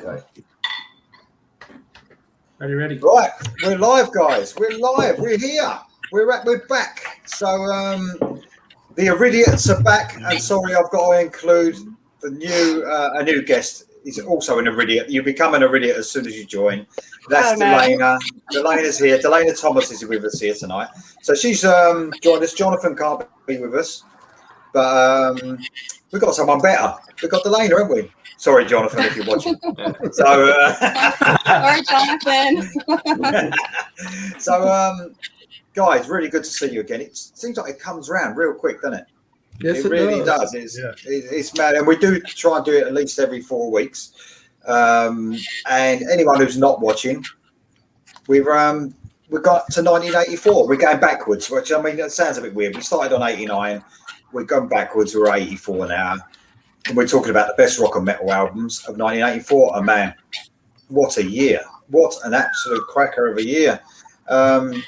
Okay. Are you ready? Right, we're live, guys. We're live. We're here. We're back. So the Iridiates are back, and sorry, I've got to include the new a new guest. He's also an Iridiate. You become an Iridiate as soon as you join. That's Delana. Delana's here. Delana Thomas is with us here tonight. So she's joined us. Jonathan can't be with us, but we've got someone better. We've got Delana, haven't we? Sorry, Jonathan, if you're watching. So, sorry, Jonathan. So, guys, really good to see you again. It seems like it comes around real quick, doesn't it? Yes, it really does. It's mad, and we do try and do it at least every 4 weeks. And anyone who's not watching, we got to 1984. We're going backwards, which I mean, that sounds a bit weird. We started on 89. We're going backwards. We're 84 now. And we're talking about the best rock and metal albums of 1984. And man, what a year. What an absolute cracker of a year.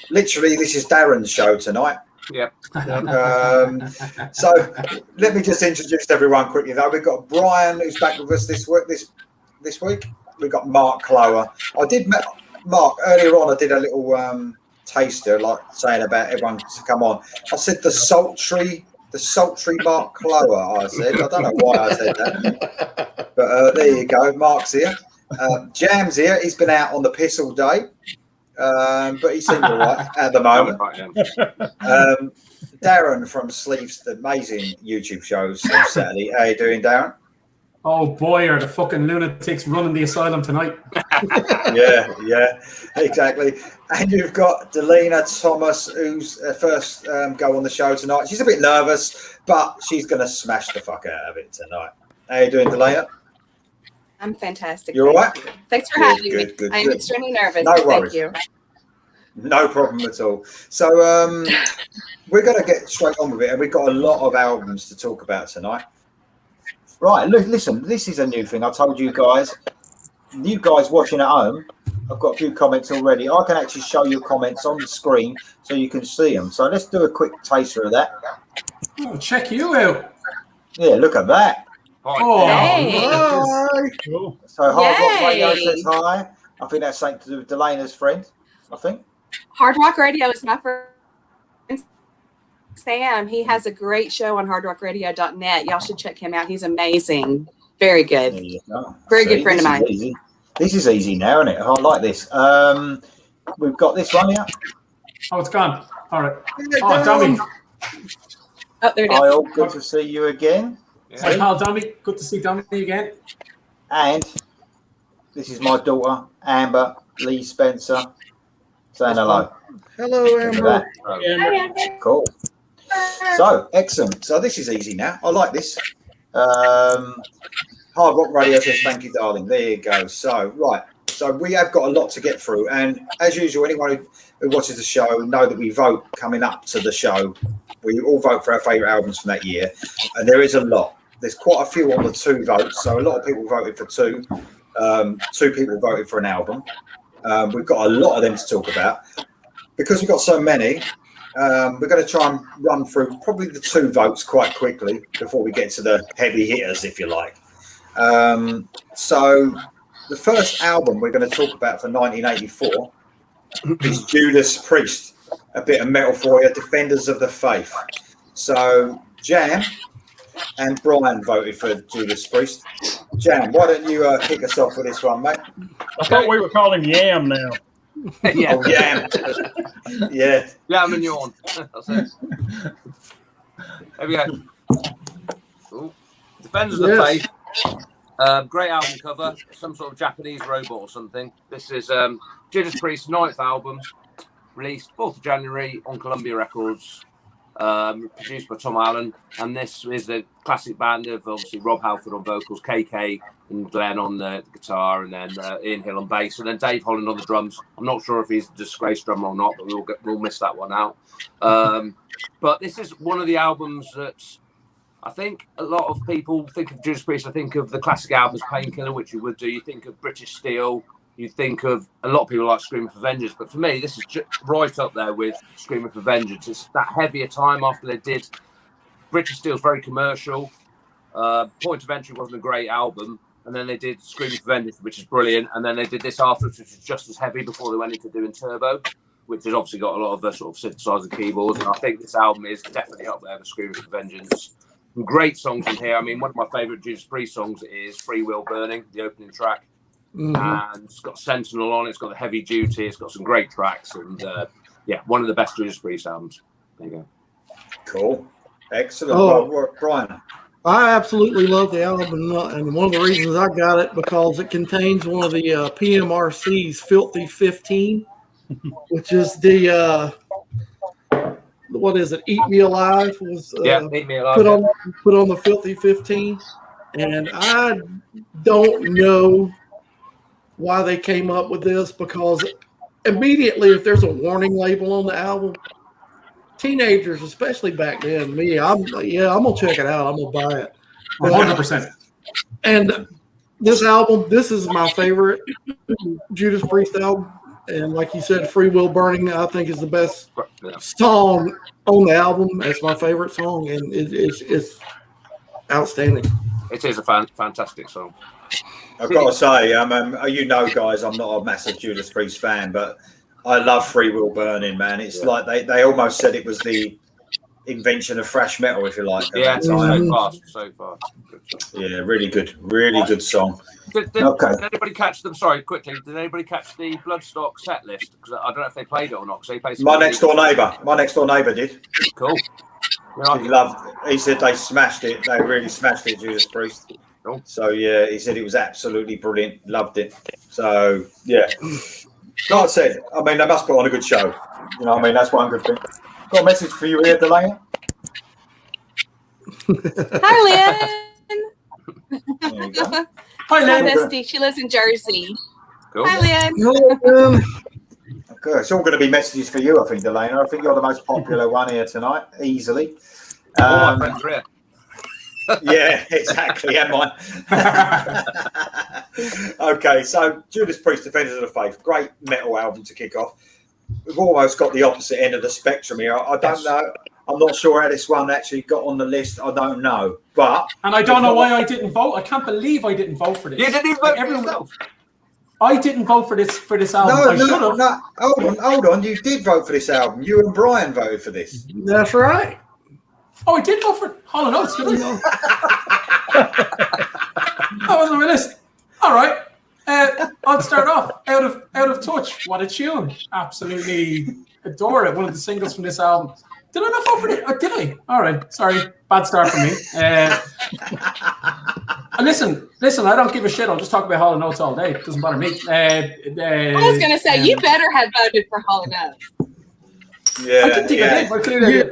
Literally, this is Darren's show tonight. Yep. So let me just introduce everyone quickly, though. We've got Bryan, who's back with us this week. We've got Mark Cloer. I did Mark earlier on. I did a little taster, like saying about everyone to come on. I said the sultry Mark Cloer. I said, I don't know why I said that, but there you go. Mark's here. Jam's here. He's been out on the piss all day, but he seems all right at the moment. Darren from Sleeves, the amazing YouTube shows on Saturday. How you doing, Darren? Oh boy, are the fucking lunatics running the asylum tonight? yeah, exactly. And you've got Delana Thomas, who's first go on the show tonight. She's a bit nervous, but she's going to smash the fuck out of it tonight. How you doing, Delana? I'm fantastic. You all right? Thanks for having me. I'm extremely nervous. No worries. Thank you. No problem at all. So we're going to get straight on with it, and we've got a lot of albums to talk about tonight. Right, look, listen, this is a new thing. I told you guys. You guys watching at home, I've got a few comments already. I can actually show you comments on the screen so you can see them. So let's do a quick taster of that. Oh, check you out. Yeah, look at that. Oh, hey. Hi. Cool. So Hard Rock Radio says hi. I think that's something to do with Delana's friend, I think. Hard Rock Radio is my friend Sam. He has a great show on hardrockradio.net. Y'all should check him out. He's amazing. Very good. Very good friend of mine. This is easy now, isn't it? I like this. We've got this one here. Oh, it's gone. All right. Oh, dummy. Oh, there it is. Hi, good to see you again. Hi, pal, Dummy. Good to see Dummy again. And this is my daughter, Amber Lee Spencer, saying hello. Hello, Amber. Hi, Amber. Cool. So, excellent. So this is easy now. I like this. Hard Rock Radio says, thank you, darling. There you go. So, right. So we have got a lot to get through. And as usual, anyone who watches the show know that we vote coming up to the show. We all vote for our favourite albums from that year. And there is a lot. There's quite a few on the 2 votes. So a lot of people voted for 2. 2 people voted for an album. We've got a lot of them to talk about. Because we've got so many, we're going to try and run through probably the 2 votes quite quickly before we get to the heavy hitters, if you like. So the first album we're going to talk about for 1984 is Judas Priest, a bit of metal for you, Defenders of the Faith. So Jam and Bryan voted for Judas Priest. Jam, why don't you kick us off with this one, mate? I thought we were calling Yam now. Yeah. Oh, Yam. Yeah. Yam and yawn. That's it. There we go. Ooh. Defenders of the Faith. Great album cover. Some sort of Japanese robot or something. This is Judas Priest's 9th album, released 4th of January on Columbia Records, produced by Tom Halen. And this is the classic band of obviously Rob Halford on vocals, KK and Glenn on the guitar, and then Ian Hill on bass, and then Dave Holland on the drums. I'm not sure if he's a disgraced drummer or not, but we'll miss that one out. But this is one of the albums that I think a lot of people think of Judas Priest. I think of the classic albums, Painkiller, which you would do. You think of British Steel. You think of a lot of people like Screaming for Vengeance, but for me, this is right up there with Screaming for Vengeance. It's that heavier time after they did. British Steel's very commercial. Point of Entry wasn't a great album, and then they did Screaming for Vengeance, which is brilliant, and then they did this afterwards, which is just as heavy before they went into doing Turbo, which has obviously got a lot of the sort of synthesizer keyboards, and I think this album is definitely up there with Screaming for Vengeance. Some great songs in here. I mean, one of my favourite Judas Priest songs is Free Will Burning, the opening track. And it's got Sentinel on it, it's got the Heavy Duty, it's got some great tracks, and one of the best Judas Priest albums. There you go. Cool. Excellent. Bryan. I absolutely love the album, and one of the reasons I got it because it contains one of the PMRC's Filthy 15, which is the what is it? Eat Me Alive was Eat Me Alive, put on the Filthy 15, and I don't know why they came up with this, because immediately if there's a warning label on the album, teenagers, especially back then, I'm gonna check it out. I'm gonna buy it. 100%. And this album, this is my favorite Judas Priest album. And like you said, Free Will Burning, I think is the best song on the album. That's my favorite song, and it's outstanding. It is a fantastic song. I've got to say, guys, I'm not a massive Judas Priest fan, but I love Free Will Burning, man. It's like they almost said it was the invention of thrash metal, if you like. So fast. Yeah, really good song. Did anybody catch them? Sorry, quickly. Did anybody catch the Bloodstock set list? Because I don't know if they played it or not. They played my next door neighbour did. Cool. He said they smashed it. They really smashed it, Judas Priest. Cool. So yeah, he said it was absolutely brilliant. Loved it. So yeah. Like I said, I mean, they must put on a good show. You know what I mean? That's one good thing. Got a message for you here, Delaney. Hi, Lynn. There you go. Hi, My Lynn. bestie. She lives in Jersey. Cool. Hi, Lynn. Okay, it's all going to be messages for you, I think, Delaney. I think you're the most popular one here tonight, easily. All my friends are here. Yeah, exactly. And mine. Okay, so Judas Priest, Defenders of the Faith, great metal album to kick off. We've almost got the opposite end of the spectrum here. I don't know. I'm not sure how this one actually got on the list. I don't know, and I don't know why I didn't vote. I can't believe I didn't vote for this. You didn't even vote for yourself. I didn't vote for this album. No. Hold on. You did vote for this album. You and Bryan voted for this. That's right. Oh, I did vote for Halen Oates, did I? That wasn't on my list. All right. I'll start off. Out of Touch. What a tune. Absolutely adore it. One of the singles from this album. Did I not vote for it? Or did I? All right. Sorry. Bad start for me. Listen, I don't give a shit. I'll just talk about Halen Oates all day. It doesn't bother me. I was going to say, you better have voted for Halen Oates. Yeah, I didn't think I did, but clearly I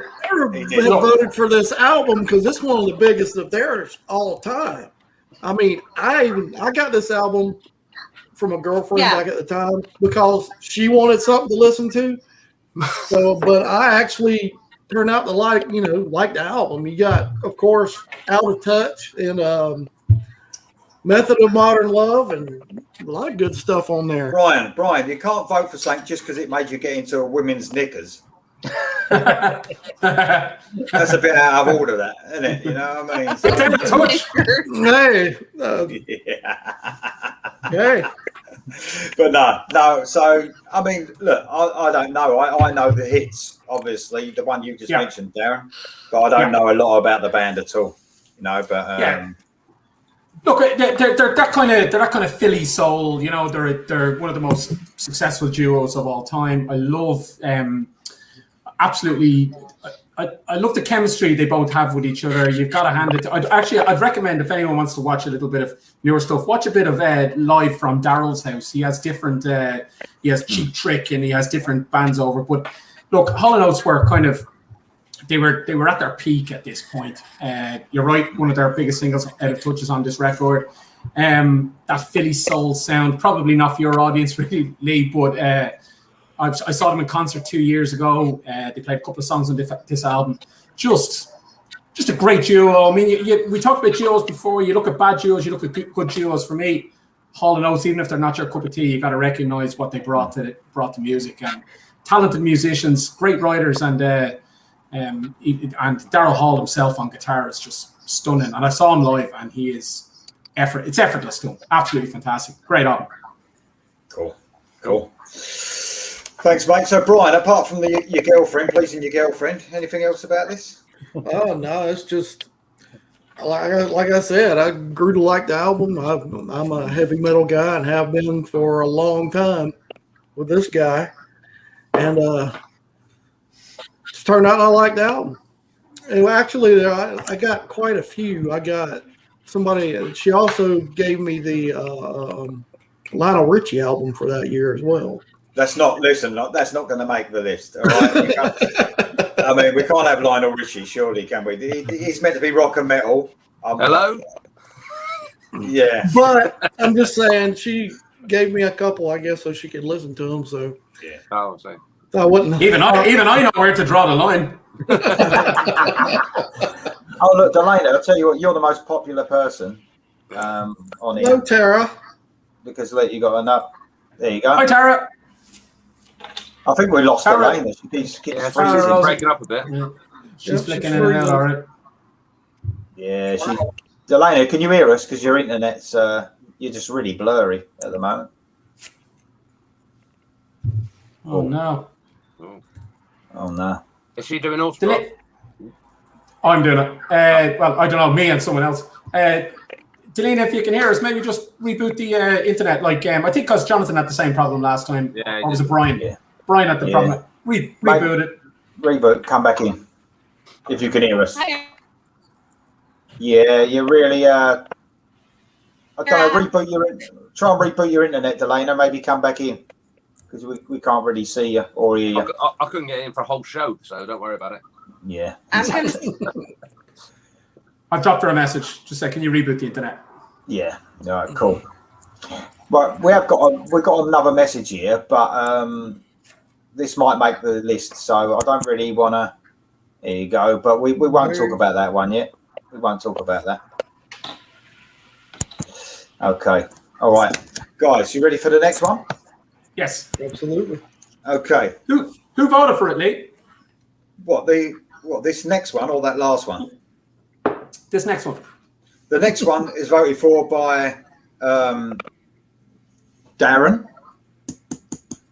did. Voted for this album because it's one of the biggest of theirs all time. I mean, I got this album from a girlfriend back at the time because she wanted something to listen to. So, but I actually turned out to like the album. You got, of course, Out of Touch and Method of Modern Love and a lot of good stuff on there. Bryan, you can't vote for something just because it made you get into a women's knickers. That's a bit out of order, that, isn't it? You know what I mean? Hey. But no. So I mean, look, I don't know. I know the hits, obviously, the one you just mentioned, Darren, but I don't know a lot about the band at all. But look, they're that kind of Philly soul. They're one of the most successful duos of all time. I love absolutely. I love the chemistry they both have with each other. You've got to hand it to... I'd recommend if anyone wants to watch a little bit of newer stuff, watch a bit of Live from Daryl's House. He has different... he has Cheap Trick and he has different bands over. But look, Halen Oates were kind of... They were at their peak at this point. You're right, one of their biggest singles, Out of Touch, is on this record. That Philly soul sound, probably not for your audience really, Lee, but... I saw them in concert 2 years ago. They played a couple of songs on this album. Just a great duo. I mean, we talked about duos before. You look at bad duos, you look at good duos. For me, Halen Oates, even if they're not your cup of tea, you got to recognize what they brought to music. And talented musicians, great writers, and Daryl Hall himself on guitar is just stunning. And I saw him live, and he is It's effortless to him. Absolutely fantastic. Great album. Cool. Thanks, mate. So, Brian, apart from your girlfriend, pleasing your girlfriend, anything else about this? Oh no, it's just like I said, I grew to like the album. I'm a heavy metal guy and have been for a long time with this guy, and it's turned out I like the album. And actually, I got quite a few. I got somebody. She also gave me the Lionel Richie album for that year as well. That's not going to make the list. All right. I mean, we can't have Lionel Richie, surely, can we? He's meant to be rock and metal. Hello? Yeah. But I'm just saying, she gave me a couple, I guess, so she could listen to them. So yeah. Oh, so I wouldn't. Even I know where to draw the line. Oh, look, Delaney, I'll tell you what, you're the most popular person on here. No, Tara. Because you got enough. There you go. Hi, Tara. I think we lost Tara. Delaney. She keeps she's freezing. breaking up a bit. Yeah. She's Yep, flicking she's in and out, freezing. all right. Yeah, Delaney, can you hear us? Because your internet's you're just really blurry at the moment. Oh, no. Oh no. Is she doing all stuff? I'm doing it. Well, I don't know, me and someone else. Delina, if you can hear us, maybe just reboot the internet. Like, I think because Jonathan had the same problem last time. Yeah, Or was it Brian? Yeah. Brian had the problem. Reboot it. Reboot, come back in. If you can hear us. Hi. Yeah, you really I don't know, try and reboot your internet, Delana, maybe come back in. Because we can't really see you or hear you. I couldn't get in for a whole show, so don't worry about it. Yeah. I'm gonna I've dropped her a message. Just say, can you reboot the internet? Yeah. All right, cool. But we've got another message here, but this might make the list, so I don't really want to. There you go. But we won't talk about that one yet. We won't talk about that. Okay. All right, guys, you ready for the next one? Yes. Absolutely. Okay. Who voted for it, Lee? What this next one or that last one? This next one. The next one is voted for by Darren.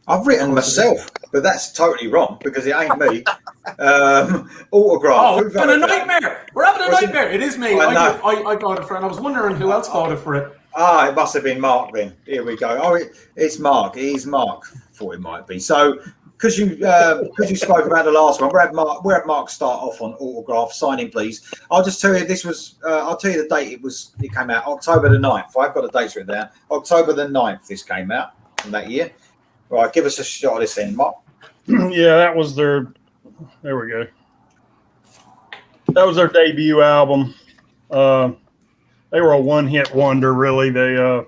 I've written myself, but that's totally wrong because it ain't me. Autograph. Oh, Who we're having a voted for that? nightmare. We're having a Was it- nightmare. It is me. I voted for it. And I was wondering who else voted for it. Ah, it must have been Mark then. Here we go. Oh, it's Mark. He's Mark. Thought it might be. So, because you spoke about the last one, we'll have Mark start off on autograph signing, please. I'll just tell you this was. I'll tell you the date. It came out October the 9th. I've got the dates written down. October the 9th. This came out from that year. Right, give us a shot of this then, Mark. Yeah, that was their. There we go. That was their debut album. They were a one-hit wonder, really. Their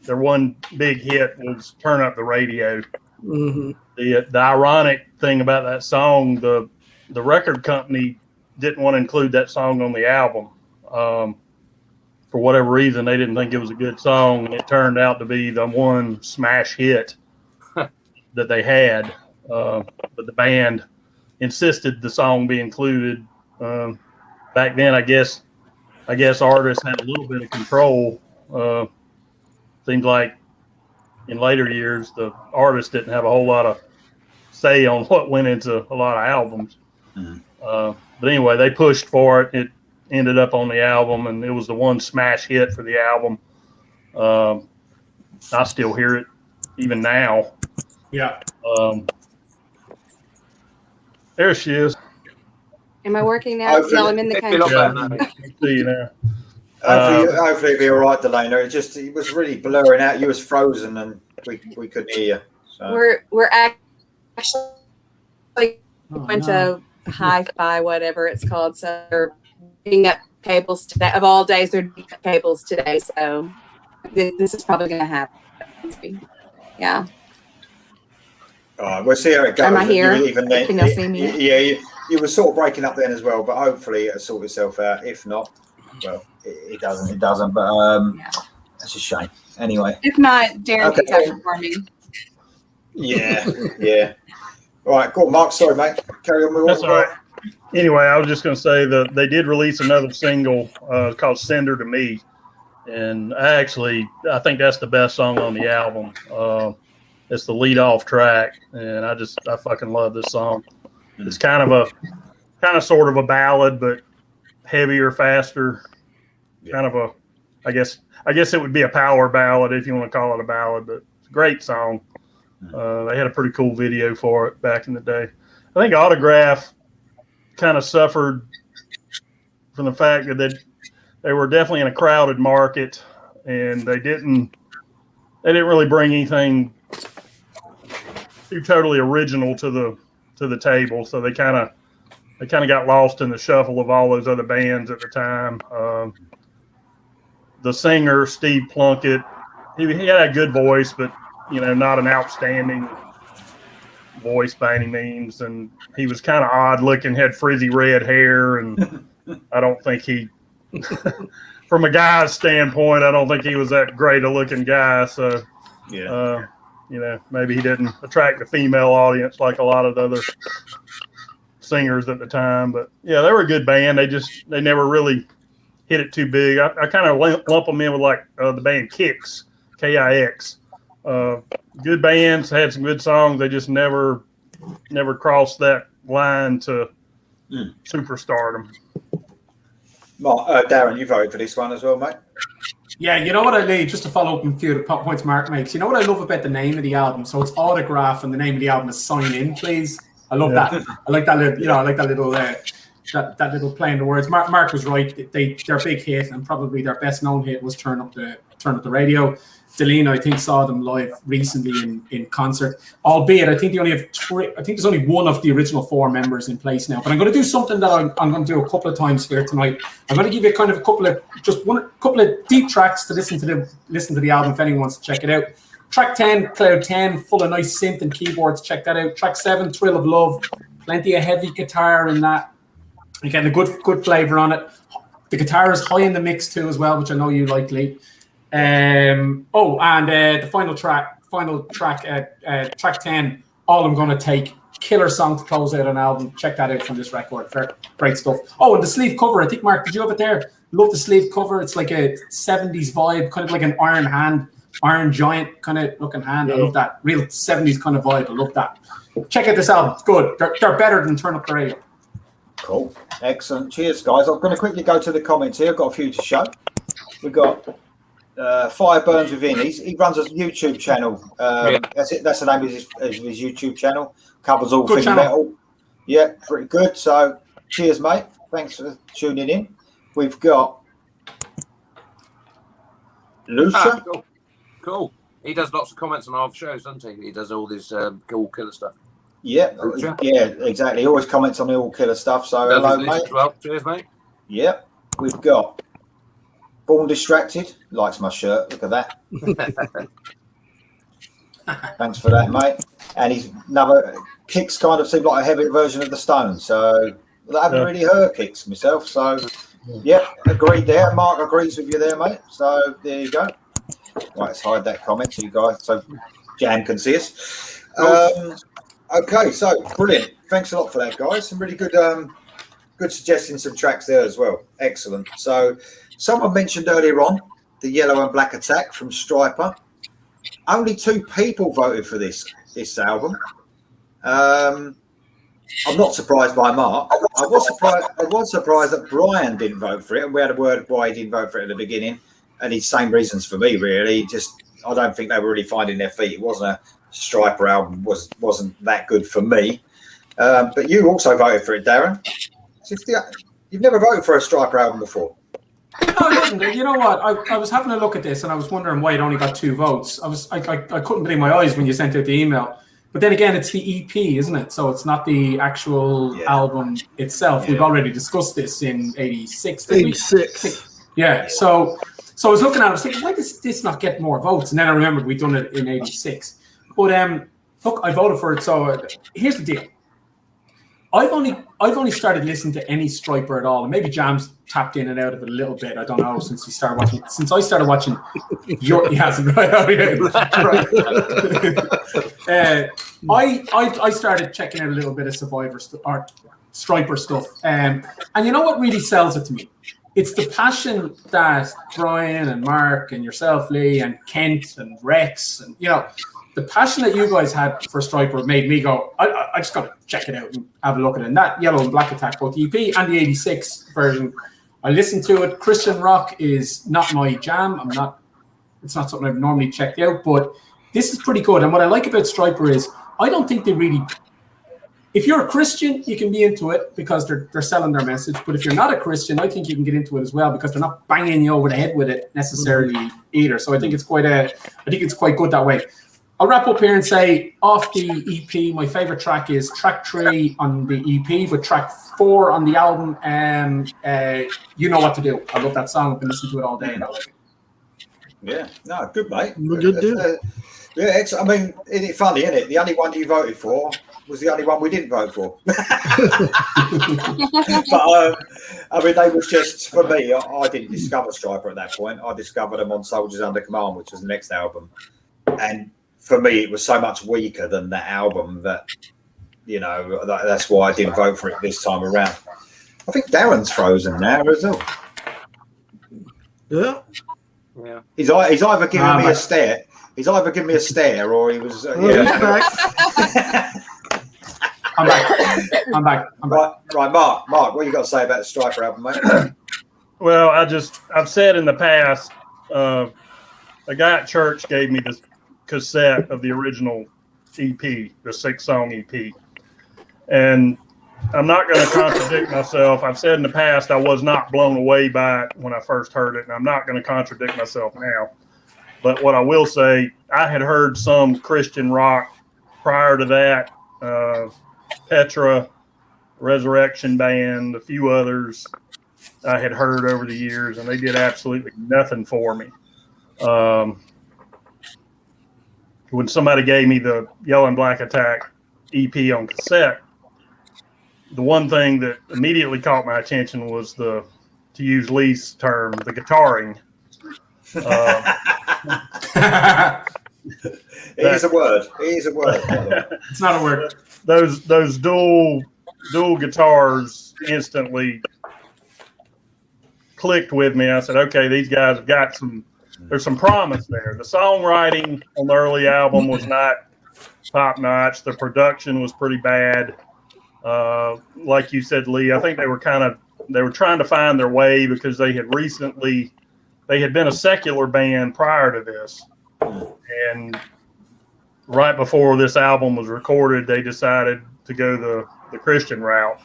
one big hit was "Turn Up the Radio." Mm-hmm. The ironic thing about that song, the record company didn't want to include that song on the album. For whatever reason, they didn't think it was a good song, and it turned out to be the one smash hit that they had. But the band insisted the song be included. Back then, I guess artists had a little bit of control. Seems like in later years, the artists didn't have a whole lot of say on what went into a lot of albums. Mm-hmm. But anyway, they pushed for it. It ended up on the album, and it was the one smash hit for the album. I still hear it even now. Yeah. There she is. Am I working now? No, I'm in the country. I see you now. Hopefully it'll be all right, Delana. It was really blurring out. You was frozen and we couldn't hear you. So. We're actually went to hi-fi, whatever it's called. So they're picking up cables today. Of all days, they're picking up cables today. So this is probably going to happen. Yeah. All right, we'll see how it goes. Am I here? Even then, Can you see me? Yeah, you were sort of breaking up then as well, but hopefully it'll sort itself out. If not, well, it doesn't. It doesn't. But that's a shame. Anyway. If not, Darren can cover for me. Yeah, yeah. All right, cool. Mark, sorry, mate. Carry on with That's all right. Anyway, I was just going to say that they did release another single called "Send Her to Me," And I think that's the best song on the album. It's the lead off track, and I fucking love this song. It's kind of sort of a ballad, but heavier, faster. Yeah. Kind of I guess it would be a power ballad if you want to call it a ballad, but it's a great song. They had a pretty cool video for it back in the day. I think Autograph kind of suffered from the fact that they were definitely in a crowded market, and they didn't really bring anything too totally original to the table. So they kind of got lost in the shuffle of all those other bands at the time. The singer Steve Plunkett, he had a good voice, but not an outstanding voice by any means, and he was kind of odd looking, had frizzy red hair, and I don't think he from a guy's standpoint, I don't think he was that great a looking guy. So maybe he didn't attract the female audience like a lot of the other singers at the time. But yeah, they were a good band. They never really hit it too big. I kind of lump them in with like the band Kix, Kix. Good bands, had some good songs. They just never crossed that line to superstardom. Darren, you voted for this one as well, mate? Yeah, you know what I need, just to follow up on a few of the points Mark makes, you know what I love about the name of the album? So it's Autograph, and the name of the album is Sign In, Please. I love that. I like that little, I like that little that little play in the words. Mark was right. Their big hit, and probably their best known hit, was Turn Up the Radio. Deline, I think, saw them live recently in concert. Albeit, I think they only have three. I think there's only one of the original four members in place now. But I'm going to do something that I'm going to do a couple of times here tonight. I'm going to give you kind of a couple of deep tracks to listen to the album if anyone wants to check it out. Track 10, Cloud 10, full of nice synth and keyboards. Check that out. Track 7, Thrill of Love, plenty of heavy guitar in that. You're getting a good flavor on it. The guitar is high in the mix too as well, which I know you like, Lee. The final track, track 10, All I'm Gonna Take, killer song to close out an album. Check that out from this record. Great stuff. Oh, and the sleeve cover, I think, Mark, did you have it there? Love the sleeve cover. It's like a 70s vibe, kind of like an Iron Giant kind of looking hand. Yeah. I love that. Real 70s kind of vibe. I love that. Check out this album. It's good. They're better than Turn Up the Radio. Cool. Excellent. Cheers, guys. I'm going to quickly go to the comments here. I've got a few to show. We've got Fire Burns Within. He runs a YouTube channel. That's it. That's the name of his YouTube channel. Covers all things metal. Yeah, pretty good. So, cheers, mate. Thanks for tuning in. We've got Lucia. Cool. He does lots of comments on our shows, doesn't he? He does all this cool killer stuff. Yeah, exactly. He always comments on the all killer stuff. So, hello, mate. Well. Cheers, mate. Yeah, we've got Born Distracted. Likes my shirt. Look at that. Thanks for that, mate. And he's another Kicks kind of seemed like a heavy version of the Stones. So I haven't really heard Kicks myself. So yeah, agreed there. Mark agrees with you there, mate. So there you go. Right, let's hide that comment so you guys, so Jan can see us. Okay, so brilliant. Thanks a lot for that, guys. Some really good, good suggesting some tracks there as well. Excellent. So someone mentioned earlier on the Yellow and Black Attack from Stryper. Only 2 people voted for this album. I'm not surprised by Mark. I was surprised that Bryan didn't vote for it, and we had a word why he didn't vote for it at the beginning. And his same reasons for me, really. I don't think they were really finding their feet. It wasn't a Stryper album. Wasn't that good for me. But you also voted for it, Darren. You've never voted for a Stryper album before. No, I didn't. You know what? I was having a look at this, and I was wondering why it only got 2 votes. I couldn't believe my eyes when you sent out the email. But then again, it's the EP, isn't it? So it's not the actual album itself. Yeah. We've already discussed this in 86. 86. Yeah. So I was looking at it, I was thinking, why does this not get more votes? And then I remembered we'd done it in 86. But look, I voted for it. So here's the deal. I've only started listening to any Stryper at all, and maybe Jam's tapped in and out of it a little bit. I don't know since I started watching. He hasn't, right? Oh, yeah. Right. I started checking out a little bit of Survivor or Stryper stuff, and you know what really sells it to me? it's the passion that Brian and Mark and yourself, Lee, and Kent and Rex, and the passion that you guys had for Stryper made me go, I just got to check it out and have a look at it. And that Yellow and Black Attack, both the EP and the 86 version, I listened to it. Christian rock is not my jam. It's not something I've normally checked out, but this is pretty good. And what I like about Stryper is I don't think they really, if you're a Christian, you can be into it because they're selling their message. But if you're not a Christian, I think you can get into it as well because they're not banging you over the head with it necessarily either. So I think it's quite good that way. I'll wrap up here and say, off the EP, my favorite track is track 3 on the EP, but track 4 on the album. You Know What to Do. I love that song. I've been listening to it all day, and I like it. Yeah, no, good, mate. Good dude. Yeah, I mean, isn't it funny, isn't it? The only one you voted for was the only one we didn't vote for. But I mean, they was just, for me, I didn't discover Stryper at that point. I discovered them on Soldiers Under Command, which was the next album. And for me, it was so much weaker than that album that, that's why I didn't vote for it this time around. I think Darren's frozen now as well. Yeah. Yeah. He's either giving me a stare. He's either giving me a stare, or he was. I'm back. Right, Mark. What you got to say about the Stryper album, mate? Well, I've said in the past, a guy at church gave me this cassette of the original EP, the 6-song EP, and I'm not going to contradict myself. I've said in the past I was not blown away by it when I first heard it, and I'm not going to contradict myself now. But what I will say, I had heard some Christian rock prior to that, Petra, Resurrection Band, a few others I had heard over the years, and they did absolutely nothing for me. When somebody gave me the Yellow and Black Attack EP on cassette, the one thing that immediately caught my attention was to use Lee's term, the guitaring. It is a word. It's not a word. Those dual guitars instantly clicked with me. I said, okay, these guys have got there's some promise there. The songwriting on the early album was not top notch. The production was pretty bad. Like you said, Lee, I think they were trying to find their way because they had been a secular band prior to this. And right before this album was recorded, they decided to go the Christian route.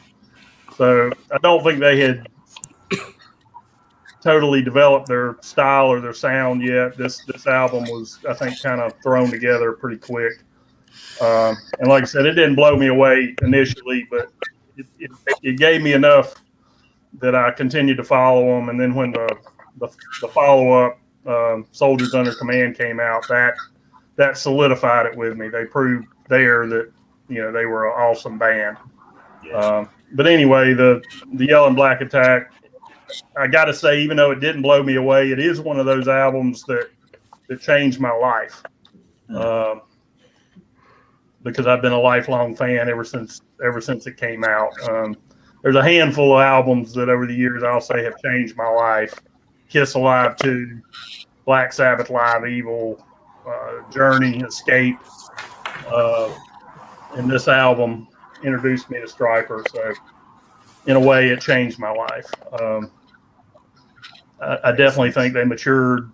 So I don't think they had totally developed their style or their sound yet. This album was, I think, kind of thrown together pretty quick. And like I said, it didn't blow me away initially, but it gave me enough that I continued to follow them. And then when the follow-up Soldiers Under Command came out, that solidified it with me. They proved there that they were an awesome band. But anyway, the Yellow and Black Attack, I got to say, even though it didn't blow me away, it is one of those albums that changed my life. Because I've been a lifelong fan ever since it came out. There's a handful of albums that over the years I'll say have changed my life. Kiss Alive 2, Black Sabbath Live Evil, Journey, Escape. And this album introduced me to Stryper. So in a way, it changed my life. I definitely think they matured.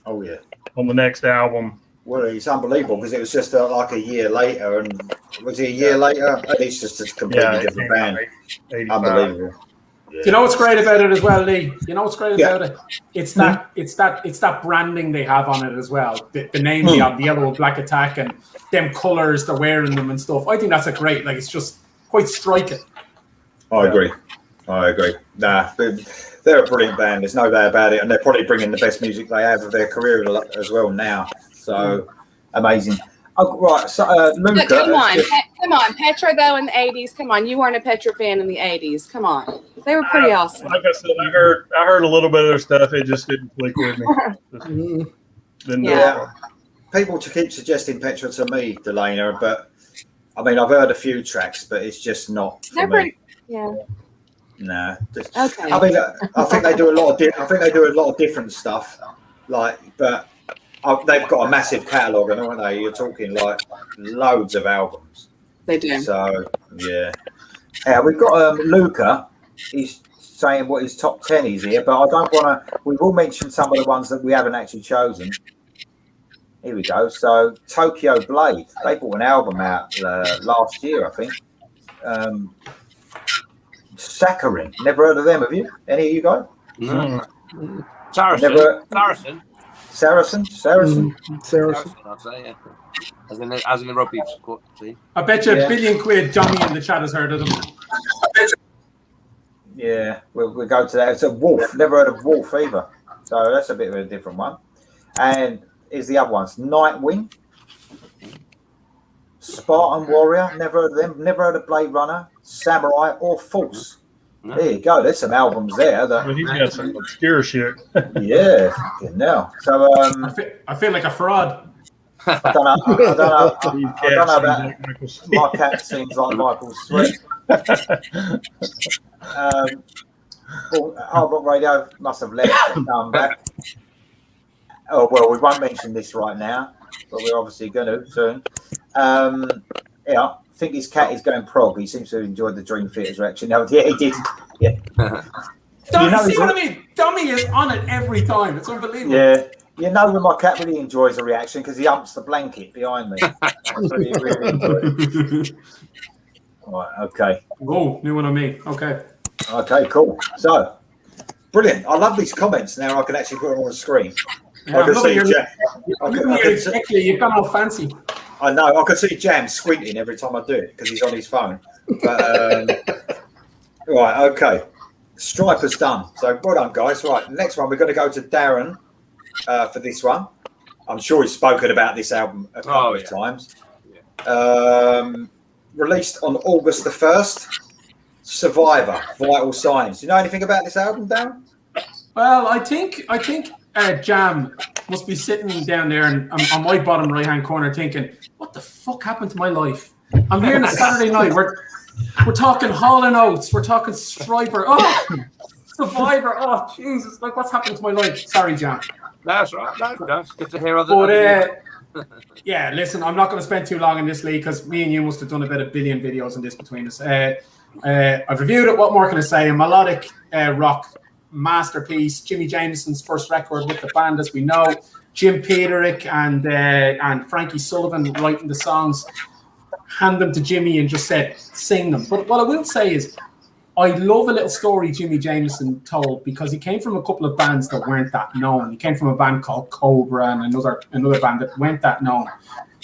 Oh, yeah. On the next album. Well, it's unbelievable because it was just like a year later, and was it a year later? At least just a completely different band. Unbelievable. Yeah. You know what's great about it as well, Lee? You know what's great about it? It's that branding they have on it as well. The name, the Yellow and Black Attack, and them colours they're wearing them and stuff. I think that's it's just quite striking. I agree. Nah, they're a brilliant band. There's no doubt about it, and they're probably bringing the best music they have of their career as well now. So amazing. Oh, right, so Luca, come on, Petra though in the '80s. Come on, you weren't a Petra fan in the '80s. Come on, they were pretty awesome. Like I said, I heard a little bit of their stuff. It just didn't click with me. People keep suggesting Petra to me, Delana, but I mean I've heard a few tracks, but it's just not for me. Yeah. No. Okay. I mean, I think they do a lot of different stuff. Like, but they've got a massive catalogue, haven't they? You're talking like loads of albums. They do. So yeah. We've got Luca. He's saying what his top 10 is here, but I don't want to. We will mention some of the ones that we haven't actually chosen. Here we go. So Tokyo Blade, they brought an album out last year, I think. Saccharin, never heard of them, have you? Any of you guys? No. Saracen. Saracen. I'd say, yeah. As in the rugby team. I bet you £1 billion Johnny in the chat has heard of them. Yeah, we'll go to that. It's a Wolf. Never heard of Wolf either. So that's a bit of a different one. And here's the other ones. Nightwing. Spartan Warrior. Never heard of them. Never heard of Blade Runner. Samurai or False. No. There you go. There's some albums there. He's got some obscure shit. Yeah. Now. So I feel like a fraud. I don't know about my cat seems like Michael Sweet. Hard Rock Radio must have left and come back. Oh well, we won't mention this right now, but we're obviously going to soon. Yeah, I think his cat is going prog. He seems to have enjoyed the Dream Theater's reaction. No, yeah, he did. Yeah. See what I mean? Dummy is on it every time. It's unbelievable. Yeah. You know when my cat really enjoys a reaction because he humps the blanket behind me. That's what he really enjoys. Right, okay. Oh, new one on me. Okay. Okay, cool. So, brilliant. I love these comments. Now I can actually put them on the screen. Yeah, I can see You've gone all fancy. I know. I can see Jam squinting every time I do it because he's on his phone. But, right, okay. Stryper's done. So, well done, guys. Right, next one, we're going to go to Darren for this one. I'm sure he's spoken about this album a couple of times. Yeah. Released on August the 1st. Survivor, Vital Signs. Do you know anything about this album, Darren? Well, I think Jam must be sitting down there and on my bottom right-hand corner thinking, what the fuck happened to my life? I'm here on a Saturday night. We're talking Halen Oates. We're talking Stryper. Oh, Survivor. Oh, Jesus. Like, what's happened to my life? Sorry, Jam. That's right. No, it's good to hear other. Yeah, listen, I'm not going to spend too long in this league because me and you must have done about 1 billion videos on this between us. I've reviewed it. What more can I say? A melodic rock masterpiece. Jimmy Jameson's first record with the band, as we know. Jim Peterick and Frankie Sullivan writing the songs. Hand them to Jimmy and just said, sing them. But what I will say is, I love a little story Jimmy Jameson told because he came from a couple of bands that weren't that known. He came from a band called Cobra and another band that weren't that known.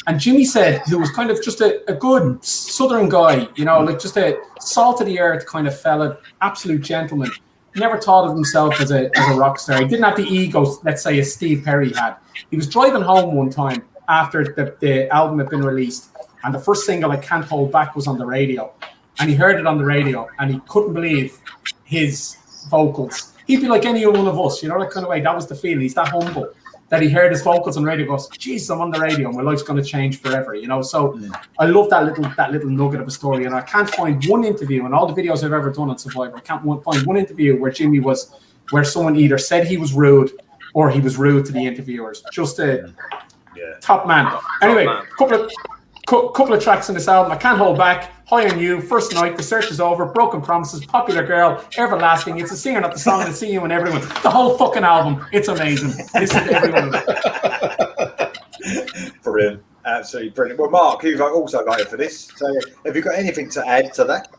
And Jimmy said he was kind of just a good Southern guy, you know, like just a salt of the earth kind of fella, absolute gentleman. Never thought of himself as a rock star. He didn't have the ego, let's say, as Steve Perry had. He was driving home one time after the album had been released, and the first single, I Can't Hold Back, was on the radio. And he heard it on the radio, and he couldn't believe his vocals. He'd be like any one of us, you know, that kind of way. That was the feeling. He's that humble that he heard his vocals on the radio. Goes, "Jeez, I'm on the radio. My life's going to change forever," you know. So I love that little nugget of a story, and I can't find one interview in all the videos I've ever done on Survivor. I can't find one interview where someone either said he was rude or he was rude to the interviewers. Just a top man. Anyway, couple of tracks in this album. I Can't Hold Back, High on You, First Night, The Search Is Over, Broken Promises, Popular Girl, Everlasting, It's a Singer Not the Song, and See You and Everyone. The whole fucking album. It's amazing. Listen to everyone. Brilliant. Absolutely brilliant. Well, Mark, you've also voted for this. So have you got anything to add to that?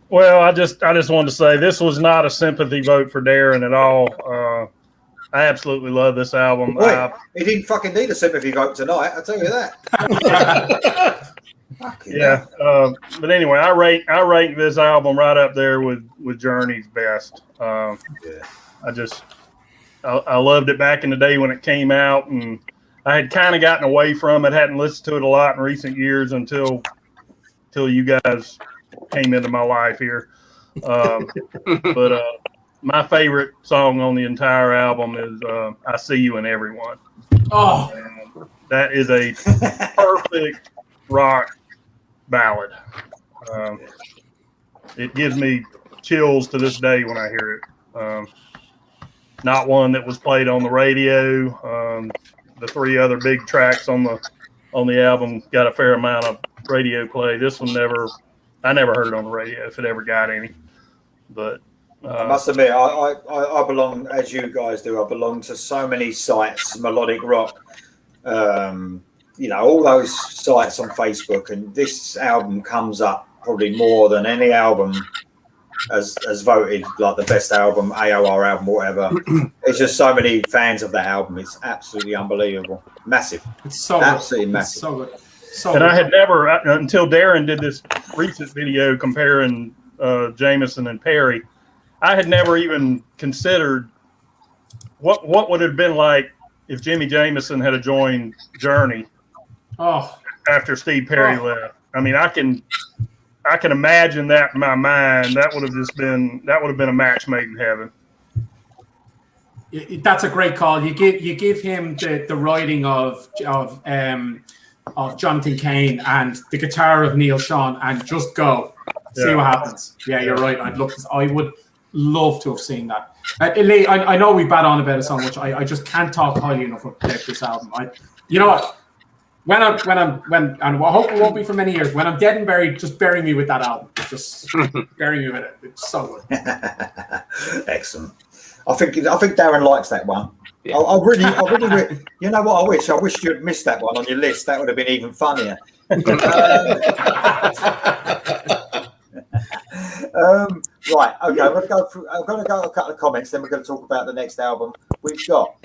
Well, I just wanted to say this was not a sympathy vote for Darren at all. I absolutely love this album. Wait, he didn't fucking need a sympathy vote tonight, I'll tell you that. Yeah. But anyway, I rate this album right up there with Journey's best. I loved it back in the day when it came out, and I had kind of gotten away from it, hadn't listened to it a lot in recent years until you guys came into my life here. But my favorite song on the entire album is I See You in Everyone. Oh, and that is a perfect rock ballad. It gives me chills to this day when I hear it. Not one that was played on the radio. The 3 other big tracks on the album got a fair amount of radio play. This one I never heard it on the radio if it ever got any. But I must admit, I belong, as you guys do, I belong to so many sites, melodic rock, all those sites on Facebook, and this album comes up probably more than any album as voted like the best album, AOR album, whatever. It's just so many fans of that album. It's absolutely unbelievable. Massive. It's so absolutely good. massive. It's so good. So and good. I had never, until Darren did this recent video comparing Jameson and Perry, I had never even considered what would it have been like if Jimmy Jameson had joined Journey after Steve Perry left. I mean, I can imagine that in my mind. That would have been a match made in heaven. That's a great call. You give him the writing of Jonathan Cain and the guitar of Neil Sean, and just go see what happens. Yeah, you're right. I would love to have seen that. Lee, I know we bat on about it so much. I just can't talk highly enough about this album. You know what? When and I hope it won't be for many years. When I'm dead and buried, just bury me with that album. Just bury me with it. It's so good. Excellent. I think Darren likes that one. Yeah. I really, you know what? I wish you'd missed that one on your list. That would have been even funnier. Right. Okay. I'm going to go a couple of comments. Then we're going to talk about the next album. We've got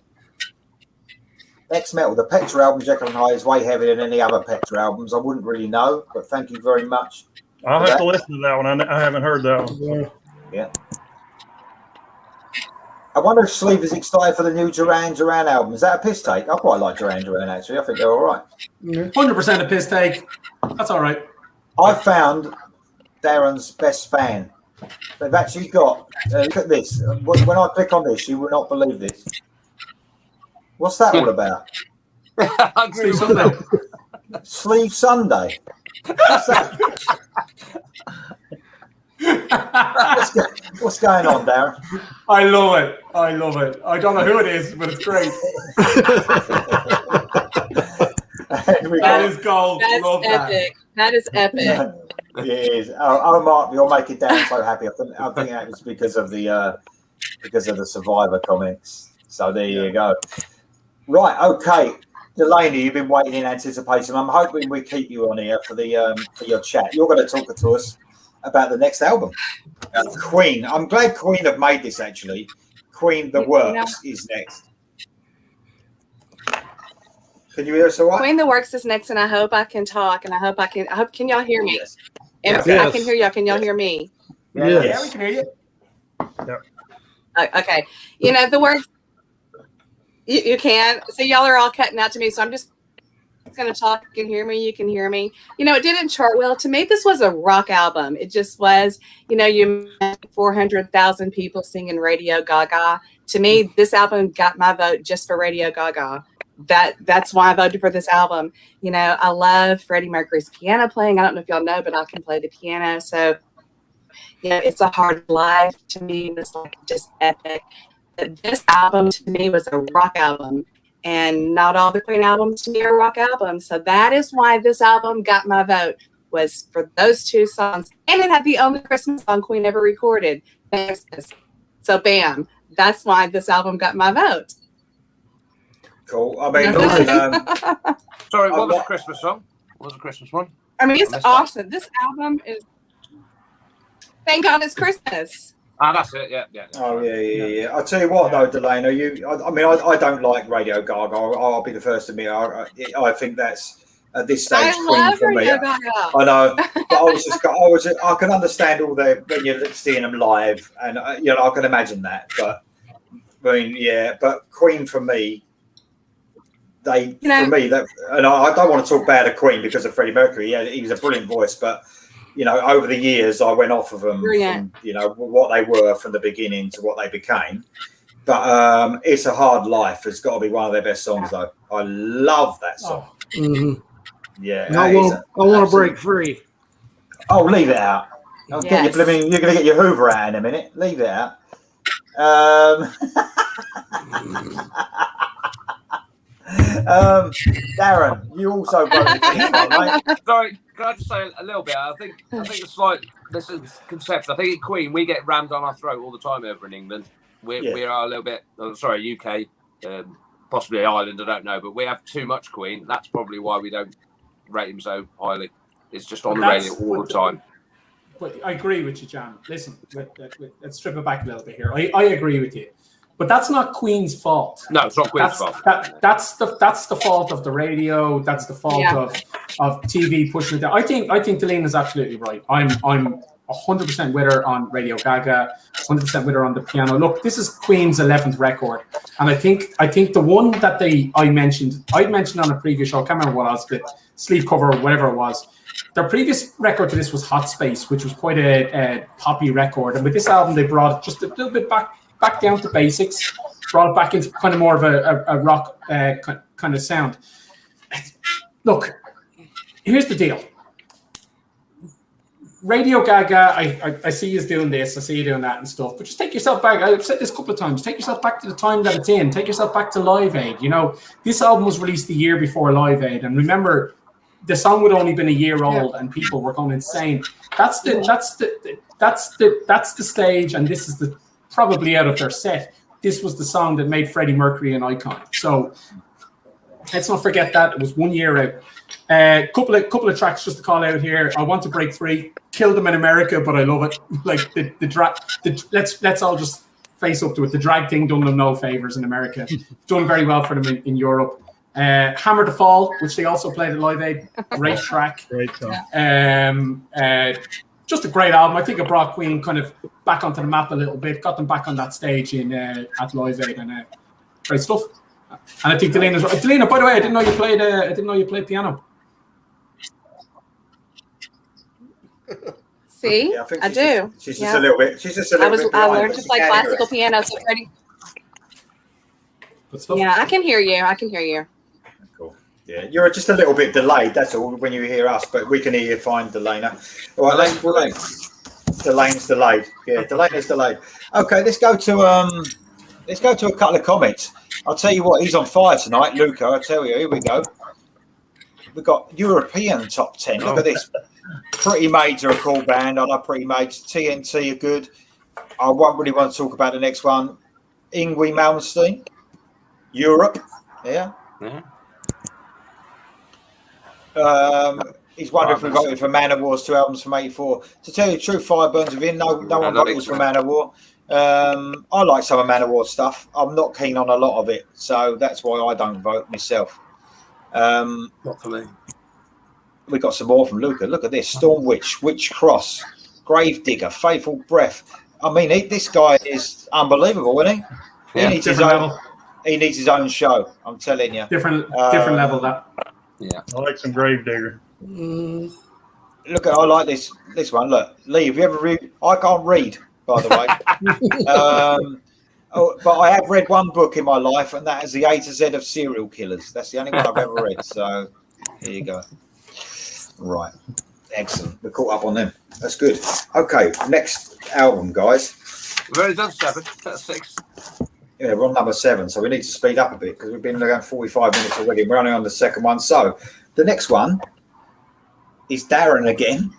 X Metal. The Petra album, Jekyll and Hyde, is way heavier than any other Petra albums. I wouldn't really know, but thank you very much. I'll have to listen to that one. I haven't heard that one. Yeah. I wonder if Sleeve is excited for the new Duran Duran album. Is that a piss take? I quite like Duran Duran, actually. I think they're all right. 100% a piss take. That's all right. I found Darren's best fan. They've actually got, look at this. When I click on this, you will not believe this. What's that all about? Sleeve Sunday. Sleeve Sunday. What's that? What's going on, Darren? I love it. I don't know who it is, but it's great. That is gold. That's love epic. That is epic. It is. Oh, Mark, you're making Darren so happy. I think that was because of the Survivor comments. So there you go. Right. Okay. Delaney, you've been waiting in anticipation. I'm hoping we keep you on here for your chat. You're going to talk to us about the next album, Queen. I'm glad Queen have made this, actually. Queen, The Works is next. Can you hear us all right? Queen, The Works is next, and I hope I can talk, and I hope can y'all hear me? Yes. And Yes. I can hear y'all. Can y'all hear me? Yes. Yeah, we can hear you. Yep. Okay. The Works, you can. So y'all are all cutting out to me, so I'm just going to talk. You can hear me. You can hear me. It didn't chart well. To me, this was a rock album. It just was. You met 400,000 people singing Radio Gaga. To me, this album got my vote just for Radio Gaga. That's why I voted for this album. I love Freddie Mercury's piano playing. I don't know if y'all know, but I can play the piano. So, it's a hard life to me. It's like just epic. But this album to me was a rock album. And not all the Queen albums to me are rock albums. So that is why this album got my vote, was for those two songs. And it had the only Christmas song Queen ever recorded. So bam, that's why this album got my vote. Cool. I mean, sorry, what was the Christmas song? What was the Christmas one? I mean, it's awesome. This album is Thank God It's Christmas. That's it. Yeah. Oh yeah. I'll tell you what, though, Delano. I don't like Radio Gaga. I'll be the first to admit. I think that's at this stage Queen for me. Gaga. I know, but I can understand all when you're seeing them live, and I can imagine that. But I mean, yeah. But Queen for me, and I don't want to talk bad of Queen because of Freddie Mercury. Yeah, he was a brilliant voice, but. Over the years, I went off of them from, what they were from the beginning to what they became. But It's a Hard Life has got to be one of their best songs, though. I love that song. Mm-hmm. Yeah. I want to break free. Oh, leave it out. I'll get you blooming. You're going to get your Hoover out in a minute. Leave it out. Darren, you also voted for this one, right? Sorry, can I just say a little bit? I think it's like this is conception. I think at Queen we get rammed on our throat all the time over in England. We are a little bit sorry, UK, possibly Ireland, I don't know, but we have too much Queen. That's probably why we don't rate him so highly. It's just on the radio all the time. But I agree with you, Jan. Listen, let's strip it back a little bit here. I agree with you. But that's not Queen's fault. No, it's not Queen's fault. That's the fault of the radio. That's the fault of TV pushing it down. I think Delane is absolutely right. I'm 100% with her on Radio Gaga, 100% with her on the piano. Look, this is Queen's 11th record, and I think the one that I'd mentioned on a previous show. I can't remember what else, the sleeve cover or whatever it was. Their previous record to this was Hot Space, which was quite a poppy record, and with this album they brought it just a little bit back down to basics, brought it back into kind of more of a rock kind of sound. Look, here's the deal. Radio Gaga, I see you doing this, I see you doing that and stuff, but just take yourself back. I've said this a couple of times. Take yourself back to the time that it's in. Take yourself back to Live Aid. You know, this album was released the year before Live Aid, and remember, the song would only been a year old, and people were going insane. That's the stage, and this is probably out of their set. This was the song that made Freddie Mercury an icon. So let's not forget that. It was 1 year out. Couple of tracks just to call out here. I Want to Break Free. Killed them in America, but I love it. Like let's all just face up to it. The drag thing done them no favors in America. Done very well for them in Europe. Hammer to Fall, which they also played at Live Aid. Great track. Great song. Just a great album. I think it brought Queen kind of back onto the map a little bit, got them back on that stage at Live Aid, and great stuff. And I think Delana's right. Delana, by the way, I didn't know you played piano. See, Yeah, I do. She's just a little bit. She's just a little bit. I learned to play classical piano. So pretty. Good stuff. Yeah, I can hear you. Cool. Yeah, you're just a little bit delayed. That's all when you hear us, but we can hear you fine, Delana. All right, Delane's delayed. Yeah, Delana's delayed. Okay, let's go to a couple of comments. I'll tell you what, he's on fire tonight, Luca. I tell you, here we go. We've got European top 10. Look at this. Pretty Maids are a cool band. I love Pretty Maids. TNT are good. I won't really want to talk about the next one. Yngwie Malmsteen, Europe. Yeah. He's wondering if we voted for Man of War's 2 albums from '84. To tell you the truth, Fire Burns Within. No one voted for Man of War. I like some of Man of War stuff. I'm not keen on a lot of it, so that's why I don't vote myself. Not for me. We got some more from Luca. Look at this: Storm Witch, Witch Cross, Grave Digger, Faithful Breath. I mean, this guy is unbelievable, isn't he? Yeah, he needs his own show. I'm telling you. Different level that. Yeah, I like some Grave Digger. Look, I like this one. Look, Lee, have you ever read? I can't read, by the way. But I have read one book in my life, and that is the A to Z of serial killers. That's the only one I've ever read. So here you go. Right, excellent. We're caught up on them. That's good. Okay, next album, guys. We've already done 7. That's 6. Yeah, we're on number 7, so we need to speed up a bit because we've been going 45 minutes already. We're only on the second one. So the next one is Darren again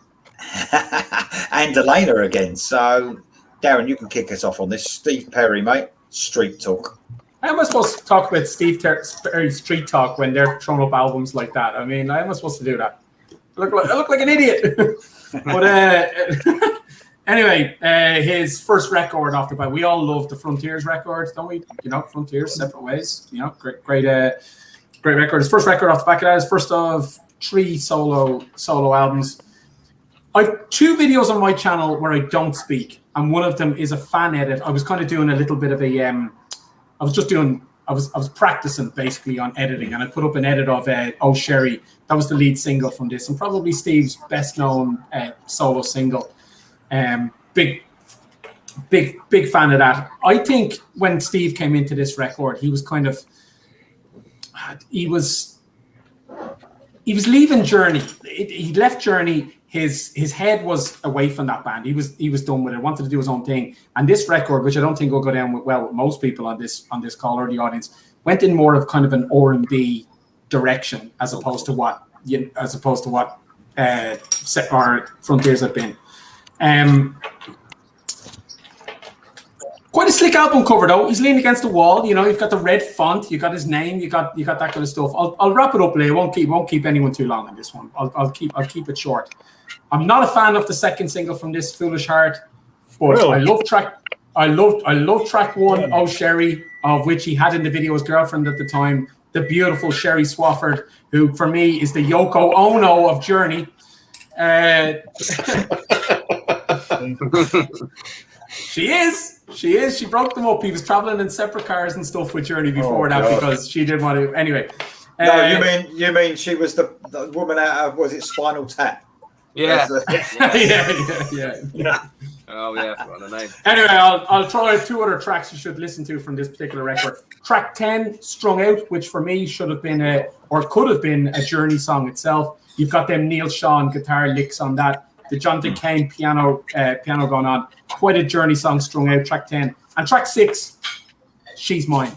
and Delana again. So Darren, you can kick us off on this. Steve Perry, mate. Street Talk. How am I supposed to talk about Steve Perry's Street Talk when they're throwing up albums like that? I mean, how am I supposed to do that? I look like an idiot. But anyway, his first record off the bat. We all love the Frontiers record, don't we? You know, Frontiers, Separate Ways. You know, great record. His first record off the back of that. His first of 3 solo albums. I've 2 videos on my channel where I don't speak, and one of them is a fan edit. I was kind of doing a little bit of a I was practicing basically on editing, and I put up an edit of Oh Sherry. That was the lead single from this, and probably Steve's best known solo single. Big fan of that. I think when Steve came into this record, he was leaving Journey. He left Journey. his head was away from that band. He was done with it. Wanted to do his own thing. And this record, which I don't think will go down with most people on this call or the audience, went in more of kind of an R&B direction as opposed to what our Frontiers have been. Quite a slick album cover though. He's leaning against the wall. You know, you've got the red font. You got his name. You got that kind of stuff. I'll wrap it up, Lee. I won't keep anyone too long on this one. I'll keep it short. I'm not a fan of the second single from this, Foolish Heart, but really? I love track one, Oh Sherry, of which he had in the video his girlfriend at the time, the beautiful Sherry Swafford, who for me is the Yoko Ono of Journey. She is. She broke them up. He was traveling in separate cars and stuff with Journey before because she didn't want to. Anyway. No, you mean she was the woman out of, was it Spinal Tap? Yeah. Yeah. Oh yeah, I forgot the name. Anyway, I'll throw out 2 other tracks you should listen to from this particular record. Track 10, Strung Out, which for me should have been could have been a Journey song itself. You've got them Neil Sean guitar licks on that. The Jonathan Cain piano going on. Quite a Journey song, Strung Out, track 10. And track 6, She's Mine.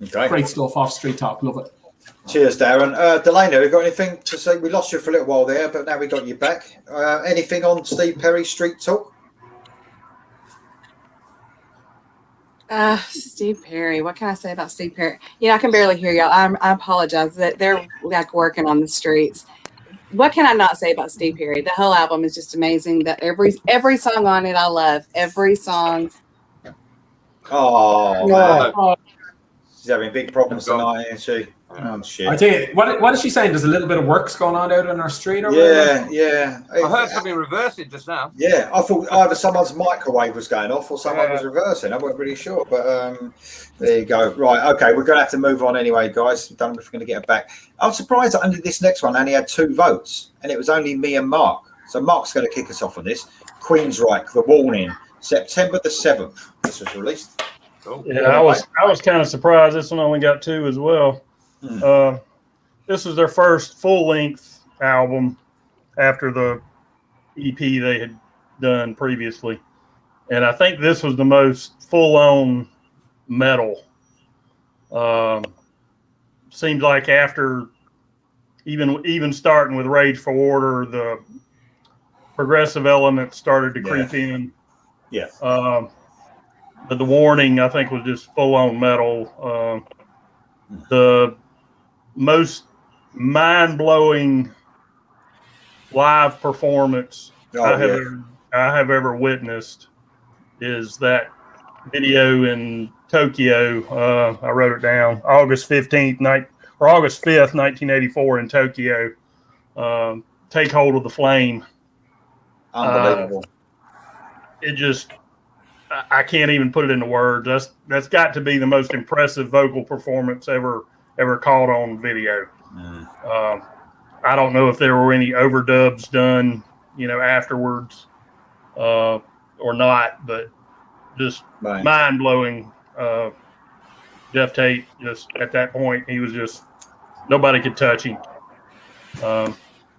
Okay. Great stuff off Street Talk. Love it. Cheers, Darren. Delaney, we got anything to say? We lost you for a little while there, but now we got you back. Anything on Steve Perry Street Talk? Steve Perry. What can I say about Steve Perry? I can barely hear y'all. I apologize that they're like working on the streets. What can I not say about Steve Perry? The whole album is just amazing. That every song on it, I love every song. Oh, she's having big problems tonight, isn't she? Oh shit! I tell you, what is she saying? There's a little bit of works going on out on our street, or yeah. I heard something reversing just now. Yeah, I thought either someone's microwave was going off or someone was reversing. I wasn't really sure, but there you go. Right, okay, we're going to have to move on anyway, guys. Don't know if we're going to get it back. I'm surprised that only this next one only had 2 votes, and it was only me and Mark. So Mark's going to kick us off on this. Queensrÿche, The Warning, September the 7th. This was released. Oh, yeah, I was kind of surprised this one only got 2 as well. This was their first full-length album after the EP they had done previously, and I think this was the most full-on metal. Seemed like after even starting with Rage for Order, the progressive elements started to creep in. Yeah. But The Warning, I think, was just full-on metal. The most mind-blowing live performance I have ever witnessed is that video in Tokyo. I wrote it down. August 5th, 1984 in Tokyo. Take Hold of the Flame. Unbelievable. It just, I can't even put it into words. That's got to be the most impressive vocal performance ever caught on video. I don't know if there were any overdubs done, afterwards, or not, but just mind-blowing. Jeff Tate, just at that point, he was just, nobody could touch him.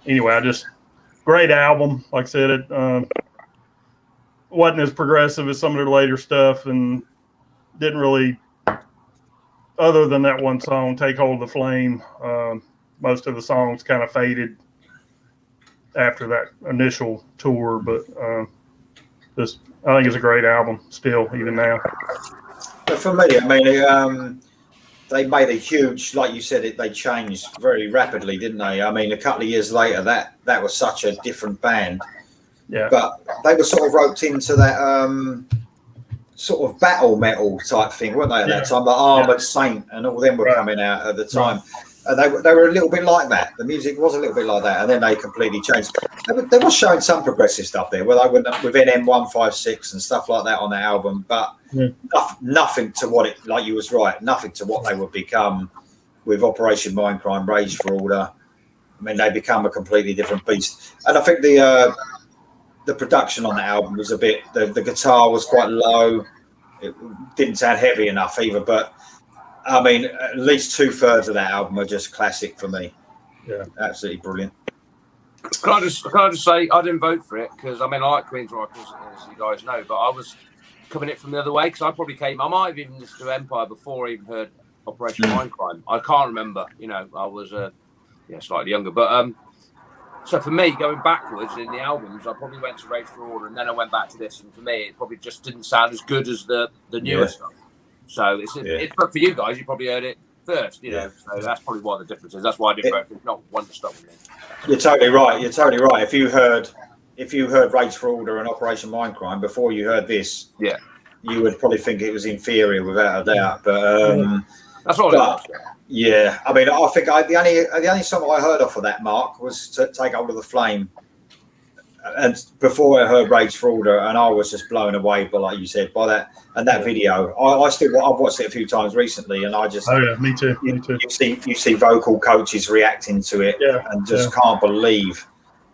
Anyway, great album. Like I said, it wasn't as progressive as some of their later stuff, and didn't really, other than that one song, Take Hold of the Flame, most of the songs kind of faded after that initial tour, but I think it's a great album still, even now. But for me, I mean, they made a huge, like you said, they changed very rapidly, didn't they? I mean, a couple of years later, that was such a different band. Yeah. But they were sort of roped into that sort of battle metal type thing, weren't they, at that time? Like Armored Saint and all them were coming out at the time. And they were a little bit like that. The music was a little bit like that, and then they completely changed. They were showing some progressive stuff there, with NM156 and stuff like that on the album, but nothing to what it, like you was right, nothing to what they would become with Operation Mindcrime, Rage for Order. I mean, they become a completely different beast. And I think the production on the album was a bit, the guitar was quite low. It didn't sound heavy enough either, but I mean, at least 2/3 of that album are just classic for me. Yeah. Absolutely brilliant. Can I just say I didn't vote for it because I like Queensrÿche as you guys know, but I was coming it from the other way because I probably I might have even listened to Empire before I even heard Operation Mindcrime. I can't remember. I was slightly younger, but so for me going backwards in the albums, I probably went to Rage for Order and then I went back to this, and for me it probably just didn't sound as good as the newer stuff. So but for you guys, you probably heard it first, so that's probably what the difference is. That's why I didn't vote. It's not one to stop with me. You're totally right. If you heard Rage for Order and Operation Mindcrime before you heard this, you would probably think it was inferior without a doubt. But that's all it was. Yeah, I mean, I think the only song I heard off of that, Mark, was to Take Hold of the Flame. And before I heard Rage for Order, and I was just blown away by, like you said, by that and that video. I've watched it a few times recently, and I just me too. You see vocal coaches reacting to it, and just can't believe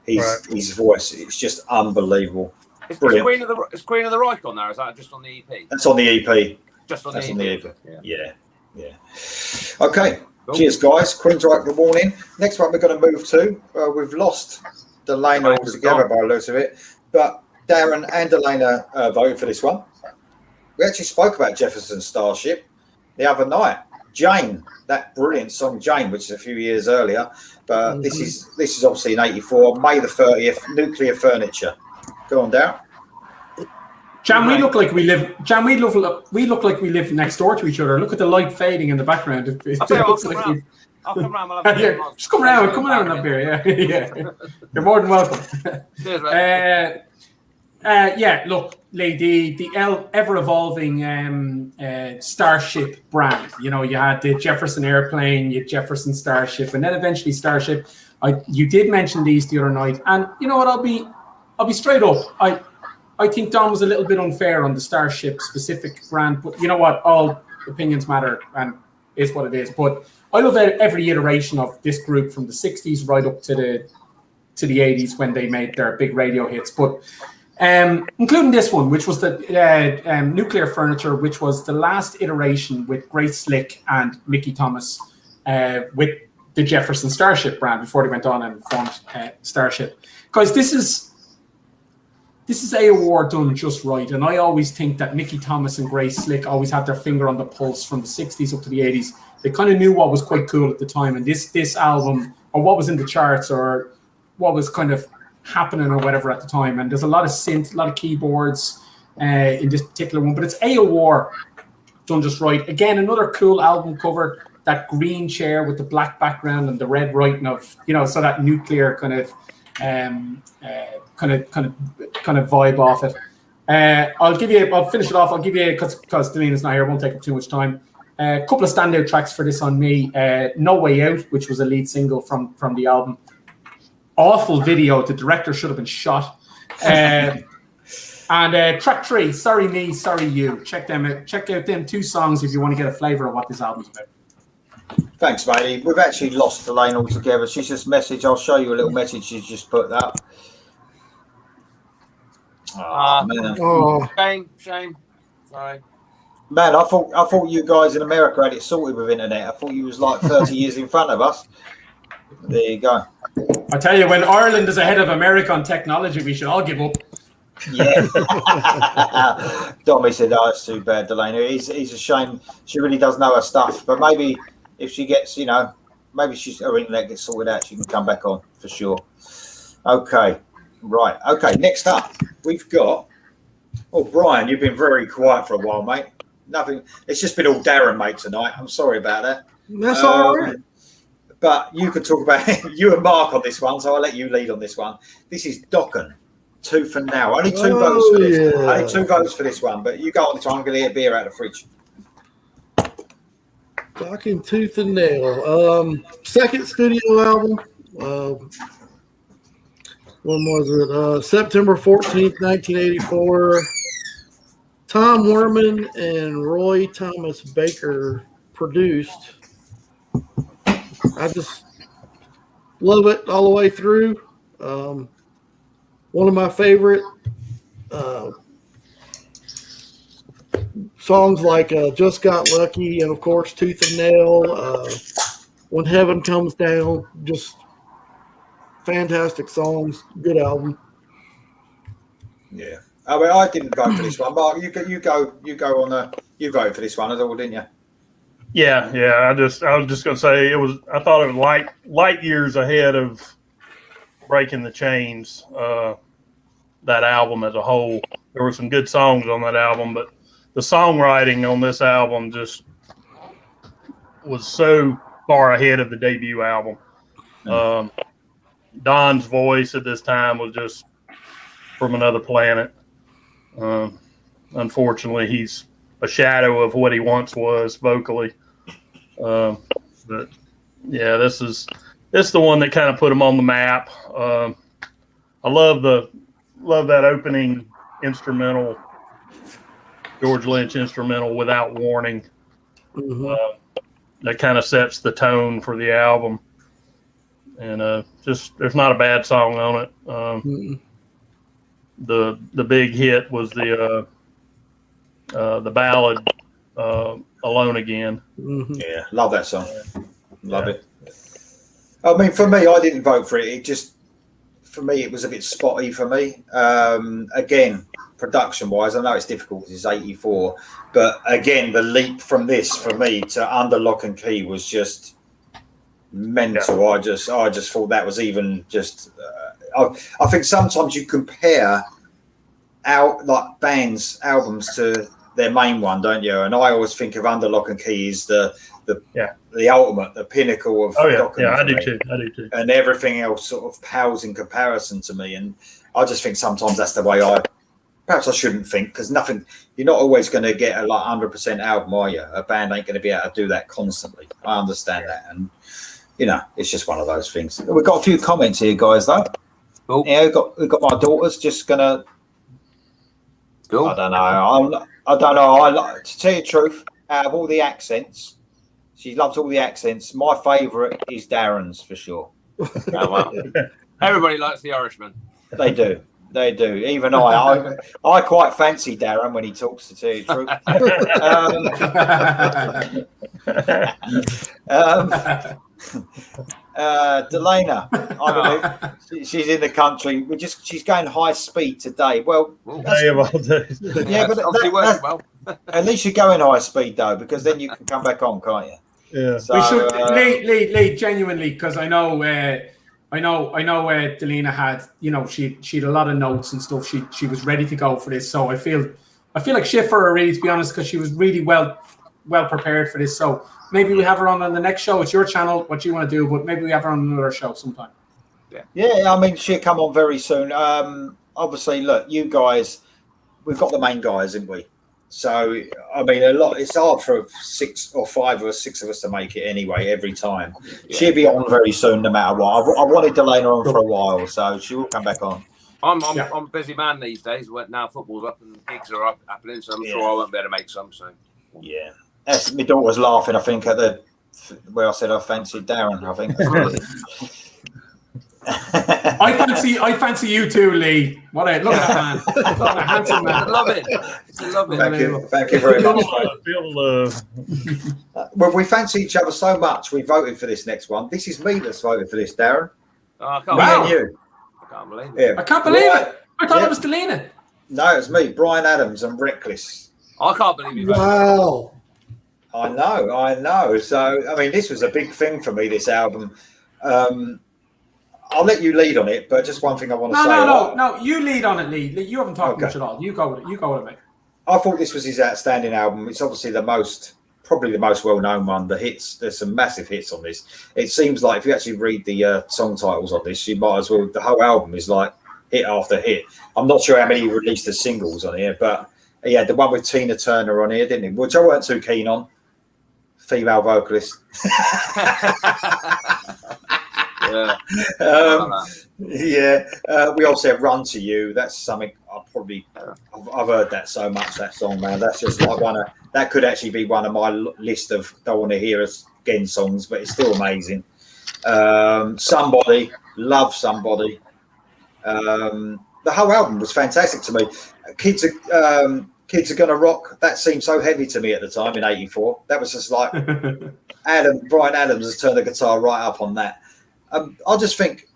his voice. It's just unbelievable. Is Queen of the Reich on there? Is that just on the EP? That's on the EP. Just on the EP. Yeah. Okay. Cool. Cheers, guys. Queensrÿche, good morning. Next one we're going to move to. We've lost Delana altogether by the looks of it, but Darren and Delana voted for this one. We actually spoke about Jefferson Starship the other night. Jane, that brilliant song Jane, which is a few years earlier, but this is obviously in '84, May the 30th, Nuclear Furniture. Go on, Darren. Jan, we look like we live. Jan, we look like we live next door to each other. Look at the light fading in the background. I'll come round. Just come around up here. Yeah. You're more than welcome. Cheers, mate. Look, Lee, the ever evolving Starship brand. You had the Jefferson Airplane, you had Jefferson Starship, and then eventually Starship. You did mention these the other night, and you know what? I'll be straight up. I think Don was a little bit unfair on the Starship specific brand, but you know what? All opinions matter, and it's what it is. But I love every iteration of this group from the 60s right up to the 80s when they made their big radio hits. But including this one, which was the Nuclear Furniture, which was the last iteration with Grace Slick and Mickey Thomas with the Jefferson Starship brand before they went on and formed Starship. Guys, this is AOR done just right, and I always think that Mickey Thomas and Grace Slick always had their finger on the pulse from the 60s up to the 80s. They kind of knew what was quite cool at the time, and this album, or what was in the charts, or what was kind of happening or whatever at the time. And there's a lot of synth, a lot of keyboards in this particular one, but it's AOR done just right. Again, another cool album cover, that green chair with the black background and the red writing of, so that nuclear kind of vibe off it. I'll finish it off. I'll give you, because Delina's not here, I won't take up too much time. A couple of standout tracks for this on me. No Way Out, which was a lead single from the album. Awful video. The director should have been shot. And track 3, Sorry Me, Sorry You. Check out them 2 songs if you want to get a flavour of what this album's about. Thanks, matey. We've actually lost Elaine altogether. She's just messaged. I'll show you a little message she's just put up. Man. Shame. Sorry. Man, I thought you guys in America had it sorted with internet. I thought you was like 30 years in front of us. There you go. I tell you, when Ireland is ahead of America on technology, we should all give up. Yeah. Dommy said, it's too bad, Delana. He's a shame. She really does know her stuff. But maybe if she gets, maybe her internet gets sorted out, she can come back on for sure. Okay. Right. Okay. Next up, we've got. Oh, Brian, you've been very quiet for a while, mate. Nothing. It's just been all Darren, mate, tonight. I'm sorry about that. That's all right. But you could talk about you and Mark on this one, so I'll let you lead on this one. This is Dokken, 2 for Now. Only 2 votes for this. Yeah. Only 2 votes for this one. But you go on this one. I'm going to get a beer out of the fridge. Dokken, Tooth and Nail. Second studio album. When was it? September 14th, 1984. Tom Werman and Roy Thomas Baker produced. I just love it all the way through. One of my favorite songs like Just Got Lucky and, of course, Tooth and Nail. When Heaven Comes Down, just fantastic songs. Good album. Yeah. I mean, I didn't vote for this one. Mark, you go on. You voted for this one as well, didn't you? Yeah. I was just gonna say I thought it was light years ahead of Breaking the Chains. That album as a whole, there were some good songs on that album, but the songwriting on this album just was so far ahead of the debut album. Don's voice at this time was just from another planet. Unfortunately, he's a shadow of what he once was vocally. But yeah, this is the one that kind of put him on the map. I love that opening instrumental, George Lynch instrumental, Without Warning. That kind of sets the tone for the album. And just there's not a bad song on it. The big hit was the ballad Alone Again. Yeah, love that song. Love it. I mean, for me, I didn't vote for it. It just, for me, it was a bit spotty for me. Again, production-wise, I know it's difficult because it's 84, but again, the leap from this for me to Under Lock and Key was just mental. Yeah. I just thought that was even just. I think sometimes you compare like bands' albums to their main one, don't you? And I always think of Under Lock and Key is the ultimate, the pinnacle of. Dokken, I do too. And everything else sort of pales in comparison to me. And I just think sometimes that's the way perhaps I shouldn't think, because you're not always going to get a 100% album, are you? A band ain't going to be able to do that constantly. I understand that. And, it's just one of those things. We've got a few comments here, guys, though. Cool. Yeah, we've got my daughter's just going to. Cool. I don't know. To tell you the truth, out of all the accents, she loves all the accents. My favourite is Darren's for sure. Oh, well. Everybody likes the Irishman. They do. Even I quite fancy Darren when he talks, to tell you the truth. Delana, I believe she's in the country. She's going high speed today. Well, day of all days. Yeah, but obviously working well. At least you're going high speed though, because then you can come back on, can't you? Yeah. So, we should Lee, genuinely, because I know Delina had, she had a lot of notes and stuff. She was ready to go for this. So I feel like shit for her, really, to be honest, because she was really well prepared for this. So maybe we have her on the next show. It's your channel, what you want to do, but maybe we have her on another show sometime. Yeah. I mean, she'll come on very soon. Obviously, look, you guys, we've got the main guys, haven't we? So, I mean, it's hard for 6 or 5 or 6 of us to make it anyway, every time. Yeah. She'll be on very soon, no matter what. I wanted Delana on for a while, so she will come back on. I'm a busy man these days. Now football's up and gigs are happening, so I'm sure I won't be able to make some soon. Yeah. My daughter was laughing, I think, at where I said I fancied Darren, I think. I fancy you too, Lee. Look at that man. What a handsome man. Love it. Thank you very much. Well, we fancy each other so much, we voted for this next one. This is me that's voted for this, Darren. I can't believe you. I can't believe it. I can't believe it. I thought it was Delina. No, it's me, Bryan Adams and Reckless. I can't believe you. Wow. I know. So, I mean, this was a big thing for me, this album. I'll let you lead on it, but just one thing I want to say. No, you lead on it, Lee. You haven't talked much at all. You go with it, mate. I thought this was his outstanding album. It's obviously probably the most well-known one. The hits, there's some massive hits on this. It seems like if you actually read the song titles on this, you might as well, the whole album is like hit after hit. I'm not sure how many he released as singles on here, but he had the one with Tina Turner on here, didn't he? Which I weren't too keen on. Female vocalist. We also have Run to You. That's something I've heard that so much, that song, man. That's just like that could actually be one of my list of Don't Want to Hear Us Again songs, but it's still amazing. Somebody, Love Somebody. The whole album was fantastic to me. Kids Are Gonna Rock, that seemed so heavy to me at the time in 84. That was just like Bryan Adams has turned the guitar right up on that. I just think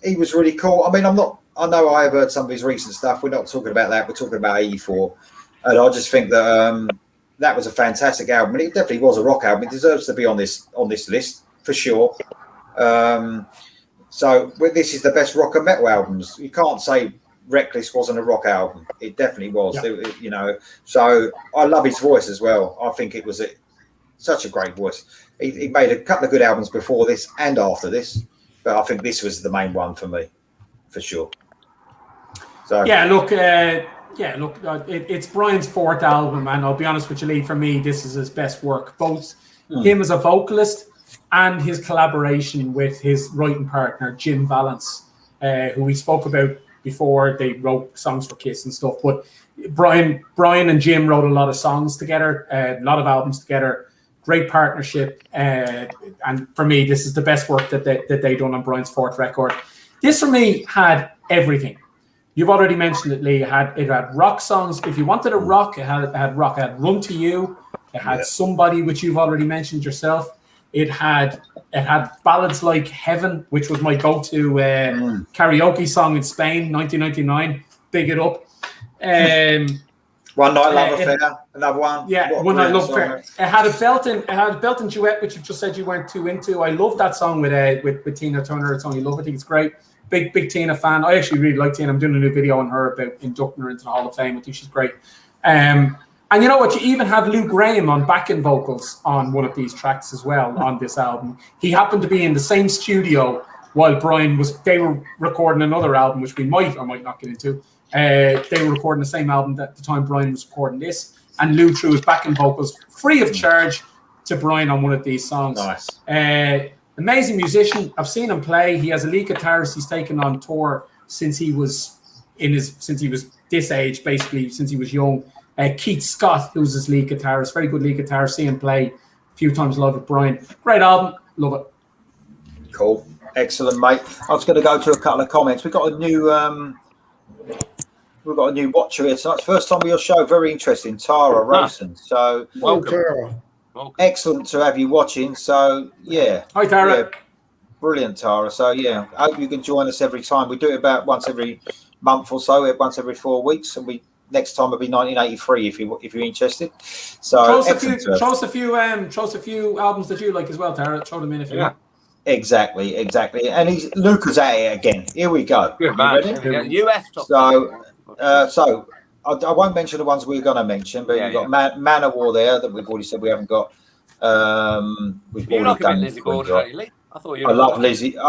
he was really cool. I mean, I know I have heard some of his recent stuff. We're not talking about that. We're talking about 84. And I just think that that was a fantastic album. And it definitely was a rock album. It deserves to be on this list for sure. So this is the best rock and metal albums. You can't say Reckless wasn't a rock album. It definitely was. Yeah. So I love his voice as well. I think it was such a great voice. He made a couple of good albums before this and after this, but I think this was the main one for me, for sure. So it's Bryan's fourth album, and I'll be honest with you, Lee, for me, this is his best work. Both him as a vocalist and his collaboration with his writing partner, Jim Valance, who we spoke about before. They wrote songs for Kiss and stuff, but Bryan and Jim wrote a lot of songs together, a lot of albums together. Great partnership, and for me, this is the best work that they done on Bryan's fourth record. This for me had everything. You've already mentioned it, Lee. It had rock songs. If you wanted a rock, it had rock. It had Run to You. It had Somebody, which you've already mentioned yourself. It had ballads like Heaven, which was my go-to karaoke song in Spain, 1999. Big it up. One Night Love Affair, another one. Yeah, One Night Love Affair. It had a belting duet, which you just said you weren't too into. I love that song with Tina Turner. It's Only Love. I think it's great. Big Tina fan. I actually really like Tina. I'm doing a new video on her about inducting her into the Hall of Fame. I think she's great. And you know what? You even have Lou Graham on backing vocals on one of these tracks as well on this album. He happened to be in the same studio while they were recording another album, which we might or might not get into. They were recording the same album at the time Bryan was recording this, and Lou threw his backing vocals free of charge to Bryan on one of these songs. Nice. Amazing musician. I've seen him play. He has a lead guitarist he's taken on tour since he was this age, basically since he was young. Keith Scott, who's his lead guitarist, very good lead guitarist. See him play a few times live with Bryan. Great album, love it. Cool, excellent, mate. I was going to go to a couple of comments. We've got a new watcher here tonight. First time on your show. Very interesting, Tara Rawlinson. So welcome. Excellent to have you watching. So yeah, hi Tara. Yeah, brilliant, Tara. So yeah, I hope you can join us every time. We do it about once every month or so, once every 4 weeks, and next time will be 1983 if you're interested. So show us a few albums that you like as well, Tara. Throw them in if you want. Exactly. And Luca's at it again. Here we go. Good man. US top. So I won't mention the ones we're going to mention, but you've got Man of War there that we've already said we haven't got. We've already done Lizzie Borden. I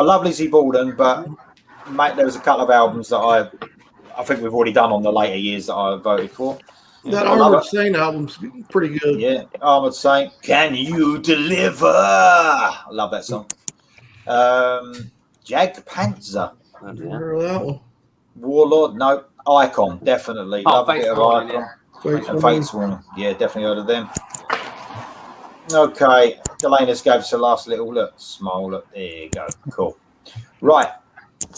love Lizzie Borden, but mate, there was a couple of albums that I think we've already done on the later years that I voted for. That Armored Saint album's pretty good. Yeah, Armored Saint. Can you deliver? I love that song. Jag Panzer. Remember that one? Warlord, no. Icon, definitely. Love a bit of Icon. Yeah. And Fates Warning. Yeah, definitely heard of them. Okay, Delana's gave us a last little look. Smile look. There you go. Cool. Right.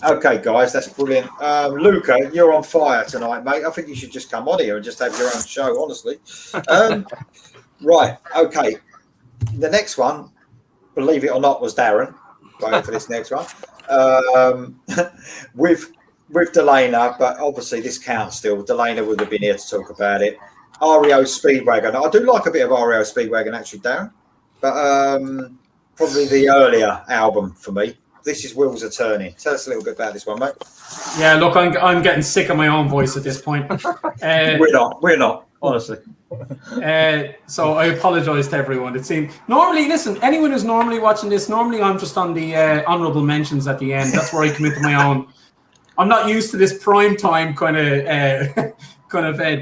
Okay, guys, that's brilliant. Luca, you're on fire tonight, mate. I think you should just come on here and just have your own show, honestly. Right. Okay. The next one, believe it or not, was Darren. Voting for this next one. With Delana, but obviously this counts still. Delana would have been here to talk about it. REO Speedwagon. I do like a bit of REO Speedwagon, actually, Darren, but probably the earlier album for me. This is Wheels Are Turning. Tell us a little bit about this one, mate. Yeah, look, I'm getting sick of my own voice at this point. We're not, honestly. So I apologise to everyone. It seemed normally, listen, anyone who's normally watching this, normally I'm just on the honourable mentions at the end. That's where I come into my own. I'm not used to this prime time kind of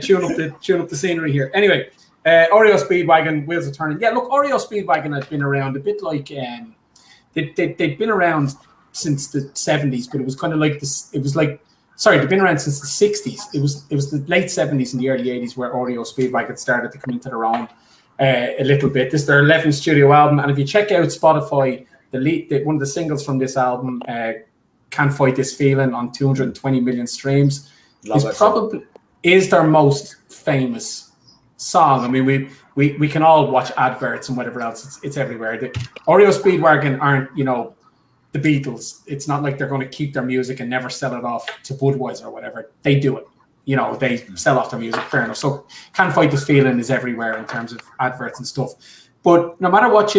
tune up the scenery here. Anyway, REO Speedwagon, Wheels Are Turning. Yeah, look, REO Speedwagon has been around a bit like they've been around since the 70s, but it was kind of like this. It was like, sorry, they've been around since the 60s. It was the late 70s and the early 80s where REO Speedwagon started to come into their own a little bit. This is their 11th studio album, and if you check out Spotify, one of the singles from this album, Can't Fight This Feeling, on 220 million streams, is their most famous song. I mean, we can all watch adverts and whatever else. It's everywhere. The REO Speedwagon aren't, the Beatles. It's not like they're going to keep their music and never sell it off to Budweiser or whatever. They do it. They sell off their music, fair enough. So Can't Fight This Feeling is everywhere in terms of adverts and stuff. But no matter what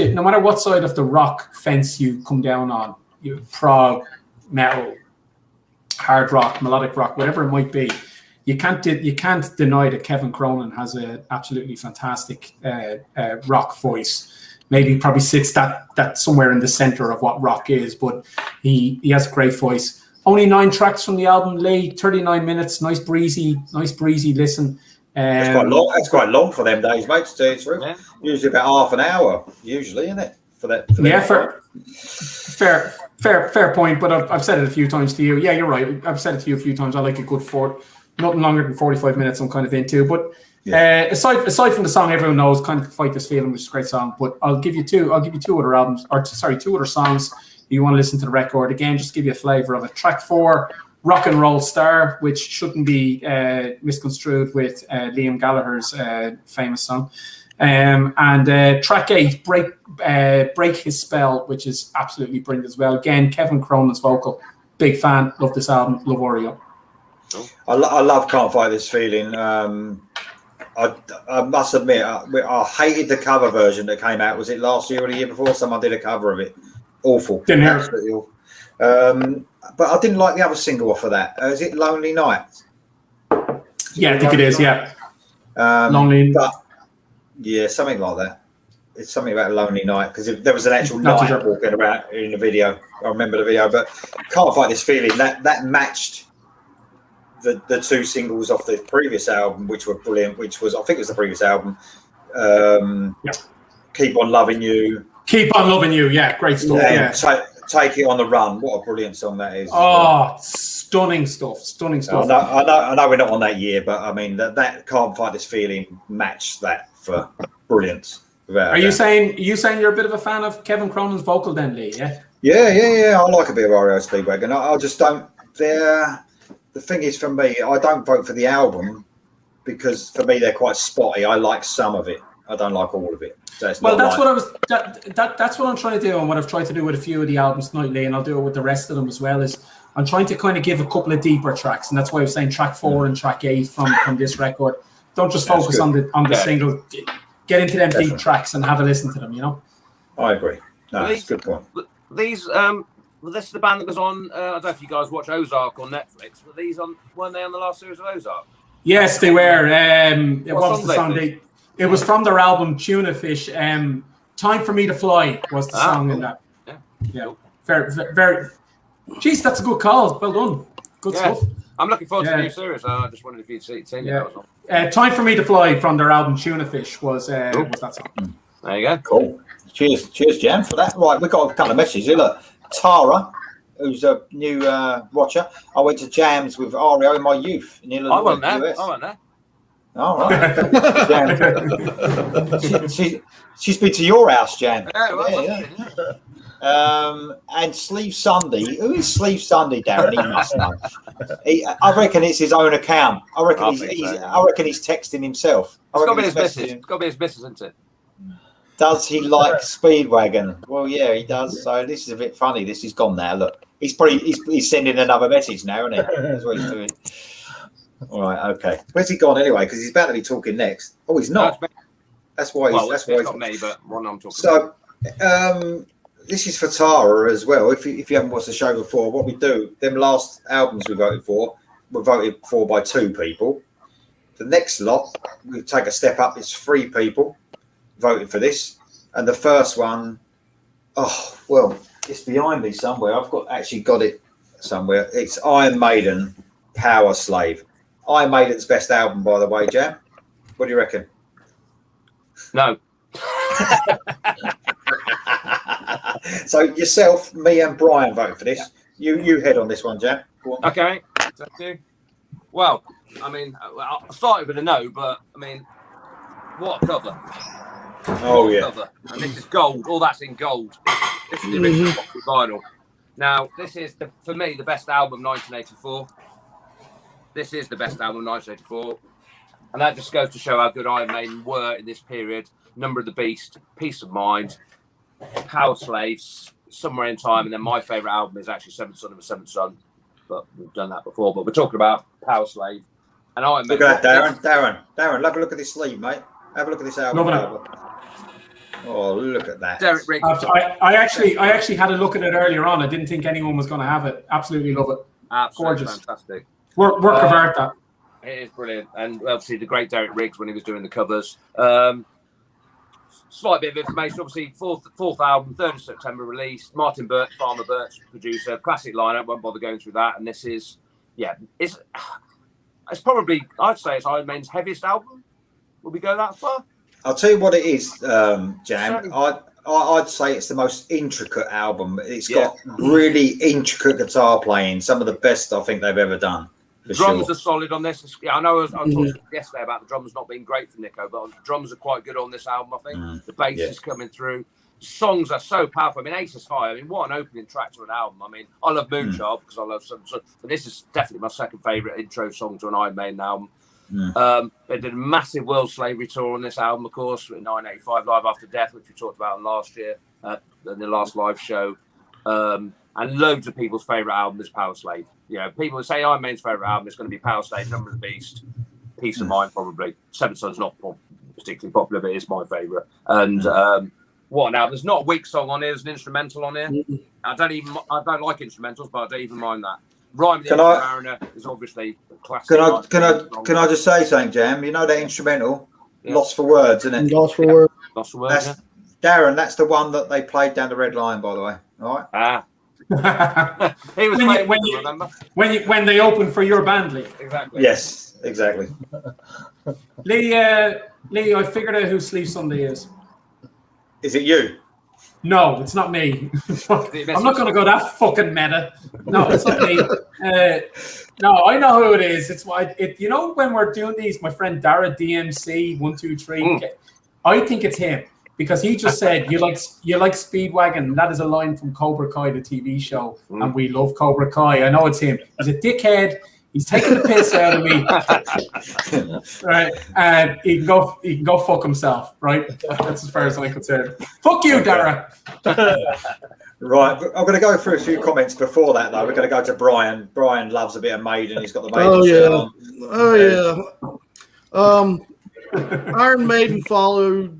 side of the rock fence you come down on, prog, metal, hard rock, melodic rock, whatever it might be, you can't deny that Kevin Cronin has an absolutely fantastic rock voice. Maybe probably sits that somewhere in the center of what rock is, but he has a great voice. Only 9 tracks from the album, Lee, 39 minutes, nice breezy listen. That's quite long. That's quite long for them days, mate. To tell you the truth, usually about half an hour, usually, isn't it? For that. Fair point. But I've said it a few times to you. Yeah, you're right. I've said it to you a few times. I like a good nothing longer than 45 minutes. I'm kind of into. But aside from the song everyone knows, Kind of Fight This Feeling, which is a great song. But I'll give you two other albums, two other songs. You want to listen to the record again? Just give you a flavour of it. Track 4. Rock and Roll Star, which shouldn't be misconstrued with Liam Gallagher's famous song. And track 8, Break His Spell, which is absolutely brilliant as well. Again, Kevin Cronin's vocal. Big fan. Love this album. Love Oreo. I love Can't Fight This Feeling. I must admit, I hated the cover version that came out. Was it last year or the year before? Someone did a cover of it. Awful. Didn't hear absolutely awful. But I didn't like the other single off of that. Is it Lonely Night? Yeah, I think it is. Yeah. Lonely. But yeah, something like that. It's something about a lonely night because there was an actual night walking around in the video. I remember the video, but Can't Fight This Feeling. That matched the 2 singles off the previous album, which were brilliant. Which was, I think, it was the previous album. Keep On Loving You. Keep On Loving You. Yeah, great stuff. Yeah. Take It On the Run. What a brilliant song that is. Oh, stunning stuff. I know we're not on that year, but I mean that Can't Fight This Feeling matched that for brilliance. Are you saying you're a bit of a fan of Kevin Cronin's vocal then, Lee? Yeah. Yeah. I like a bit of REO Speedwagon. I just don't. The thing is, for me, I don't vote for the album because for me they're quite spotty. I like some of it. I don't like all of it. So that's what I'm trying to do, and what I've tried to do with a few of the albums nightly, and I'll do it with the rest of them as well. Is I'm trying to kind of give a couple of deeper tracks, and that's why I was saying track 4 and track 8 from this record. Don't just focus on the single. Get into them deep tracks and have a listen to them. I agree. No, that's a good point. These this is the band that was on. I don't know if you guys watch Ozark on Netflix. Weren't they on the last series of Ozark? Yes, they were. What was the song? It was from their album Tuna Fish. Time for Me to Fly was the song in that. Yeah. Very. Jeez, that's a good call. Well done. Good stuff. I'm looking forward to the new series. I just wondered if you'd seen it. Time for Me to Fly from their album Tuna Fish was that song. There you go. Cool. Cheers, Jan, for that. Right, we've got a couple of messages here. Look, Tara, who's a new watcher. I went to jams with REO in my youth in Illinois. I went there. All right. She's been to your house, Jan. And Sleeve Sunday. Who is Sleeve Sunday, Darren? He must know. I reckon it's his own account. I reckon he's texting himself. It's got to be his missus. It's got to be his missus, isn't it? Does he like Speedwagon? Well, yeah, he does. So this is a bit funny. This is gone now. Look, he's sending another message now, isn't he? That's what he's doing. All right, okay. Where's he gone anyway? Because he's about to be talking next. Oh, he's not. That's why. That's why he's not me, but one I'm talking. So, this is for Tara as well. If you haven't watched the show before, what we do, them last albums we voted for were voted for by 2 people. The next lot, we take a step up. It's 3 people voted for this, and the first one, it's behind me somewhere. I've got it somewhere. It's Iron Maiden, Powerslave. Iron Maiden's best album, by the way, Jam. What do you reckon? No. So yourself, me, and Brian vote for this. You head on this one, Jam. Okay. Thank you. Well, I mean, I started with a no, but I mean, what a cover! Oh yeah. Cover. And this is gold. All that's in gold. This is the original vinyl. Now, this is for me the best album, 1984. This is the best album, 1984. And that just goes to show how good Iron Maiden were in this period. Number of the Beast, Peace of Mind, Powerslave, somewhere in time, and then my favourite album is actually Seventh Son of a Seventh Son. But we've done that before. But we're talking about Powerslave. And Iron Maiden. Look at that, Darren, have a look at this sleeve, mate. Have a look at this album. Oh, look at that. Derek Riggs. I actually had a look at it earlier on. I didn't think anyone was going to have it. Absolutely love it. Absolutely gorgeous. Fantastic. Work of art, that. It is brilliant. And obviously the great Derek Riggs when he was doing the covers. Slight bit of information. Obviously, fourth album, 3rd of September released. Martin Burt, Farmer Burt's producer. Classic lineup. Won't bother going through that. And this is, it's probably, I'd say it's Iron Maiden's heaviest album. Will we go that far? I'll tell you what it is, Jam. I'd say it's the most intricate album. It's got really intricate guitar playing. Some of the best I think they've ever done. The drums are solid on this. I know I was talking yesterday about the drums not being great for Nico, but the drums are quite good on this album, I think. The bass is coming through. Songs are so powerful. I mean, Ace is High. I mean, what an opening track to an album. I mean, I love Moonchild because I love some, but this is definitely my second favourite intro song to an Iron Maiden album. They did a massive World Slavery tour on this album, of course, in 1985, Live After Death, which we talked about last year, in the last live show. And loads of people's favourite album is Powerslave. People say Iron Maiden's favourite album is going to be Powerslave, Number of the Beast, Peace of Mind, probably. Seventh Son's not particularly popular, but it's my favourite. And what an album! There's not a weak song on here. There's an instrumental on here. I don't like instrumentals, but I don't even mind that. Rhyme the Mariner is obviously a classic. Can I just say something, Jam? You know that instrumental, Lost for Words, isn't it? Lost for Words. Lost for Words. Darren, that's the one that they played down the red line, by the way. All right. He was when they opened for your band, Lee. Exactly. Yes, exactly. Lee, I figured out who Sleeve Sunday is. Is it you? No, it's not me. I'm not going to go that fucking meta. No, it's not me. No, I know who it is. It's when we're doing these, my friend Dara DMC 123. I think it's him because he just said you like Speedwagon. That is a line from Cobra Kai, the TV show, and we love Cobra Kai. I know it's him. He's a dickhead. He's taking the piss out of me, right? And he can go fuck himself, right? That's as far as I'm concerned. Fuck you, Dara. Right, I'm going to go through a few comments before that, though. We're going to go to Brian. Brian loves a bit of Maiden. He's got the Maiden shirt on. Oh yeah. Iron Maiden followed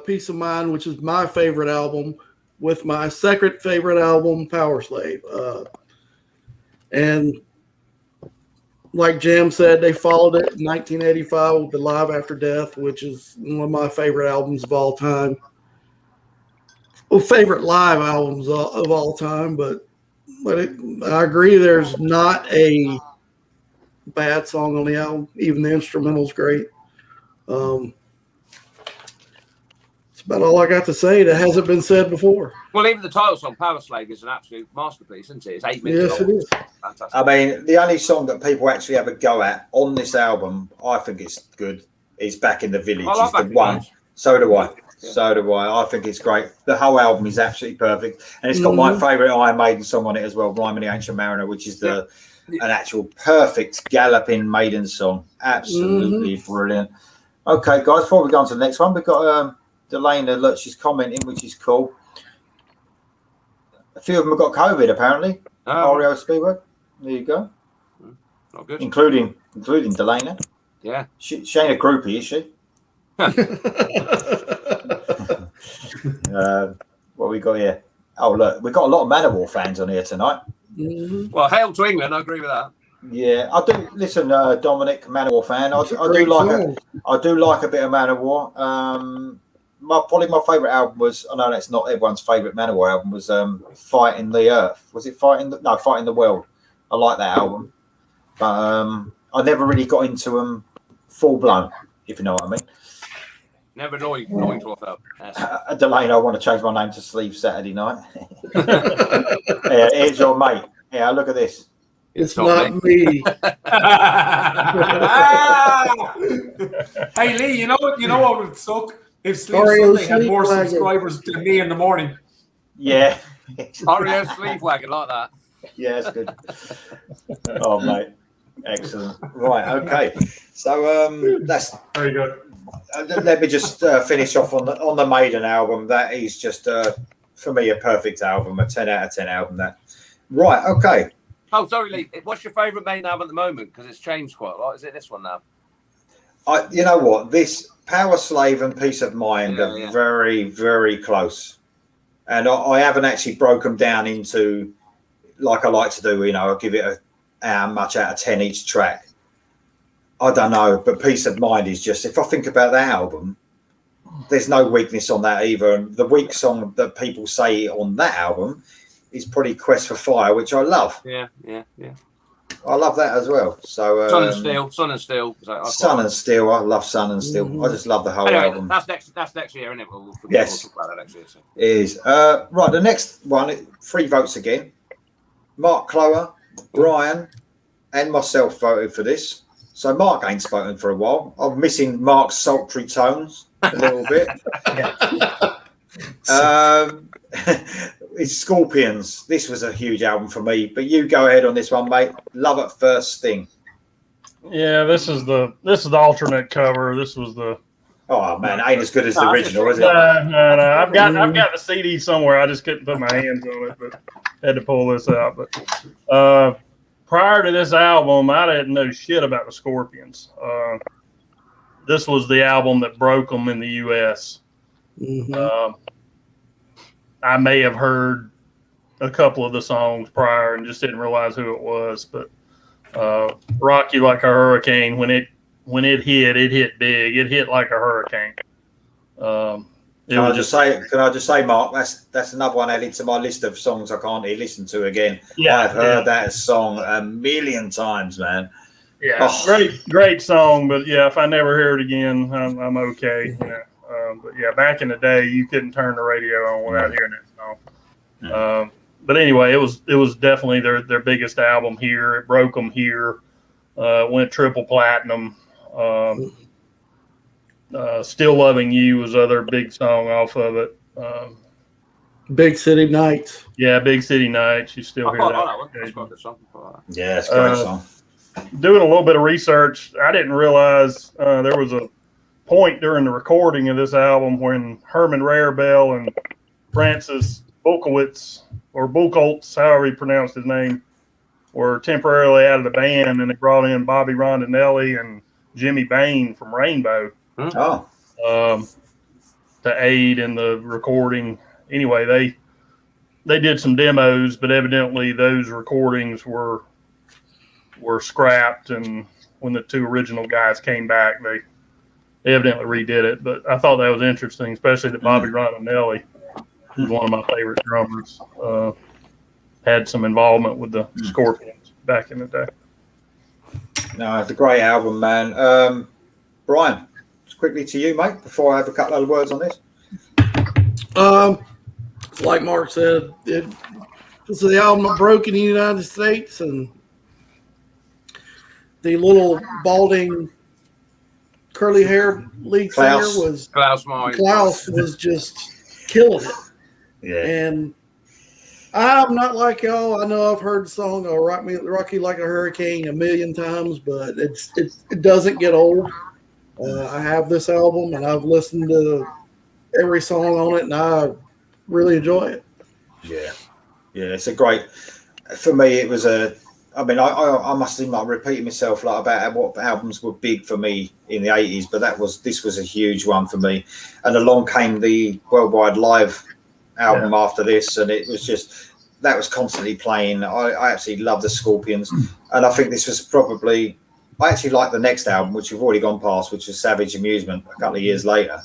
Peace of Mind, which is my favorite album, with my second favorite album, Powerslave, and. Like Jam said, they followed it in 1985 with the Live After Death, which is one of my favorite albums of all time. Well, favorite live albums of all time, but I agree there's not a bad song on the album. Even the instrumental's great. That's about all I got to say that hasn't been said before. Well, even the title song, Powerslave, is an absolute masterpiece, isn't it? It's 8 minutes long. Yes, it is. Fantastic. I mean, the only song that people actually have a go at on this album, I think it's good, is Back in the Village. I like It's the one. So do I. So do I. I think it's great. The whole album is absolutely perfect. And it's got my favourite Iron Maiden song on it as well, Rhyme of the Ancient Mariner, which is an actual perfect galloping Maiden song. Absolutely brilliant. Okay, guys, before we go on to the next one, we've got Delana, look, she's commenting, which is cool. A few of them have got COVID, apparently. REO Speedwagon. There you go. Not good. Including Delana. Yeah. She ain't a groupie, is she? What we got here? Oh, look, we've got a lot of Manowar fans on here tonight. Well, hail to England. I agree with that. Yeah, I do. Listen, Dominic, Manowar fan. I do like a bit of Manowar. Probably my favourite album was, I know that's not everyone's favourite Manowar album, was Fighting the Earth. Was it Fighting the World? I like that album. But I never really got into them full blown, if you know what I mean. Never annoying to up. Delane, I want to change my name to Sleeve Saturday Night. Here's your mate. Yeah, look at this. It's not me. Hey Lee, you know what would suck? If Sleeve Sunday had more subscribers than me in the morning. Yeah. REO Speedwagon like that. Yeah, it's good. Oh, mate. Excellent. Right, okay. So that's very good. Let me just finish off on the Maiden album. That is just for me, a perfect album, a 10 out of 10 album. That. Right, okay. Oh, sorry, Lee. What's your favourite Maiden album at the moment? Because it's changed quite a lot. Is it this one now? You know what? This Powerslave and Peace of Mind are very, very close. And I haven't actually broken them down into, like I like to do, I'll give it how much out of 10 each track. I don't know, but Peace of Mind is just, if I think about that album, there's no weakness on that either. And the weak song that people say on that album is probably Quest for Fire, which I love. Yeah. I love that as well. So Sun and Steel. Sun and Steel. I love Sun and Steel. I just love the whole album. That's next year, isn't it? We'll talk about that next year. So. It is. Right, the next one, 3 votes again. Mark Cloer, Brian, and myself voted for this. So Mark ain't spoken for a while. I'm missing Mark's sultry tones a little bit. It's Scorpions. This was a huge album for me, but you go ahead on this one, mate. Love at First Sting. Yeah, this is the alternate cover. This was the. Oh man, ain't as good as the original, is it? No. I've got the CD somewhere. I just couldn't put my hands on it, but had to pull this out. But prior to this album, I didn't know shit about the Scorpions. This was the album that broke them in the U.S. Mm-hmm. I may have heard a couple of the songs prior and just didn't realize who it was. But Rock You Like a Hurricane, when it hit big. It hit like a hurricane. Can I just say, Mark, that's another one added to my list of songs I can't listen to again. Yeah, I've heard that song a million times, man. Yeah, great song, but yeah, if I never hear it again, I'm okay. Yeah. But yeah, back in the day, you couldn't turn the radio on without hearing that song. But anyway, it was definitely their biggest album here. It broke them here. Went triple platinum. Still Loving You was other big song off of it. Big City Nights. Yeah, Big City Nights. You still hear that? That's quite a good song. Yeah, it's a great song. Doing a little bit of research, I didn't realize there was a point during the recording of this album when Herman Rarebell and Francis Buchholz, or Buchholz, however he pronounced his name, were temporarily out of the band, and they brought in Bobby Rondinelli and Jimmy Bain from Rainbow to aid in the recording. Anyway, they did some demos, but evidently those recordings were scrapped, and when the 2 original guys came back, they evidently redid it. But I thought that was interesting, especially that Bobby Rondinelli, who's one of my favorite drummers, had some involvement with the Scorpions back in the day. No, it's a great album, man. Brian, just quickly to you, mate, before I have a couple of words on this. Like Mark said, this is the album that broke in the United States, and the little balding, curly-haired lead singer was Klaus was just killing it. Yeah, and I'm not like y'all. I know I've heard the song "Rock You Like a Hurricane" a million times, but it doesn't get old. I have this album, and I've listened to every song on it, and I really enjoy it. Yeah, it's a great. For me, it was a. I mean, I must seem like repeating myself like about what albums were big for me in the 80s, but this was a huge one for me. And along came the Worldwide Live album after this, and it was just that was constantly playing. I absolutely love the Scorpions, and I think this was probably. I actually like the next album, which we've already gone past, which was Savage Amusement a couple of years later,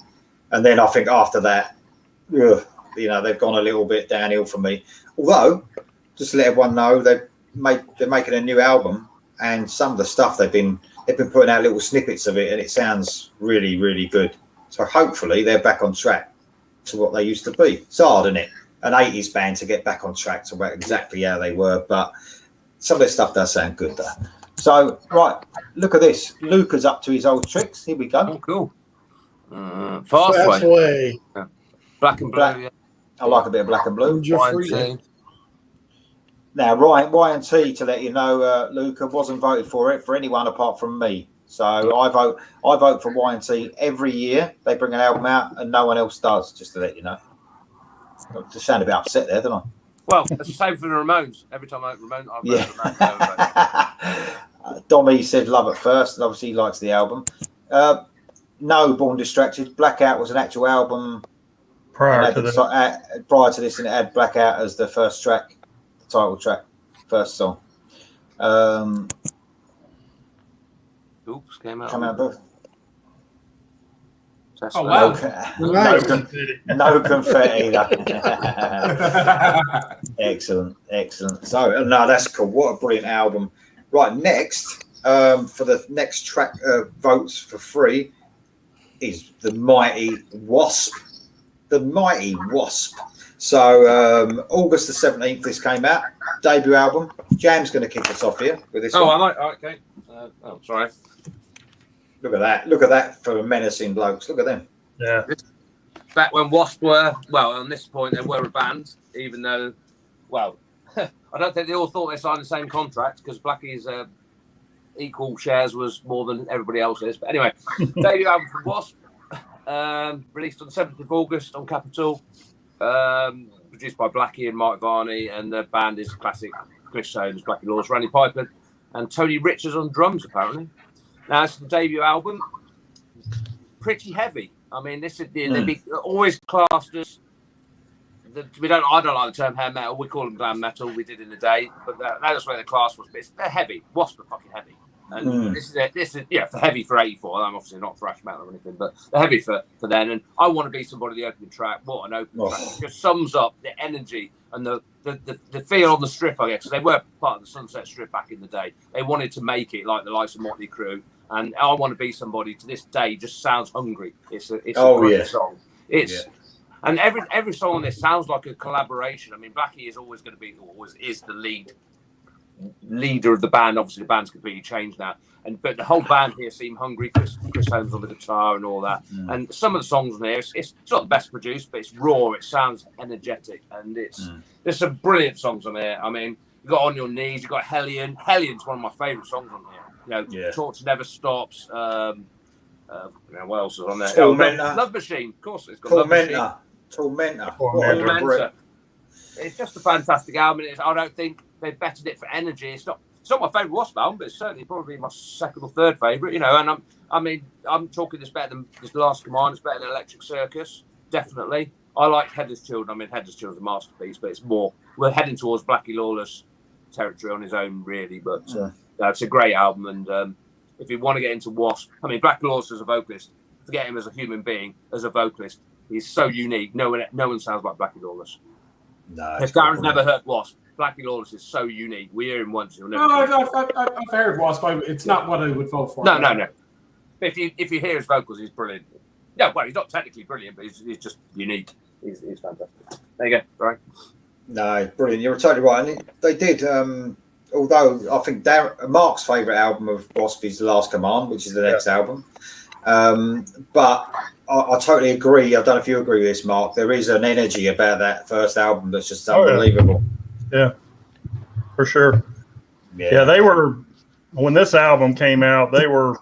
and then I think after that, they've gone a little bit downhill for me. Although, just to let everyone know, they're making a new album, and some of the stuff they've been putting out little snippets of it, and it sounds really, really good. So hopefully they're back on track to what they used to be. It's hard, isn't it? An 80s band to get back on track to exactly how they were, but some of their stuff does sound good though. So, right, look at this. Luca's up to his old tricks. Here we go. Oh, cool. Fast Way. Yeah. Black and Blue. Yeah. I like a bit of Black and Blue. Now, Y&T, to let you know, Luca wasn't voted for it for anyone apart from me. So I vote for Y&T every year. They bring an album out, and no one else does. Just to let you know. just sound a bit upset there, don't I? Well, it's the same for the Ramones. Every time I Ramones, I've Yeah. Ramones. Dommy said love at first, and obviously he likes the album. No, Born Distracted. Blackout was an actual album Prior to this. Prior to this, and it had Blackout as the first track, the title track, first song. Oops, came out. Come out both. Oh, wow. No confetti. Excellent. So, no, that's cool. What a brilliant album. Right, next, for the next track votes for free is the mighty W.A.S.P. The mighty W.A.S.P. So, August the 17th, this came out. Debut album. Jam's going to kick us off here with this one. I like. Okay. Sorry. Look at that for menacing blokes. Look at them. Yeah. Back when W.A.S.P. were, well, on this point, they were a band, even though, well, I don't think they all thought they signed the same contract because Blackie's equal shares was more than everybody else's. But anyway, debut album from W.A.S.P. Released on the 7th of August on Capitol. Produced by Blackie and Mike Varney, and the band is classic Chris Soames, Blackie Lawless, Randy Piper, and Tony Richards on drums, apparently. Now, it's the debut album. Pretty heavy. I mean, this is they'd be always classed as. I don't like the term hair metal. We call them glam metal. We did in the day, but that's where the class was. But they're heavy. W.A.S.P. are fucking heavy. And this is for heavy for 84. I'm obviously not thrash metal or anything, but they're heavy for then. And I Want to Be Somebody, the opening track. What an opening track! It just sums up the energy and the feel on the strip, I guess. Because they were part of the Sunset Strip back in the day. They wanted to make it like the likes of Motley Crue. And I Want to Be Somebody to this day just sounds hungry. It's a great song. And every song on this sounds like a collaboration. I mean, Blackie is always going to be, always is the leader of the band. Obviously, the band's completely changed now. But the whole band here seem hungry. Chris Holmes on the guitar and all that. And some of the songs on here, it's not the best produced, but it's raw. It sounds energetic, and there's some brilliant songs on here. I mean, you got On Your Knees, you got Hellion. Hellion's one of my favourite songs on here. Torch Never Stops. What else is on there? Love Machine, of course. It's got Tormentor. It's just a fantastic album. I don't think they bettered it for energy. It's not my favourite W.A.S.P. album, but it's certainly probably my second or third favourite. And I'm talking this better than this Last Command. It's better than Electric Circus, definitely. I like Headless Children. I mean, Headless Children's a masterpiece, but it's more. We're heading towards Blackie Lawless territory on his own, really. But it's a great album, and if you want to get into W.A.S.P., I mean, Blackie Lawless as a vocalist, forget him as a human being, as a vocalist, he's so unique. No one sounds like Blackie Lawless. No, if Darren's never heard W.A.S.P., Blackie Lawless is so unique. We hear him once, you'll never. I've heard W.A.S.P. It's not what I would vote for. No. If you hear his vocals, he's brilliant. Yeah, well, he's not technically brilliant, but he's just unique. He's fantastic. There you go. Right. No, brilliant. You're totally right. And they did. Although I think Mark's favourite album of W.A.S.P. is The Last Command, which is the next album. But I totally agree. I don't know if you agree with this, Mark. There is an energy about that first album that's just unbelievable. Yeah, for sure. Yeah, they were, when this album came out, they were,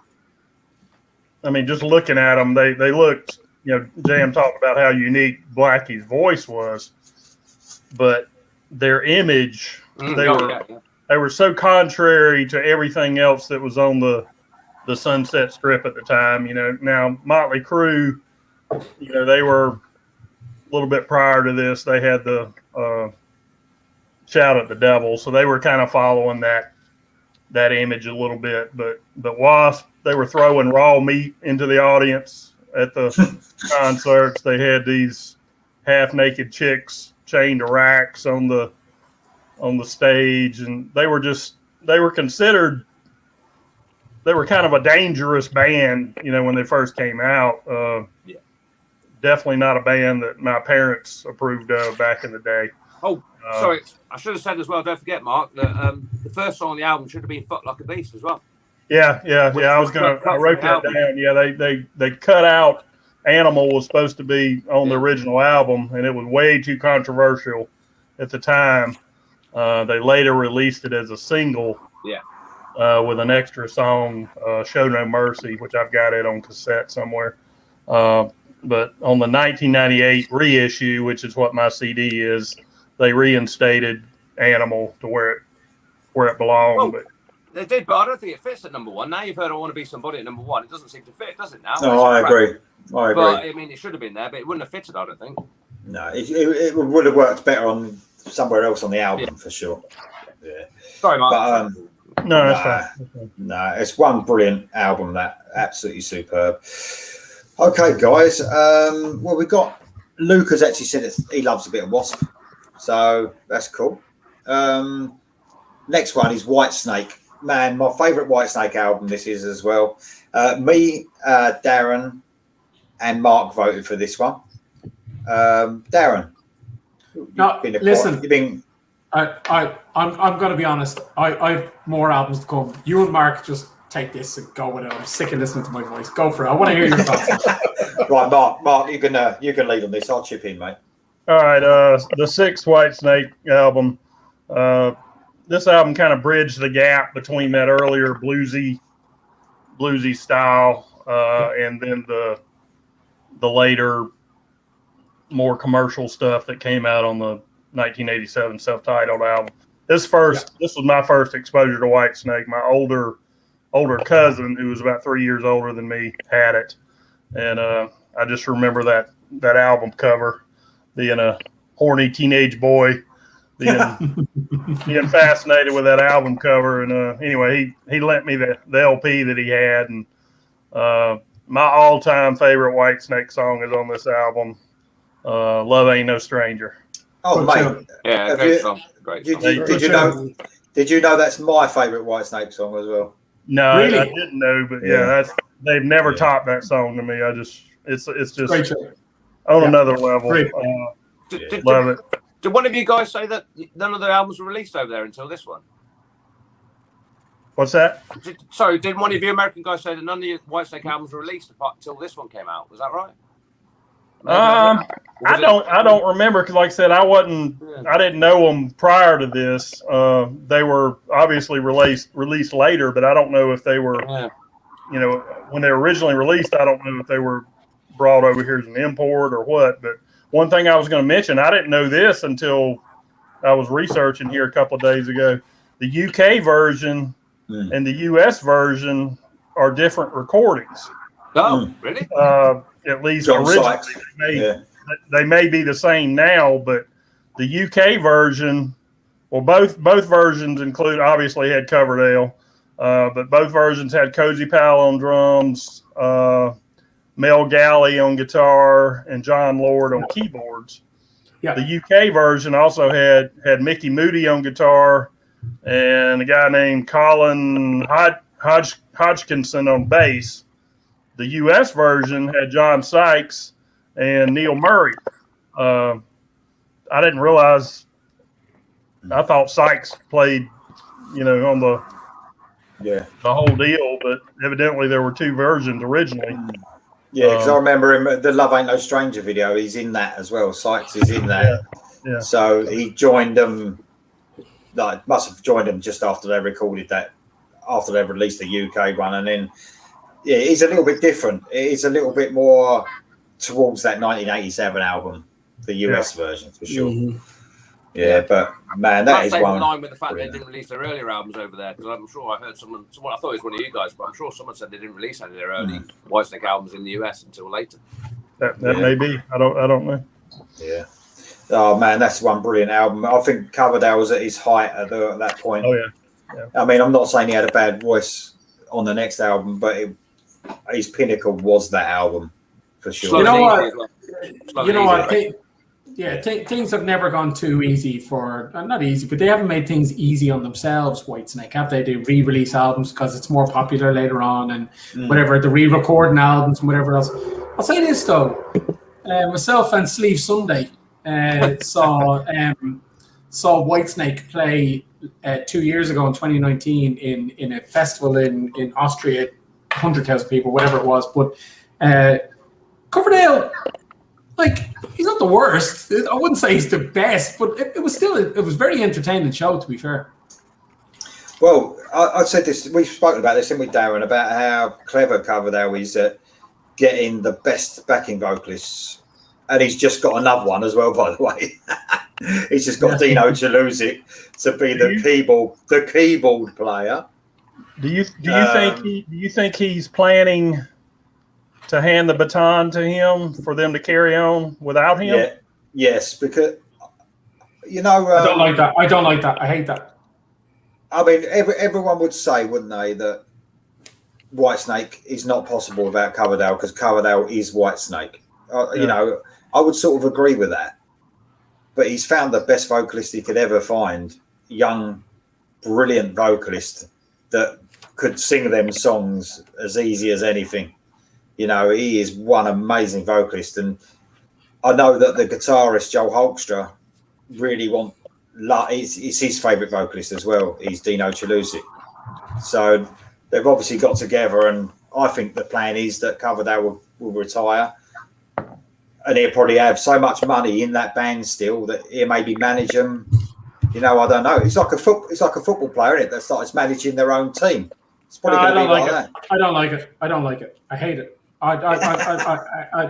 I mean, just looking at them, they looked, Jam talked about how unique Blackie's voice was, but their image, they were so contrary to everything else that was on the Sunset Strip at the time. Now Motley Crue, they were a little bit prior to this. They had the Shout at the Devil, so they were kind of following that image a little bit. But W.A.S.P., they were throwing raw meat into the audience at the concerts. They had these half-naked chicks chained to racks on the stage, and they were considered. They were kind of a dangerous band, when they first came out. Definitely not a band that my parents approved of back in the day. Oh, sorry. I should have said as well, don't forget, Mark, that the first song on the album should have been Fuck Like a Beast as well. Yeah. I wrote that down. Yeah, they cut out Animal was supposed to be on the original album, and it was way too controversial at the time. They later released it as a single. Yeah. With an extra song, Show No Mercy, which I've got it on cassette somewhere. But on the 1998 reissue, which is what my CD is, they reinstated Animal to where it belonged. Well, but they did, but I don't think it fits at number one. Now you've heard I Want to Be Somebody at number one. It doesn't seem to fit, does it now? No, I agree. But I mean, it should have been there, but it wouldn't have fitted, I don't think. No, it would have worked better on somewhere else on the album for sure. Yeah. Sorry, Mark. But, no, that's fine. No, it's one brilliant album. That absolutely superb. Okay, guys. Well, we got Luke has actually said that he loves a bit of W.A.S.P, so that's cool. Next one is Whitesnake. Man, my favourite Whitesnake album. This is as well. Me, Darren, and Mark voted for this one. Darren, No, listen. I'm going to be honest. I've more albums to come. You and Mark just take this and go with it. I'm sick of listening to my voice. Go for it. I want to hear your thoughts. Right, Mark, you can lead on this. I'll chip in, mate. All right, the sixth Whitesnake album. This album kind of bridged the gap between that earlier bluesy style and then the later, more commercial stuff that came out on the 1987 self-titled album. This was my first exposure to Whitesnake. My older cousin, who was about 3 years older than me, had it, and I just remember that album cover, being a horny teenage boy, being fascinated with that album cover. And anyway, he lent me the LP that he had, and my all-time favorite Whitesnake song is on this album. Love Ain't No Stranger. Oh, mate. Yeah, great song. Great song. Did you know that's my favourite Whitesnake song as well? No, Really? I didn't know, but they've never topped that song to me. It's just on another level. Love it. Did one of you guys say that none of the albums were released over there until this one? What's that? Did one of you American guys say that none of the Whitesnake albums were released until this one came out? Was that right? I don't remember, because like I said, I didn't know them prior to this. They were obviously released later, but I don't know if they were, when they were originally released, I don't know if they were brought over here as an import or what. But one thing I was going to mention, I didn't know this until I was researching here a couple of days ago. The UK version and the US version are different recordings. Oh, really? At least John originally, Sykes. they may be the same now, but the UK version, well, both versions obviously had Coverdale, but both versions had Cozy Powell on drums, Mel Galley on guitar, and John Lord on keyboards. Yeah. The UK version also had Mickey Moody on guitar and a guy named Colin Hodgkinson on bass. The U.S. version had John Sykes and Neil Murray. I didn't realize. I thought Sykes played, on the whole deal, but evidently there were two versions originally. Yeah, because I remember him. The Love Ain't No Stranger video. He's in that as well. Sykes is in that. Yeah. So he joined them. Must have joined them just after they recorded that. After they released the UK one, and then. Yeah, it's a little bit different. It's a little bit more towards that 1987 album, the US version for sure. Mm-hmm. Yeah, but man, that is one. In line with the fact they didn't release their earlier albums over there, because I'm sure I heard someone. I thought it was one of you guys, but I'm sure someone said they didn't release any of their early Whitesnake albums in the US until later. That may be. I don't know. Yeah. Oh man, that's one brilliant album. I think Coverdale was at his height at that point. Oh yeah. I mean, I'm not saying he had a bad voice on the next album, but his pinnacle was that album for sure. You know what? Things have never gone too easy for, not easy, but they haven't made things easy on themselves, Whitesnake, have they? They re-release albums because it's more popular later on and whatever, the re-recording albums and whatever else. I'll say this though, myself and Sleeve Sunday saw Whitesnake play 2 years ago in 2019 in a festival in Austria. 100,000 people, whatever it was, but Coverdale, he's not the worst. I wouldn't say he's the best, but it was very entertaining show, to be fair. Well, I said this. We've spoken about this, haven't we, Darren, about how clever Coverdale is at getting the best backing vocalists, and he's just got another one as well, by the way. He's just got Dino Chalusic to be the keyboard player. Do you think he's planning to hand the baton to him for them to carry on without him? Yeah, yes, because you know I don't like that. I don't like that. I hate that. I mean, everyone would say, wouldn't they, that Whitesnake is not possible without Coverdale because Coverdale is Whitesnake. You know, I would sort of agree with that. But he's found the best vocalist he could ever find, young, brilliant vocalist that could sing them songs as easy as anything. You know, he is one amazing vocalist. And I know that the guitarist, Joel Holkstra, really it's his favourite vocalist as well. He's Dino Chalusic. So they've obviously got together, and I think the plan is that Coverdale will retire, and he'll probably have so much money in that band still that he'll maybe manage them. You know, I don't know. It's like a football player, isn't it, that starts managing their own team. It's probably going to be like that. I don't like it. I don't like it. I hate it.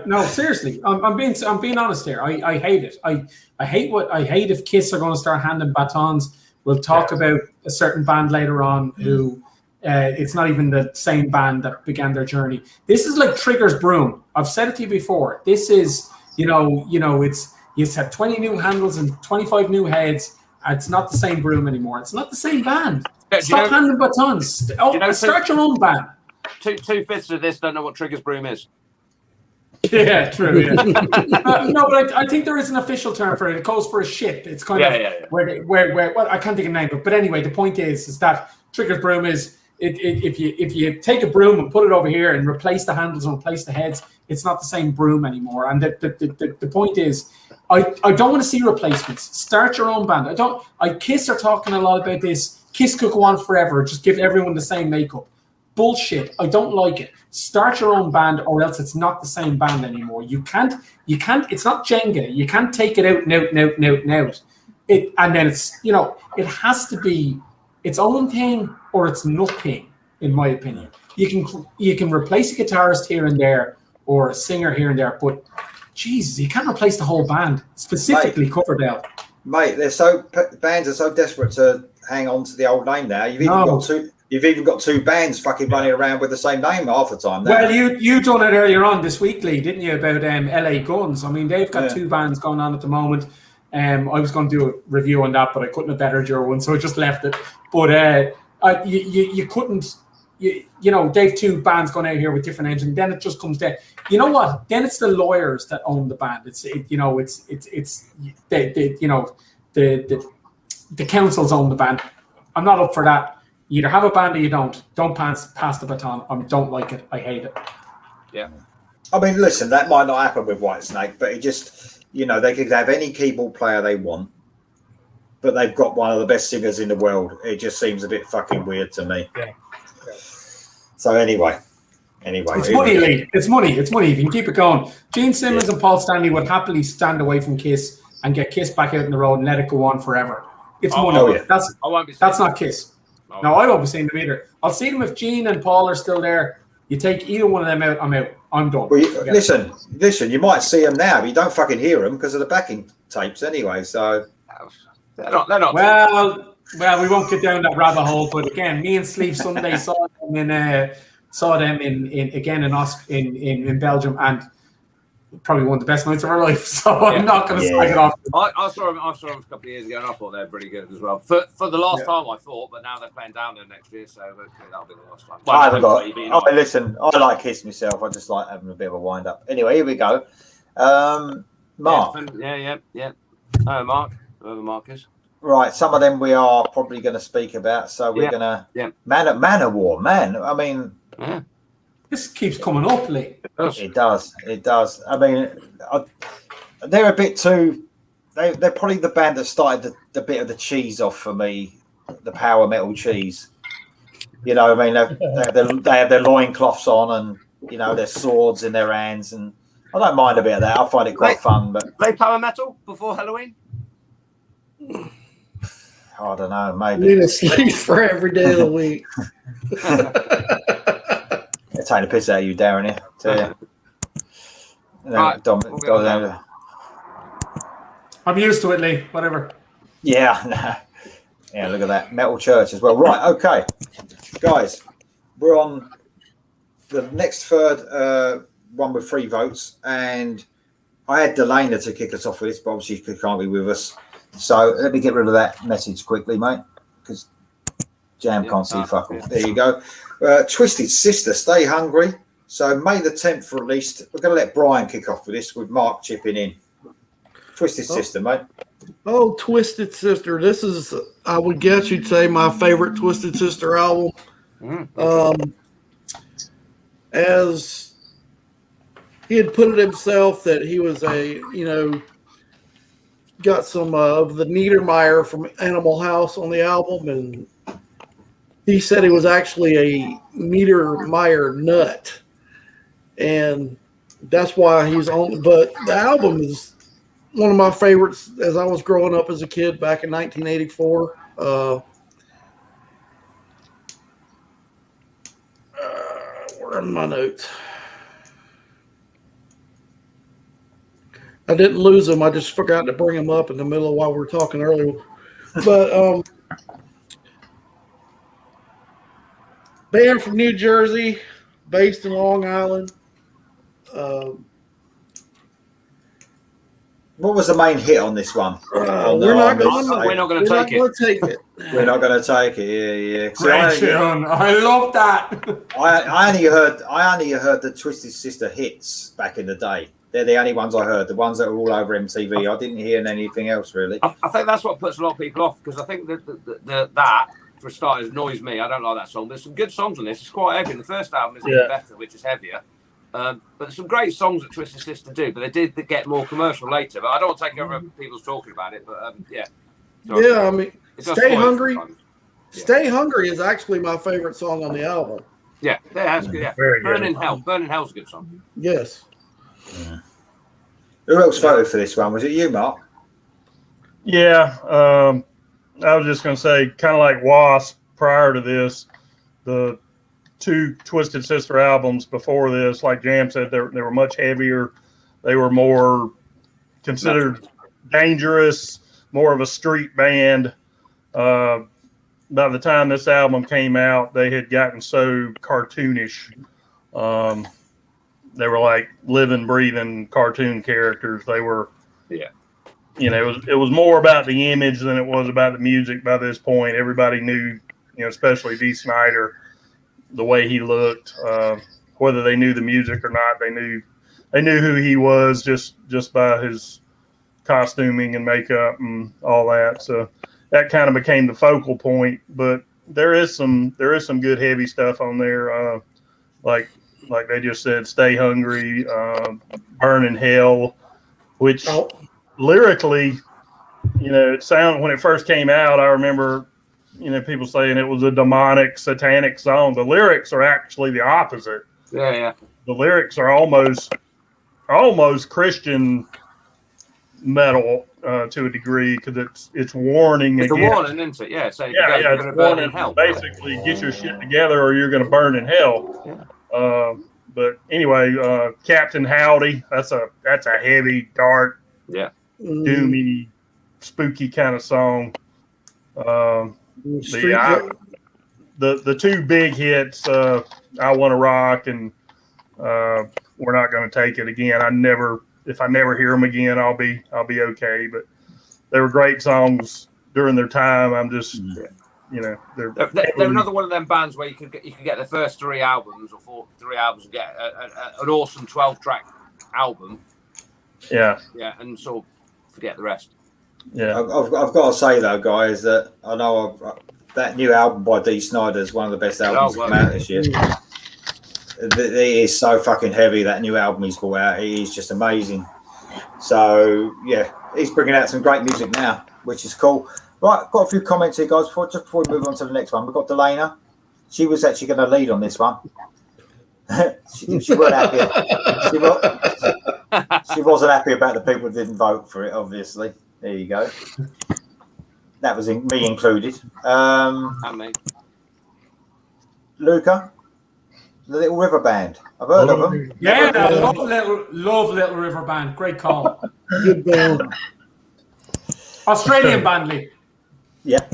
No, seriously. I'm being honest here. I hate it. I hate if Kiss are going to start handing batons. We'll talk about a certain band later on who it's not even the same band that began their journey. This is like Trigger's broom. I've said it to you before. This is, it's had 20 new handles and 25 new heads. It's not the same broom anymore. It's not the same band. Stop handing batons. Start your own band. Two-fifths of this don't know what Trigger's broom is. Yeah, true. Yeah. No, but I think there is an official term for it. It goes for a ship. It's kind of where well, I can't think of the name, but anyway, the point is that Trigger's broom is if you take a broom and put it over here and replace the handles and replace the heads, it's not the same broom anymore. And the point is, I don't want to see replacements. Start your own band. Kiss are talking a lot about this. Kiss could go on forever. Just give everyone the same makeup. Bullshit. I don't like it. Start your own band, or else it's not the same band anymore. You can't. It's not Jenga. You can't take it out and out. And then it's, it has to be its own thing or it's nothing, in my opinion. You can replace a guitarist here and there or a singer here and there, but Jesus, you can't replace the whole band, specifically Coverdale. Mate, bands are so desperate to hang on to the old name now. You've even got two bands fucking running around with the same name half the time now. Well, you done it earlier on this weekly, didn't you, about LA Guns? I mean, they've got two bands going on at the moment. I was going to do a review on that, but I couldn't have bettered your one, so I just left it. But you couldn't, they've two bands going out here with different names, and then it just comes down. You know what? Then it's the lawyers that own the band. The councils own the band. I'm not up for that. You either have a band or you don't. Don't pass the baton. I don't like it. I hate it. Yeah. I mean, listen, that might not happen with Whitesnake, but it just, they could have any keyboard player they want, but they've got one of the best singers in the world. It just seems a bit fucking weird to me. Yeah. So anyway. It's money, Lee. It's money. If you can keep it going. Gene Simmons and Paul Stanley would happily stand away from Kiss and get Kiss back out in the road and let it go on forever. It's money. Oh, yeah. That's not Kiss. No, I won't be seeing them either. I'll see them if Gene and Paul are still there. You take either one of them out, I'm out. I'm done. Well, listen. You might see them now, but you don't fucking hear them because of the backing tapes anyway. So they're not. Well, we won't get down that rabbit hole. But again, me and Sleep Sunday saw them in Belgium, and probably one of the best nights of our life. So I'm not going to slag it off. I saw them a couple of years ago, and I thought they were pretty good as well. For the last time, I thought, but now they're playing down there next year, so that'll be the last time. I haven't got. Listen, I like Kiss myself. I just like having a bit of a wind up. Anyway, here we go. Mark. Yeah. Mark, whoever Mark is. Right, some of them we are probably going to speak about. So we're going to Man-O-War. Man, I mean. Yeah. This keeps coming up, Lee. It does. I mean, they're a bit too. They're probably the band that started the bit of the cheese off for me, the power metal cheese. I mean, they have their loincloths on and their swords in their hands, and I don't mind a bit of that. I find it quite fun. But play power metal before Halloween. I don't know. Maybe need to sleep for every day of the week. They're taking a piss out of you, Darren. Here, tell you. Right, I'm used to it, Lee. Whatever. Yeah. Yeah, look at that. Metal Church as well. Right, okay. Guys, we're on the next third one with 3 votes. And I had Delana to kick us off with this, but obviously she can't be with us. So let me get rid of that message quickly, mate, because Jam can't see fuck all. There you go. Twisted Sister, Stay Hungry. So May the 10th released. We're going to let Brian kick off with this with Mark chipping in. Twisted Sister, mate. Oh, Twisted Sister. This is, I would guess you'd say, my favorite Twisted Sister album. As he had put it himself that he was got some of the Niedermeyer from Animal House on the album, and he said he was actually a Niedermeyer nut. And that's why he's on. But the album is one of my favorites as I was growing up as a kid back in 1984. Where are my notes? I didn't lose them. I just forgot to bring them up in the middle of while we were talking earlier. But band from New Jersey, based in Long Island. What was the main hit on this one? We're not going to take it. We're not going to take it. Yeah. Great tune. I love that. I only heard the Twisted Sister hits back in the day. They're the only ones I heard. The ones that were all over MTV. I didn't hear anything else really. I think that's what puts a lot of people off, because I think that for starters annoys me. I don't like that song. There's some good songs on this. It's quite heavy. The first album is even better, which is heavier. But there's some great songs that Twisted Sister do, but they did get more commercial later. But I don't want to take over people's talking about it. But I mean, Stay Hungry. Yeah. Stay Hungry is actually my favorite song on the album. Yeah, that's good. Yeah, Burning Hell. Burning Hell's a good song. Yes. Yeah. Who else voted for this one? Was it you, Mark? Yeah, I was just going to say, kind of like W.A.S.P. prior to this, the 2 Twisted Sister albums before this, like Jam said, they were much heavier. They were more considered dangerous, more of a street band. By the time this album came out, they had gotten so cartoonish. They were like living, breathing cartoon characters. They were, it was more about the image than it was about the music by this point. Everybody knew, especially Dee Snider, the way he looked, whether they knew the music or not, they knew who he was just by his costuming and makeup and all that. So that kind of became the focal point. But there is some good heavy stuff on there, like they just said, Stay Hungry, Burning Hell, which lyrically, it sounded, when it first came out, I remember, people saying it was a demonic, satanic song. The lyrics are actually the opposite. Yeah. The lyrics are almost Christian metal to a degree, because it's warning. It's again. a warning, isn't it? Yeah. So it's warning. Hell. Basically, get your shit together, or you're going to burn in hell. Yeah. But anyway, Captain Howdy. That's a heavy, dark, doomy, spooky kind of song. The 2 big hits, I Want to Rock and We're Not Going to Take It Again. If I never hear them again, I'll be okay. But they were great songs during their time. I'm just, they're another one of them bands where you can get the first 3 albums or 3 albums and get an awesome 12-track album. Yeah. Yeah, and sort of forget the rest. Yeah, I've got to say though, guys, that I know that new album by Dee Snider is one of the best albums to come out this year. It is so fucking heavy, that new album he's brought out. It is just amazing. So yeah, he's bringing out some great music now, which is cool. Right, got a few comments here, guys. Before we move on to the next one, we've got Delana. She was actually going to lead on this one. she wasn't happy. She wasn't happy about the people who didn't vote for it. Obviously, there you go. That was me included. And me. Luca. the Little River Band. I've heard of them. Yeah, love Little River Band. Great call. Good band. Australian band, Lee. Yeah.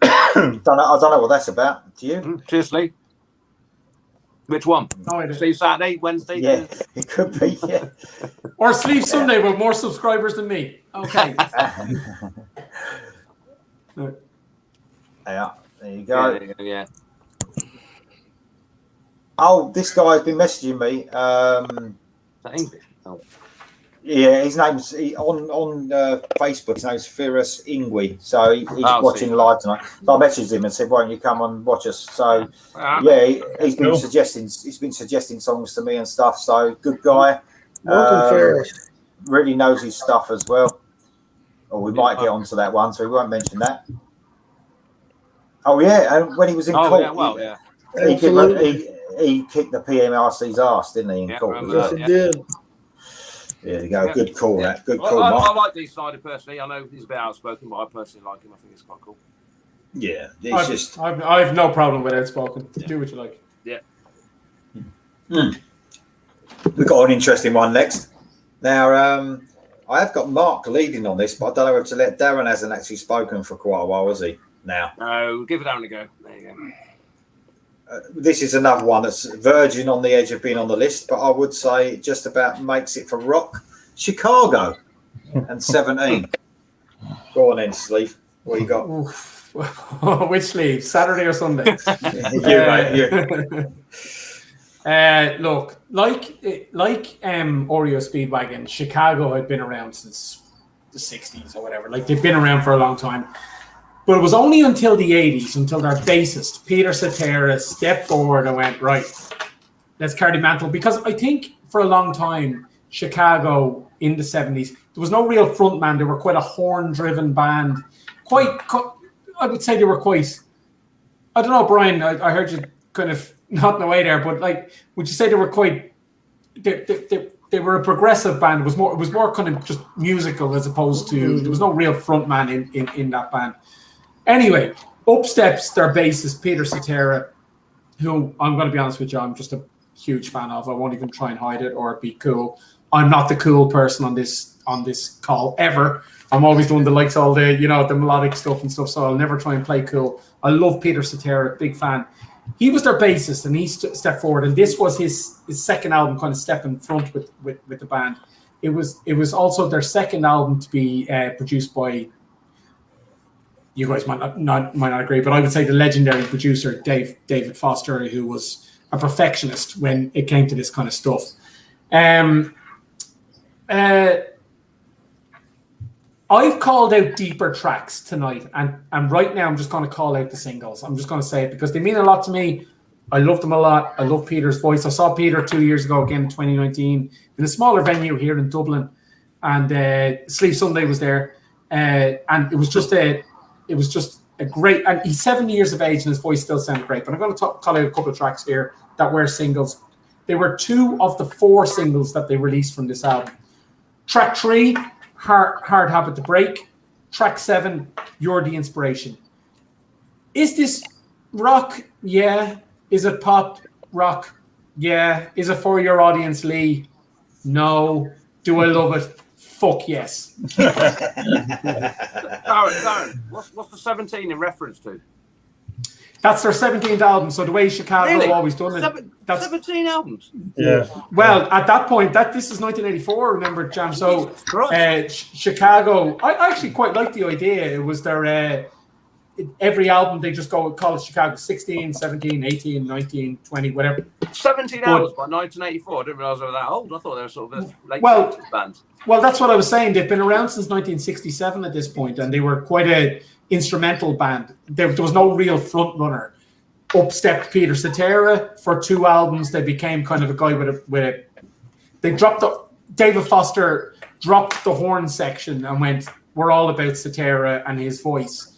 I don't know what that's about. Do you? Cheers, Lee. Which one? No idea. Sleeve Saturday, Wednesday? Yeah, it could be. Yeah. Or Sleeve Sunday with more subscribers than me. Okay. Yeah, there you go. Yeah. Oh, this guy's been messaging me. Is that English? Oh. Yeah, his name's on Facebook. His name's Firas Ingui. So he's watching live tonight. So I messaged him and said, "Why don't you come and watch us?" So yeah, he's been suggesting songs to me and stuff. So good guy. Really knows his stuff as well. Or we might get onto that one, so we won't mention that. Oh yeah, and when he was in court, he kicked the PMRC's ass, didn't he? In court, yes, he did. There you go. Good call, that. Good call, I Mark. like these Snyder personally. I know he's a bit outspoken, but I personally like him. I think it's quite cool. Yeah, it's I have no problem with outspoken. Do what you like. Yeah. We've got an interesting one next. Now, I have got Mark leading on this, but I don't know if to let Darren hasn't actually spoken for quite a while, has he? Now. No, give it Darren a go. There you go. This is another one that's verging on the edge of being on the list, but I would say it just about makes it for rock. Chicago and 17. Go on then, Sleeve. What you got? Which Sleeve? Saturday or Sunday? Look, like Oreo Speedwagon, Chicago had been around since the 60s or whatever. Like they've been around for a long time. But it was only until the 80s, until their bassist, Peter Cetera, stepped forward and went, right, let's carry the mantle. Because I think for a long time, Chicago in the 70s, there was no real front man. They were quite a horn-driven band. I would say they were quite, I don't know, Brian, I heard you kind of nodding away there, but like, would you say they were quite, they were a progressive band? It was more kind of just musical as opposed to, there was no real front man in that band. Anyway, up steps their bassist, Peter Cetera, who I'm going to be honest with you, I'm just a huge fan of. I won't even try and hide it or be cool. I'm not the cool person on this call ever. I'm always doing the likes all the, the melodic stuff and stuff, so I'll never try and play cool. I love Peter Cetera, big fan. He was their bassist and he stepped forward, and this was his second album, kind of step in front with the band. It was also their second album to be produced by, you guys might not agree, but I would say the legendary producer David Foster, who was a perfectionist when it came to this kind of stuff. I've called out deeper tracks tonight, and right now I'm just going to call out the singles. I'm just going to say it because they mean a lot to me. I love them a lot. I love Peter's voice. I saw Peter 2 years ago, again in 2019, in a smaller venue here in Dublin, and Sleeve Sunday was there, and it was just a great. And he's 70 years of age, and his voice still sounds great. But I'm going to call out a couple of tracks here that were singles. They were 2 of the 4 singles that they released from this album. Track 3. Hard Habit to Break. Track 7, You're the Inspiration. Is this rock? Yeah. Is it pop? Rock? Yeah. Is it for your audience, Lee? No. Do I love it? Fuck yes. Darren, what's the 17 in reference to? That's their 17th album. So the way Chicago always done it. That's 17 albums. Yeah. Well, at that point, this is 1984. Remember, Jam? So Chicago. I actually quite like the idea. It was their every album they just call it Chicago 16, 17, 18, 19, 20, whatever. 17 albums by 1984. I didn't realize they were that old. I thought they were sort of a late band. Well, that's what I was saying. They've been around since 1967 at this point, and they were quite a instrumental band. There was no real front runner. Up stepped Peter Cetera for 2 albums. They became kind of a guy with a. They dropped David Foster dropped the horn section and went, "We're all about Cetera and his voice.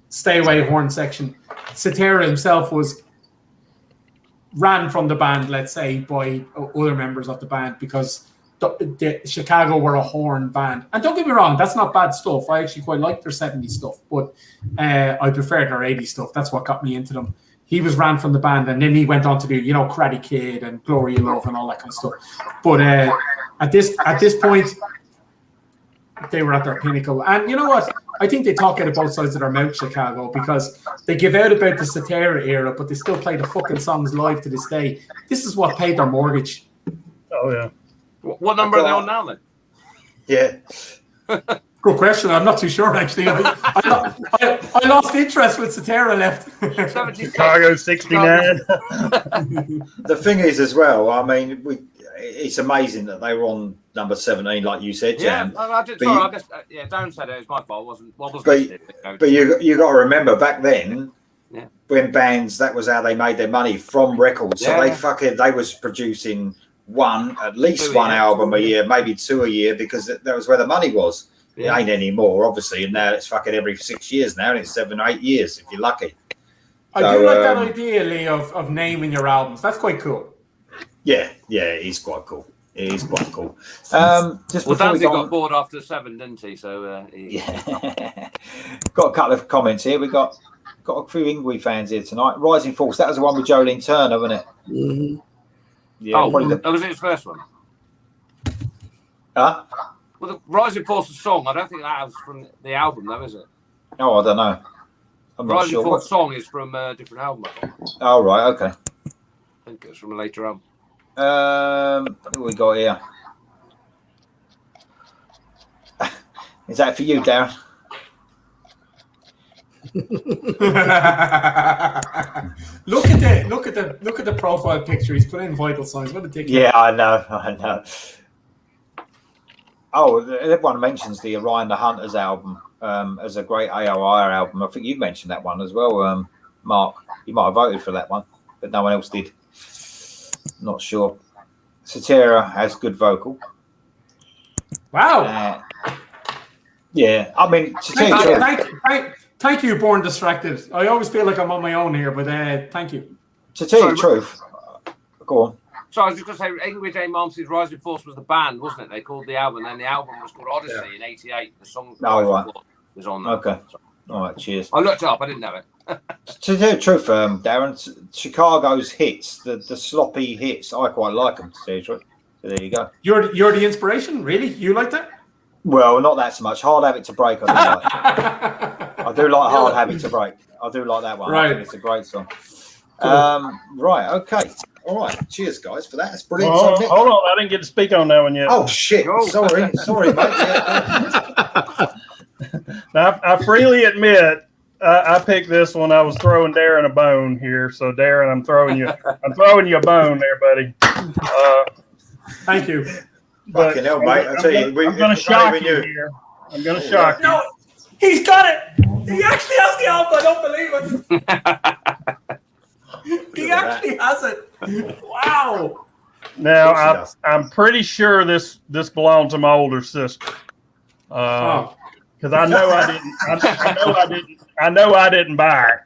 Stay away horn section." Cetera himself ran from the band, let's say, by other members of the band because the Chicago were a horn band. And don't get me wrong, that's not bad stuff. I actually quite like their 70s stuff, but I prefer their 80s stuff. That's what got me into them. he was ran from the band, and then he went on to do, you know, Karate Kid and Glory of Love and all that kind of stuff. But at this point, they were at their pinnacle. And you know what? I think they talk out of both sides of their mouth, Chicago, because they give out about the Cetera era, but they still play the fucking songs live to this day. This is what paid their mortgage. Oh, yeah. What number are they on now, then? Yeah. Good question. I'm not too sure, actually. I lost interest when Cetera left. Chicago 69. The thing is, as well, I mean, it's amazing that they were on number 17, like you said, Jan. Yeah, I guess, Darren said it was my fault. But you got to remember back then, when bands, that was how they made their money, from records. So they was producing at least one album a year, maybe 2 a year, because that was where the money was. It ain't anymore, obviously, and now it's fucking every 6 years now, and it's 7 or 8 years if you're lucky. I do like that idea, Lee, of naming your albums. That's quite cool. Yeah, it is quite cool. It is quite cool. Danzig got bored after 7, didn't he? So got a couple of comments here. We got a few Ingwe fans here tonight. Rising Force, that was the one with Jolene Turner, wasn't it? Mm-hmm. Yeah. Was it his first one? Huh? Well, the Rising Force song, I don't think that was from the album, though, is it? Oh, I don't know. I'm not Rising sure. Force song is from a different album, I think. Oh, right, okay. I think it's from a later album. What do we got here? Is that for you, Darren? Look at the profile picture. He's put in vital signs. What a dick. Yeah, I know. Oh, everyone mentions the Orion the Hunters album as a great AOR album. I think you mentioned that one as well, Mark. You might have voted for that one, but no one else did. Not sure. Cetera has good vocal. Wow. Yeah, I mean, thank you, Born Distracted. I always feel like I'm on my own here, but thank you. To tell you the truth, go on. So I was just going to say, Ingrid J. Malmsey's Rising Force was the band, wasn't it? They called the album, and the album was called Odyssey in '88. The song was on there. Okay. All right, cheers. I looked it up, I didn't know it. To tell you the truth, Darren, Chicago's hits, the sloppy hits, I quite like them, to tell you the truth. So there you go. You're the inspiration, really? You like that? Well, not that so much. Hard Habit to Break, I do like. I do like Hard Habit to Break. I do like that one. Right. I think it's a great song. Cool. Right, okay. All right. Cheers, guys, for that. That's brilliant. Hold on. I didn't get to speak on that one yet. Oh, shit. Sorry, mate. Now, I freely admit I picked this one. I was throwing Darren a bone here. So, Darren, I'm throwing you a bone there, buddy. Thank you. Fucking hell, mate. I tell you, I'm going to shock you here. I'm going to shock you. No, he's got it. He actually has the album. I don't believe it. He actually has it. Wow. Now, I'm pretty sure this belonged to my older sister. Because I know I didn't buy it.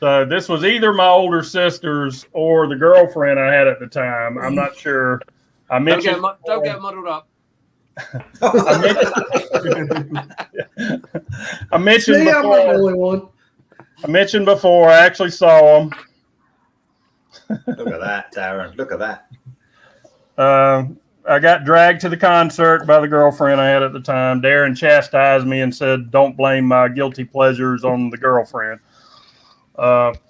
So this was either my older sister's or the girlfriend I had at the time. I'm not sure. I mentioned. Don't get muddled up. I mentioned before. I'm not the only one. I mentioned before. I actually saw them. Look at that, Darren. Look at that. I got dragged to the concert by the girlfriend I had at the time. Darren chastised me and said, "Don't blame my guilty pleasures on the girlfriend." But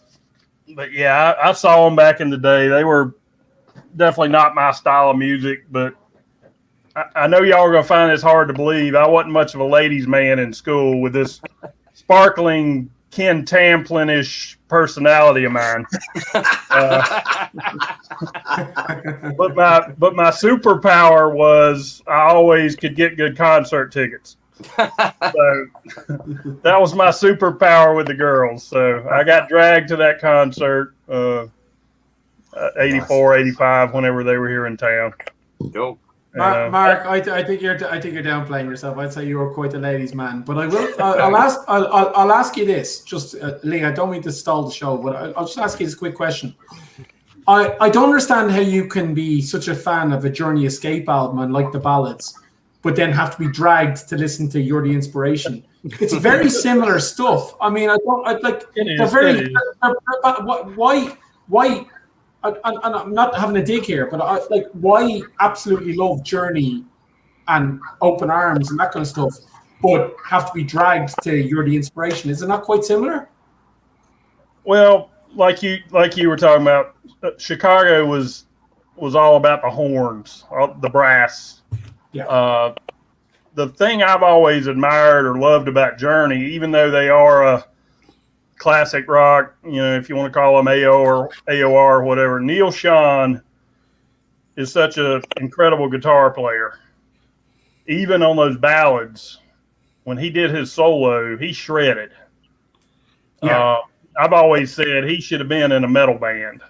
yeah, I saw them back in the day. They were definitely not my style of music, but I know y'all are going to find this hard to believe. I wasn't much of a ladies' man in school with this sparkling Ken Tamplin-ish personality of mine. But my superpower was I always could get good concert tickets. So that was my superpower with the girls. So I got dragged to that concert 84, 85, whenever they were here in town. Cool. Mark, I think you're downplaying yourself. I'd say you were quite a ladies' man, but I'll ask you this. Just Lee, I don't mean to stall the show, but I'll just ask you this quick question. I don't understand how you can be such a fan of a Journey Escape album and like the ballads, but then have to be dragged to listen to You're the Inspiration. It's very similar stuff. I mean, I like. They're very. Why? And I'm not having a dig here, but why absolutely love Journey and Open Arms and that kind of stuff, but have to be dragged to You're the Inspiration? Is it not quite similar? Well, like you were talking about, Chicago was all about the horns, the brass. Yeah. The thing I've always admired or loved about Journey, even though they are a classic rock, if you want to call them AOR or whatever, Neil Schon is such an incredible guitar player. Even on those ballads, when he did his solo, he shredded. Yeah. I've always said he should have been in a metal band.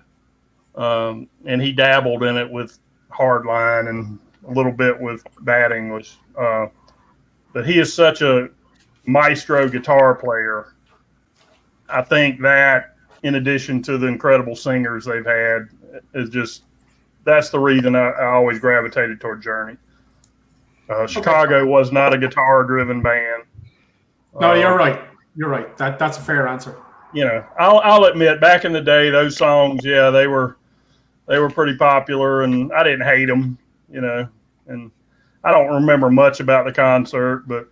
And he dabbled in it with Hardline and a little bit with Bad English. But he is such a maestro guitar player. I think that, in addition to the incredible singers they've had, that's the reason I always gravitated toward Journey. Chicago was not a guitar-driven band. No, you're right. You're right. That's a fair answer. I'll admit, back in the day, those songs, yeah, they were pretty popular, and I didn't hate them, and I don't remember much about the concert, but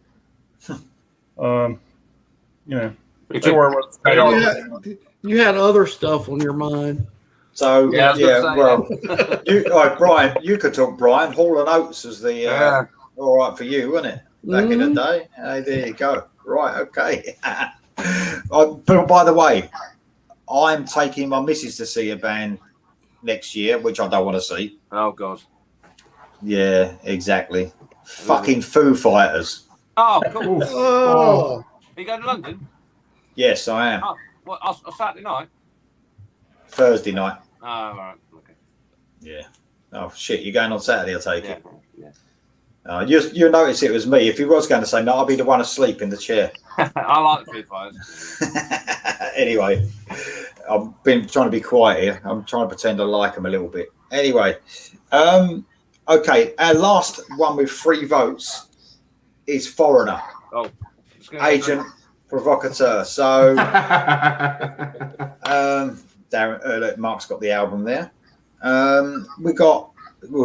you had other stuff on your mind. So well, Brian, you could talk. Brian Hall and Oates was the all right for you, wasn't it? Back in the day. There you go. Right, okay. But by the way, I'm taking my missus to see a band next year, which I don't want to see. Oh God. Yeah, exactly. Fucking Foo Fighters. Oh, cool. Oh. Are you going to London? Yes, I am. Oh, what? A Saturday night? Thursday night. Oh, all right. Okay. Yeah. Oh shit! You're going on Saturday, I take it. Yeah. You notice it was me. If he was going to say no, I'll be the one asleep in the chair. I like the Foo Fighters. Anyway, I've been trying to be quiet here. I'm trying to pretend I like them a little bit. Anyway, okay. Our last one with 3 votes is Foreigner. Oh, Agent Provocateur. So, Darren, Mark's got the album there.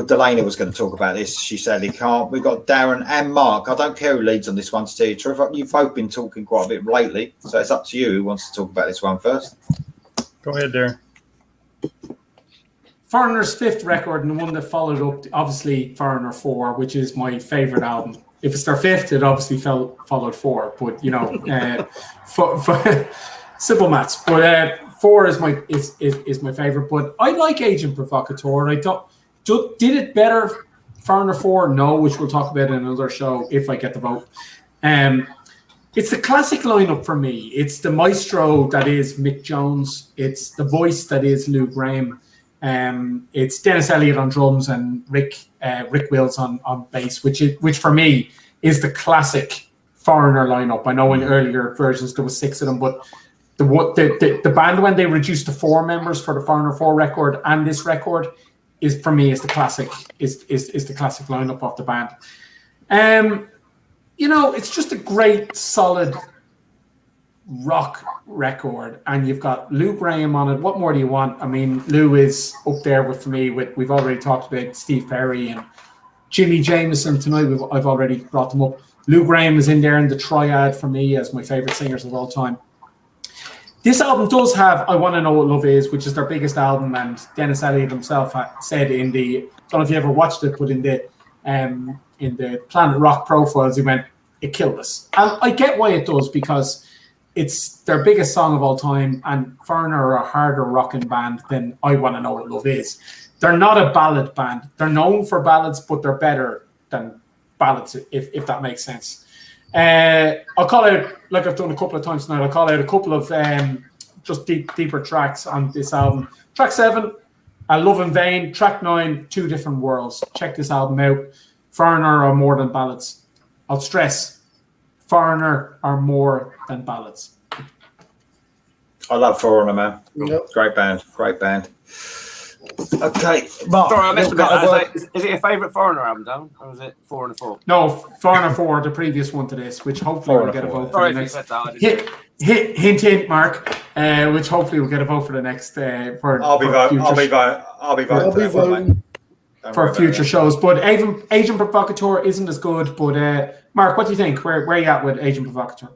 Delaney was going to talk about this. She sadly can't. We've got Darren and Mark. I don't care who leads on this one, to tell you the truth. You've both been talking quite a bit lately, so it's up to you who wants to talk about this one first. Go ahead, Darren. Foreigner's 5th record, and the one that followed up, obviously, Foreigner 4, which is my favourite album. If it's their 5th, it obviously followed 4, but simple maths. But 4 is my favourite. But I like Agent Provocateur. I thought. Did it better, Foreigner 4? No, which we'll talk about in another show if I get the vote. It's the classic lineup for me. It's the maestro that is Mick Jones. It's the voice that is Lou Gramm. It's Dennis Elliott on drums and Rick Wills on bass, which for me is the classic Foreigner lineup. I know in earlier versions there was 6 of them, but the band, when they reduced to 4 members for the Foreigner 4 record and this record, is for me is the classic lineup of the band. It's just a great solid rock record, and you've got Lou Gramm on it. What more do you want? I mean, Lou is up there for me with we've already talked about Steve Perry and Jimmy Jameson tonight. I've already brought them up. Lou Gramm is in there in the triad for me as my favorite singers of all time. This album does have I Want to Know What Love Is, which is their biggest album, and Dennis Elliott himself said in the, I don't know if you ever watched it, but in the Planet Rock profiles, he went, it killed us. And I get why it does, because it's their biggest song of all time, and Foreigner are a harder rocking band than I Want to Know What Love Is. They're not a ballad band. They're known for ballads, but they're better than ballads, if that makes sense. I'll call out, like I've done a couple of times tonight, I'll call out a couple of just deeper tracks on this album. Track 7, Love in Vain. Track 9, Two Different Worlds. Check this album out. Foreigner are more than ballads. I'll stress, Foreigner are more than ballads. I love Foreigner, man. Yep. Great band. Okay, Mark. Sorry, I missed little bit of about work. that. Is it your favourite Foreigner album, Dan? Or is it 4 and a 4? No, Foreigner 4, the previous one to this, which hopefully will get a vote for Sorry the if you next. said that. I didn't Hint, Mark. Which hopefully will get a vote for the next. I'll be voting for future shows. But Agent Provocateur isn't as good. But Mark, what do you think? Where are you at with Agent Provocateur?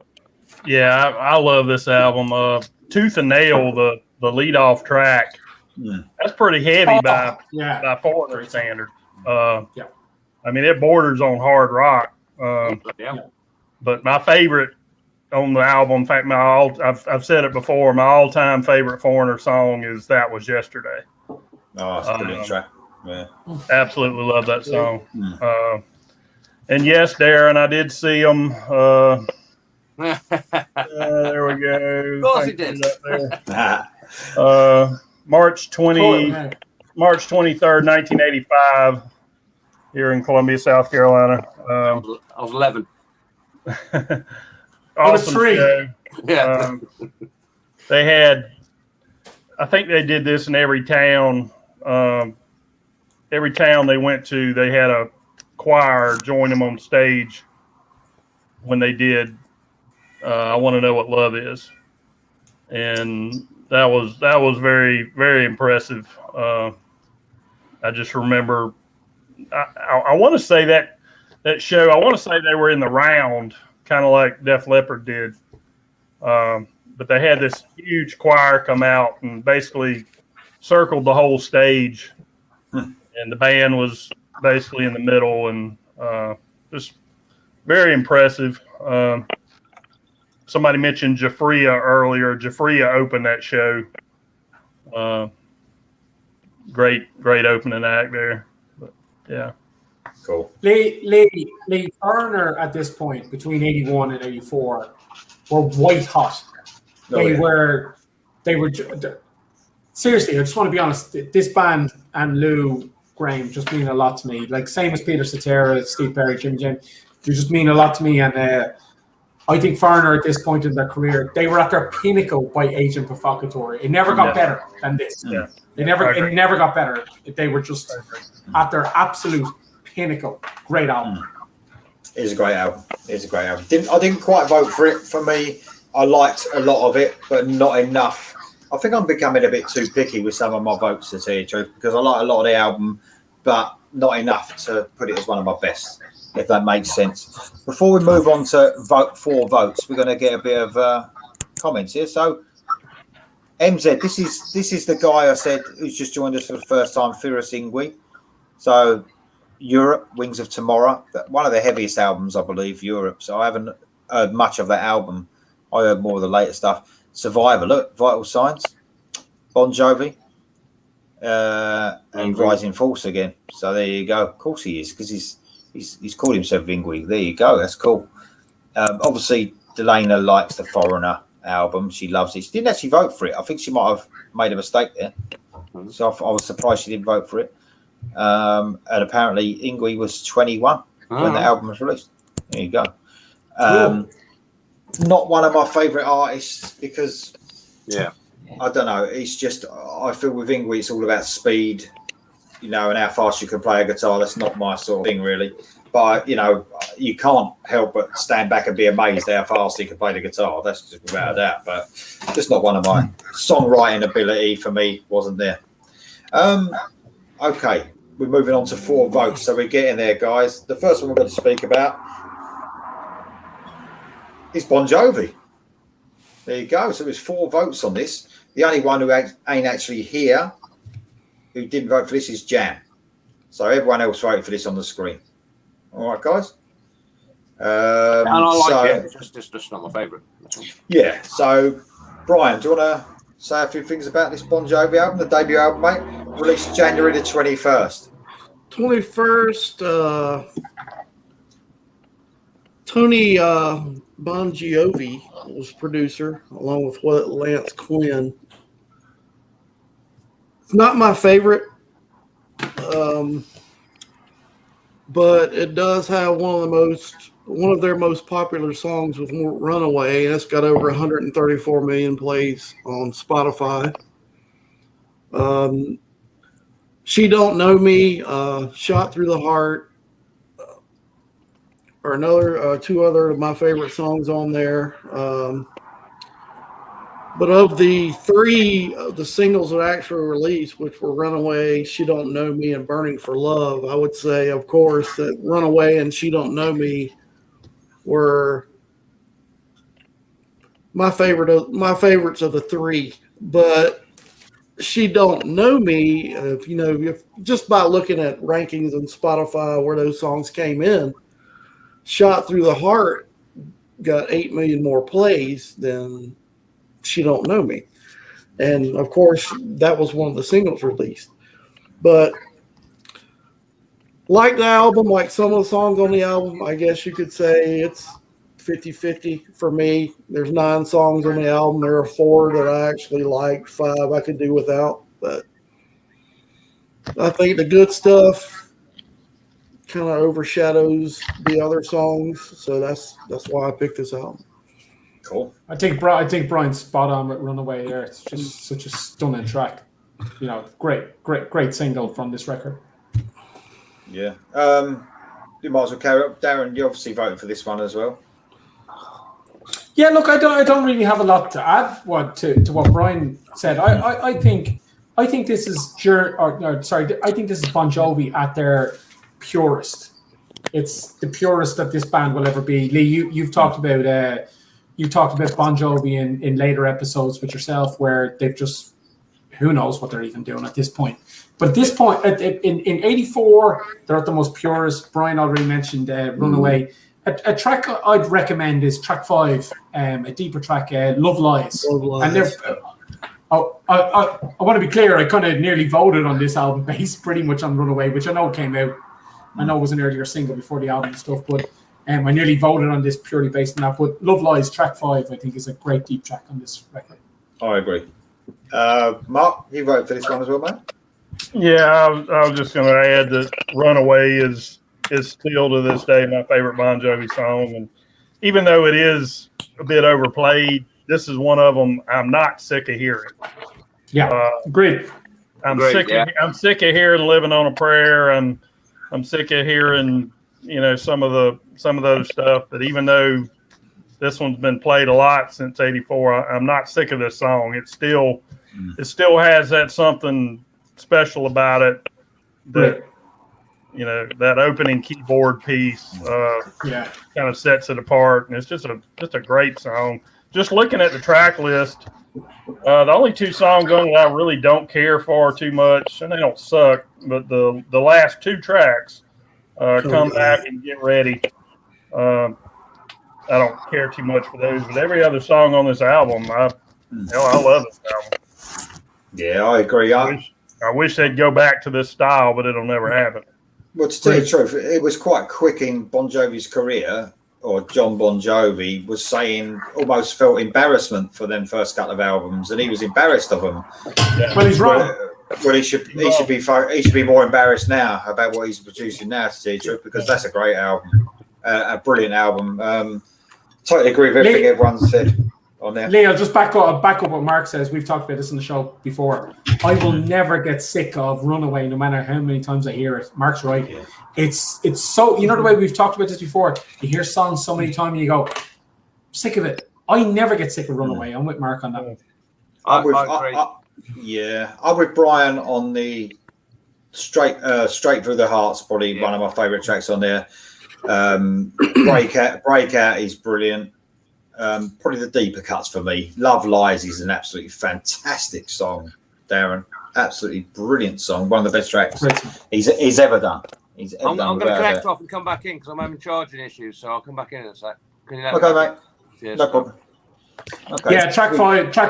Yeah, I love this album. Tooth and Nail, the lead off track. That's pretty heavy by Foreigner standard. I mean, it borders on hard rock. But my favorite on the album, in fact, I've said it before, my all-time favorite Foreigner song is That Was Yesterday. Oh, it's a brilliant track. Yeah. Absolutely love that song. And yes, Darren, I did see them. There we go. Of course he did. March 23rd, 1985, here in Columbia, South Carolina. I was 11. Awesome 3. show. Yeah. They had, I think they did this in every town. Every town they went to, they had a choir join them on stage when they did I Want to Know What Love Is. And that was very, very impressive. I just remember, I want to say that show, I want to say they were in the round, kind of like Def Leppard did. But they had this huge choir come out and basically circled the whole stage. And the band was basically in the middle, and just very impressive. Somebody mentioned Jafria earlier. Jafria opened that show. Great opening act there. But, yeah. Cool. Lee Foreigner at this point, between 81 and 84, were white hot. They were seriously, I just want to be honest, this band and Lou Graham just mean a lot to me. Like, same as Peter Cetera, Steve Perry, Jimmy James, they just mean a lot to me. And I think Foreigner at this point in their career, they were at their pinnacle by Agent Provocateur. It never got better than this. Yeah. It never got better. They were just at their absolute pinnacle. Great album. It's a great album. I didn't quite vote for it. For me, I liked a lot of it, but not enough. I think I'm becoming a bit too picky with some of my votes, to tell you the truth, because I like a lot of the album, but not enough to put it as one of my best, if that makes sense. Before we move on to vote for votes, we're going to get a bit of comments here. So, MZ, this is the guy I said who's just joined us for the first time, Firas Ingui. So, Europe, Wings of Tomorrow, one of the heaviest albums, I believe, Europe. So I haven't heard much of that album. I heard more of the later stuff. Survivor, look, Vital Signs, Bon Jovi, and Rising Force again. So there you go. Of course he is, because he's called himself Ingui. There you go. That's cool. Obviously, Delana likes the Foreigner album. She loves it. She didn't actually vote for it. I think she might have made a mistake there. So I was surprised she didn't vote for it. And apparently Ingui was 21 when the album was released. There you go. Not one of my favourite artists because, I don't know. It's just, I feel with Ingui, it's all about speed, and how fast you can play a guitar. That's not my sort of thing, really. But, you can't help but stand back and be amazed how fast he can play the guitar. That's just without a doubt. But just not one of my songwriting ability for me wasn't there. Okay, we're moving on to 4 votes. So we're getting there, guys. The first one we're going to speak about is Bon Jovi. There you go. So there's 4 votes on this. The only one who ain't actually here who didn't vote for this is Jam. So everyone else voted for this on the screen. All right, guys. And I like it. It's just not my favourite. Yeah. So, Brian, do you want to say a few things about this Bon Jovi album, the debut album, mate? Released January the 21st. 21st. Tony Bon Jovi was producer, along with Lance Quinn. It's not my favorite, but it does have one of their most popular songs with Runaway, and it's got over 134 million plays on Spotify. She Don't Know Me, Shot Through the Heart, or another two other of my favorite songs on there. But of the three of the singles that actually released, which were Runaway, She Don't Know Me, and Burning for Love, I would say, of course, that Runaway and She Don't Know Me were my favorites of the three. But She Don't Know Me, if just by looking at rankings on Spotify where those songs came in, Shot Through the Heart got 8 million more plays than She Don't Know Me. And of course, that was one of the singles released. But like the album, like some of the songs on the album, I guess you could say it's 50-50 for me. There's 9 songs on the album. There are 4 that I actually like, 5 I could do without. But I think the good stuff kind of overshadows the other songs. So that's why I picked this album. Cool. I think Brian's spot on with Runaway there. It's just such a stunning track. Great single from this record. Yeah. You might as well carry up. Darren, you obviously voted for this one as well. Yeah, look, I don't really have a lot to add to what Brian said. I think this is I think this is Bon Jovi at their purest. It's the purest that this band will ever be. Lee, you've talked about Bon Jovi in later episodes with yourself, where they've just, who knows what they're even doing at this point. But at this point, in '84, they're at the most purest. Brian already mentioned Runaway. A track I'd recommend is track 5, a deeper track, Love Lies. And I want to be clear, I kind of nearly voted on this album based pretty much on Runaway, which I know came out. I know it was an earlier single before the album and stuff, but I nearly voted on this purely based on that. But Love Lies, track 5, I think is a great deep track on this record. I agree. Mark, you voted for this one as well, mate? Yeah, I was just going to add that Runaway is still to this day my favorite Bon Jovi song. And even though it is a bit overplayed, this is one of them I'm not sick of hearing. Yeah, great. I'm sick of hearing Living on a Prayer, and I'm sick of hearing, some of those stuff. But even though this one's been played a lot since '84, I'm not sick of this song. It still has that something special about it that that opening keyboard piece kind of sets it apart, and it's just a great song. Just looking at the track list, the only 2 songs on it I really don't care for too much, and they don't suck, but the last 2 tracks, Come Back and Get Ready, I don't care too much for those, but every other song on this album, I love this album. Yeah, I agree. I wish they'd go back to this style, but it'll never happen. Well, to tell you the truth, it was quite quick in Bon Jovi's career, or John Bon Jovi was saying, almost felt embarrassment for them first couple of albums, and he was embarrassed of them. Yeah. Well, he's wrong. Well, he should be more embarrassed now about what he's producing now, to tell you the truth, because that's a great album, a brilliant album. Totally agree with everything everyone said on there. Lee, I'll just back up what Mark says. We've talked about this in the show before. I will never get sick of Runaway, no matter how many times I hear it. Mark's right. Yeah. It's so, the way we've talked about this before, you hear songs so many times and you go, sick of it. I never get sick of Runaway. I'm with Mark on that. I'm with Brian on the Straight Through the Heart's probably one of my favourite tracks on there. Breakout is brilliant. Probably the deeper cuts for me. Love Lies is an absolutely fantastic song, Darren. Absolutely brilliant song. One of the best tracks he's ever done. I'm going to connect off and come back in because I'm having charging issues, so I'll come back in a sec. Can you okay, mate. Cheers. No problem. Okay. Yeah, track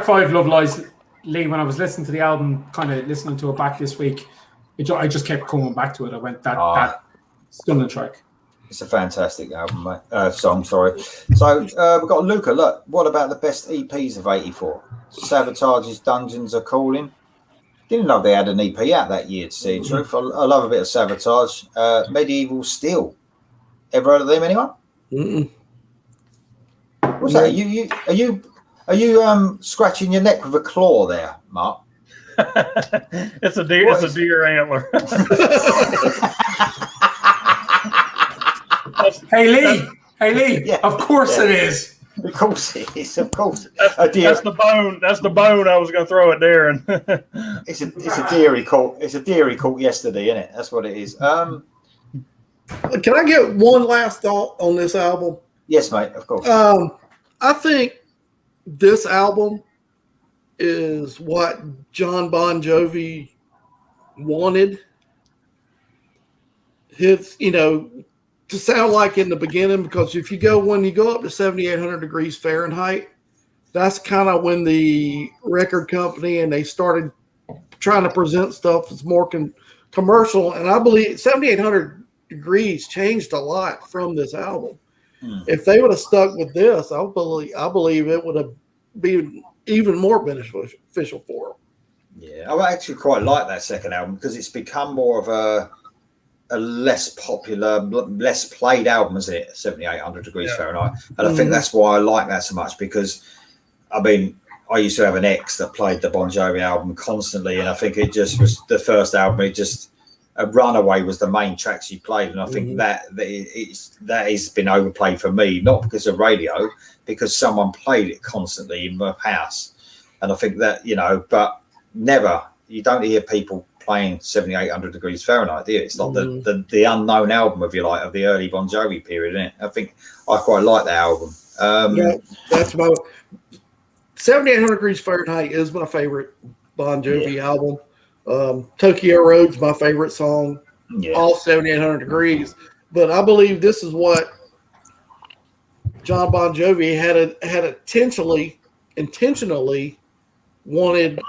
5, Love Lies. Lee, when I was listening to the album, kind of listening to it back this week, I just kept coming back to it. I went, that stunning track. It's a fantastic album, mate. Song, sorry. So we've got Luca. Look, what about the best EPs of '84? Sabotage's Dungeons Are Calling. Didn't know they had an EP out that year, to see the truth. I love a bit of Sabotage. Medieval Steel. Ever heard of them, anyone? Mm-mm. What's that? Are you scratching your neck with a claw there, Mark? It's a deer. It's a deer antler. Hey Lee. Yeah. Of course it is. Of course it is. Of course. That's the bone. That's the bone I was going to throw at Darren. It's a deer he caught. It's a deer he caught yesterday, isn't it? That's what it is. Can I get one last thought on this album? Yes, mate. Of course. I think this album is what John Bon Jovi wanted. His, to sound like in the beginning, because when you go up to 7,800 degrees Fahrenheit, that's kind of when the record company and they started trying to present stuff that's more commercial. And I believe 7,800 degrees changed a lot from this album. If they would have stuck with this, I believe it would have been even more beneficial for them. Yeah, I actually quite like that second album because it's become more of a less popular, less played album, isn't it? 7,800 degrees Fahrenheit. And I think that's why I like that so much because, I mean, I used to have an ex that played the Bon Jovi album constantly, and I think it just was the first album. It just Runaway was the main track she played, and I think that has been overplayed for me, not because of radio, because someone played it constantly in my house, and I think that but you don't hear people playing 7,800 degrees Fahrenheit, do you? It's not the unknown album, if you like, of the early Bon Jovi period, isn't it? I think I quite like that album. That's my 7,800 degrees Fahrenheit is my favorite Bon Jovi album. Tokyo Road's my favorite song. All 7,800 degrees, but I believe this is what John Bon Jovi had intentionally wanted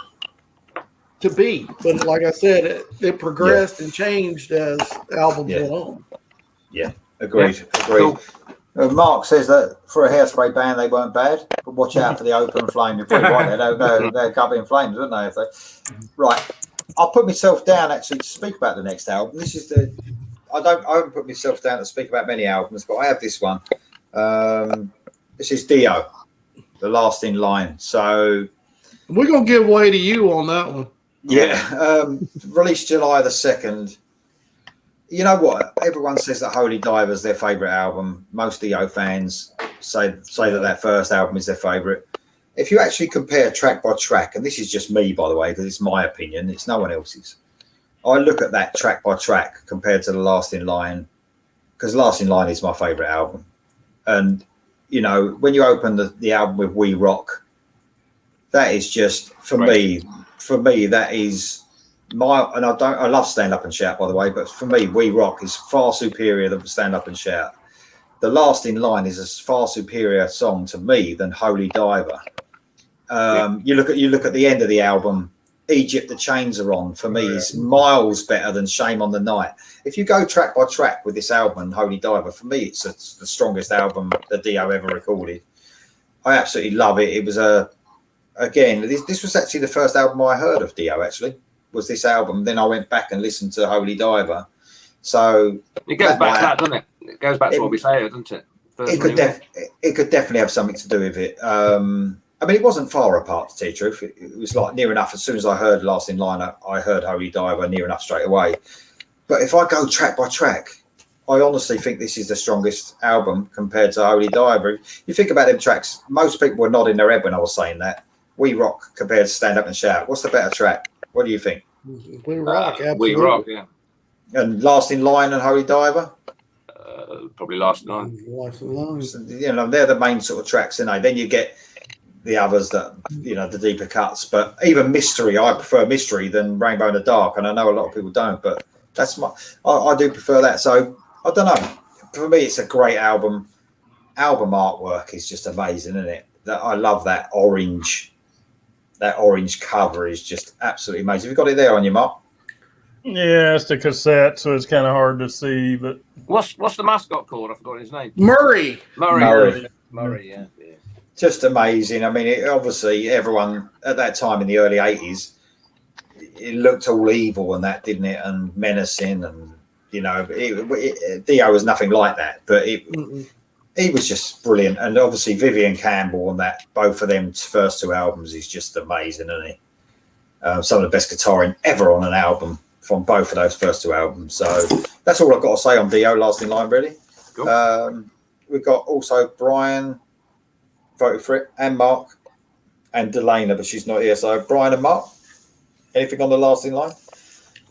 to be, but like I said, it progressed and changed as albums went on. Yeah, agreed. Cool. Mark says that for a Hairspray band they weren't bad, but watch out for the Open Flame. You're pretty right there. They're gubbing flames, aren't they? Right. I'll put myself down actually to speak about the next album. This is I haven't put myself down to speak about many albums, but I have this one. This is Dio, The Last in Line. So we're gonna give way to you on that one. Yeah, released July the 2nd. You know what? Everyone says that Holy Diver is their favourite album. Most Dio fans say that first album is their favourite. If you actually compare track by track, and this is just me, by the way, because it's my opinion, it's no one else's. I look at that track by track compared to The Last in Line, because Last in Line is my favourite album. And, when you open the album with We Rock, that is just, for me, that is I love Stand Up and Shout, by the way, but for me, We Rock is far superior than Stand Up and Shout. The Last in Line is a far superior song to me than Holy Diver. You look at the end of the album, Egypt, The Chains Are On, for me is miles better than Shame on the Night. If you go track by track with this album and Holy Diver, for me, it's the strongest album that Dio ever recorded. I absolutely love it. It was this was actually the first album I heard of Dio, actually, was this album. Then I went back and listened to Holy Diver. So it goes back to that, doesn't it? It goes back to what we say, doesn't it? It could definitely have something to do with it. I mean, it wasn't far apart, to tell you the truth. It was like near enough. As soon as I heard Last in Line, I heard Holy Diver near enough straight away. But if I go track by track, I honestly think this is the strongest album compared to Holy Diver. You think about them tracks, most people were nodding their head when I was saying that. We Rock compared to Stand Up and Shout. What's the better track? What do you think? We Rock, absolutely. We Rock, yeah. And Last in Line and Holy Diver? Probably Last in Line. They're the main sort of tracks, and then you get the others that the deeper cuts. But even Mystery, I prefer Mystery than Rainbow in the Dark, and I know a lot of people don't, but that's I do prefer that. So I don't know. For me, it's a great album. Album artwork is just amazing, isn't it? I love that orange. That orange cover is just absolutely amazing. Have you got it there on your Mark? Yeah, it's the cassette, so it's kind of hard to see. But what's the mascot called? I forgot his name. Murray, yeah. Just amazing. I mean, obviously, everyone at that time in the early 80s, it looked all evil and that, didn't it? And menacing, and Dio was nothing like that. But he was just brilliant. And obviously, Vivian Campbell and that, both of them first two albums is just amazing, isn't he? Some of the best guitaring ever on an album from both of those first two albums. So that's all I've got to say on Dio, Last in Line, really. Cool. We've got also Brian voted for it, and Mark, and Delana, but she's not here. So Brian and Mark, anything on the Last in Line?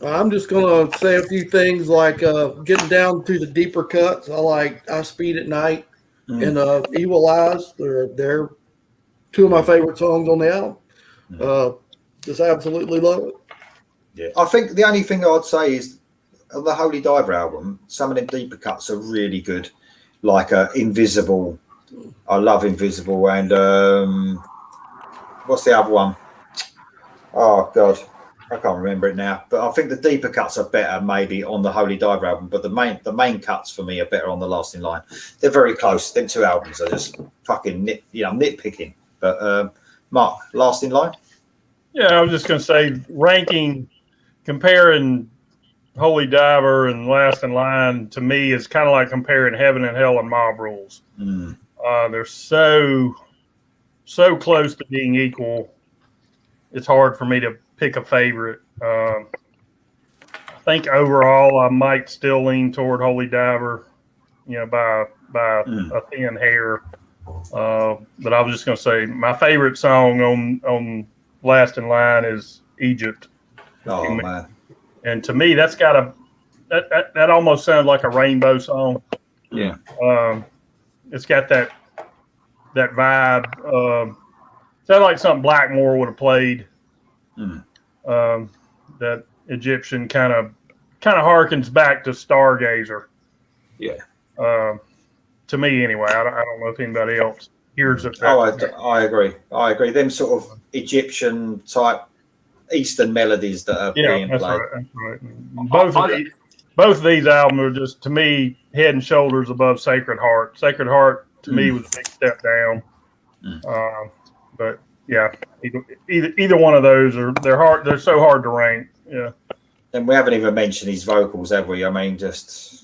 I'm just going to say a few things like getting down to the deeper cuts. I Speed at Night and Evil Eyes. They're two of my favorite songs on the album. Just absolutely love it. Yeah, I think the only thing I'd say is on the Holy Diver album, some of them deeper cuts are really good, like Invisible. I love Invisible, and what's the other one? Oh God, I can't remember it now. But I think the deeper cuts are better maybe on the Holy Diver album, but the main cuts for me are better on the Last in Line. They're very close. Them two albums are just fucking nitpicking. But Mark, Last in Line. Yeah, I was just going to say, comparing Holy Diver and Last in Line to me is kind of like comparing Heaven and Hell and Mob Rules. They're so close to being equal. It's hard for me to pick a favorite. I think overall I might still lean toward Holy Diver, by a thin hair. But I was just going to say my favorite song on Last in Line is Egypt. Oh man! And to me, that's got that almost sounds like a Rainbow song. Yeah. It's got that vibe. Sounds like something Blackmore would have played. That Egyptian kind of harkens back to Stargazer. Yeah. To me, anyway. I don't know if anybody else hears it. I agree. Them sort of Egyptian type Eastern melodies that are being played. Right, that's right. Both of these albums are just, to me, head and shoulders above Sacred Heart. Sacred Heart to me was a big step down. But yeah, either one of those they're hard. They're so hard to rank. Yeah. And we haven't even mentioned his vocals, have we? I mean, just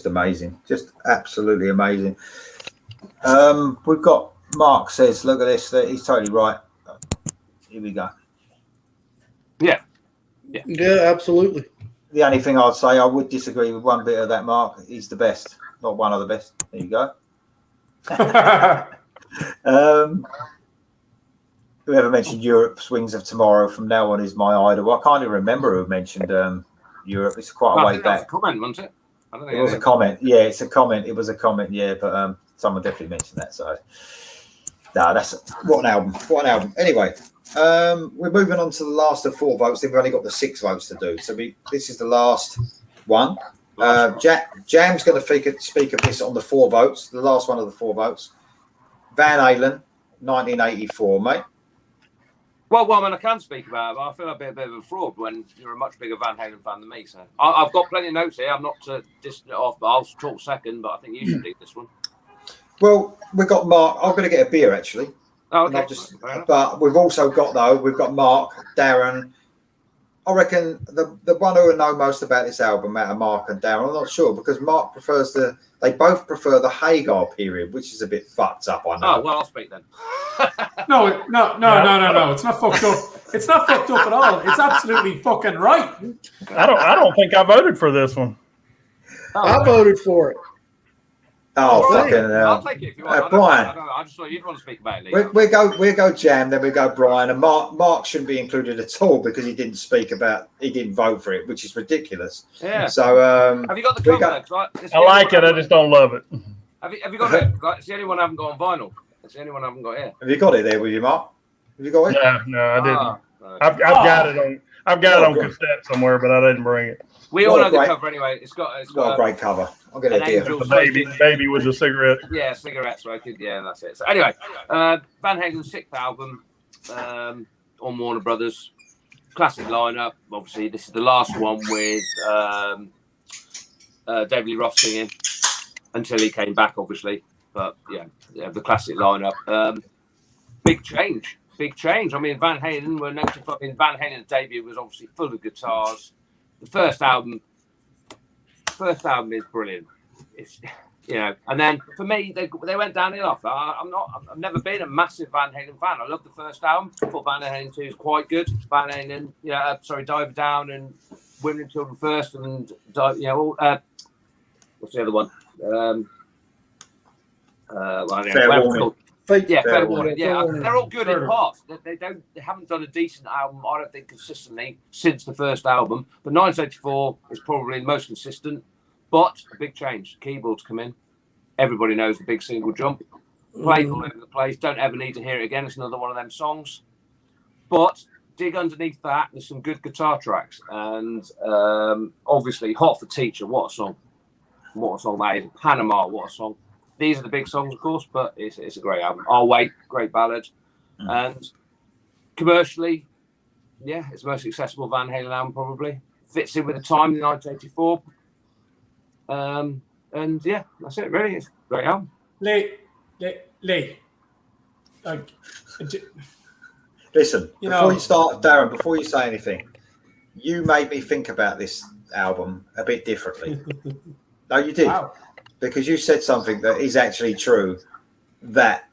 amazing, just absolutely amazing. We've got Mark says, look at this. He's totally right. Here we go. Yeah, absolutely. The only thing I'd say, I would disagree with one bit of that, Mark. He's the best, not one of the best. There you go. Whoever mentioned Europe, Swings of Tomorrow from now on is my idol. I can't even remember who mentioned Europe. It's quite a way back. That was a comment, wasn't it? I don't think it was a comment. Yeah, it's a comment. It was a comment. Yeah, but someone definitely mentioned that. So, that's what an album. What an album. Anyway, we're moving on to the last of 4 votes. Then we've only got the 6 votes to do. So this is the last one. Jam's going to speak of this on the 4 votes. The last one of the 4 votes. Van Halen, 1984, mate. Well, I mean, I can speak about it, but I feel a bit of a fraud when you're a much bigger Van Halen fan than me. So I've got plenty of notes here. I'm not dissing it off, but I'll talk second. But I think you should lead this one. Well, we've got Mark. I'm going to get a beer actually. Oh, okay. But we've also got Mark, Darren. I reckon the one who would know most about this album out of Mark and Darren, I'm not sure, because Mark they both prefer the Hagar period, which is a bit fucked up, I know. Oh, well, I'll speak then. No. It's not fucked up. It's not fucked up at all. It's absolutely fucking right. I don't think I voted for this one. I voted for it. Oh, fucking hell. I'll take it if you want. Brian. I just thought you'd want to speak about it. We go Jam, then we go Brian, and Mark shouldn't be included at all because he didn't vote for it, which is ridiculous. Yeah. So have you got the cover? I like it. I just don't love it. Have you got it? It's the only one I haven't got on vinyl. It's the only one I haven't got here. Have you got it there with you, Mark? Have you got it? No, I didn't. I've got it on. I've got it on cassette somewhere, but I didn't bring it. We all know the cover anyway. It's got a great cover. I'll get it here. The baby with a cigarette. Yeah, cigarette smoking. Yeah, that's it. So anyway, Van Halen's 6th album on Warner Brothers. Classic lineup. Obviously, this is the last one with David Lee Roth singing until he came back, obviously. But yeah, the classic lineup. Big change. I mean, Van Halen were notified. Van Halen's debut was obviously full of guitars. The first album is brilliant. you know. And then for me, they went downhill after. I've never been a massive Van Halen fan. I love the first album. I thought Van Halen 2 is quite good. Van Halen, Diver Down and Women and Children First, and what's the other one? Fair Warning. Yeah, they're all good in parts. They haven't done a decent album, I don't think, consistently since the first album. But 1984 is probably the most consistent. But a big change. Keyboards come in. Everybody knows the big single jump. Played all over the place. Don't ever need to hear it again. It's another one of them songs. But dig underneath that. There's some good guitar tracks, and obviously, Hot for Teacher. What a song! What a song that is. Panama. What a song. These are the big songs, of course, but it's a great album. I'll Wait, great ballad. And commercially, yeah, it's the most accessible Van Halen album, probably. Fits in with the time in 1984. And yeah, that's it, really. It's a great album. Lee. Listen, before you start, Darren, before you say anything, you made me think about this album a bit differently. No, you did. Wow. Because you said something that is actually true, that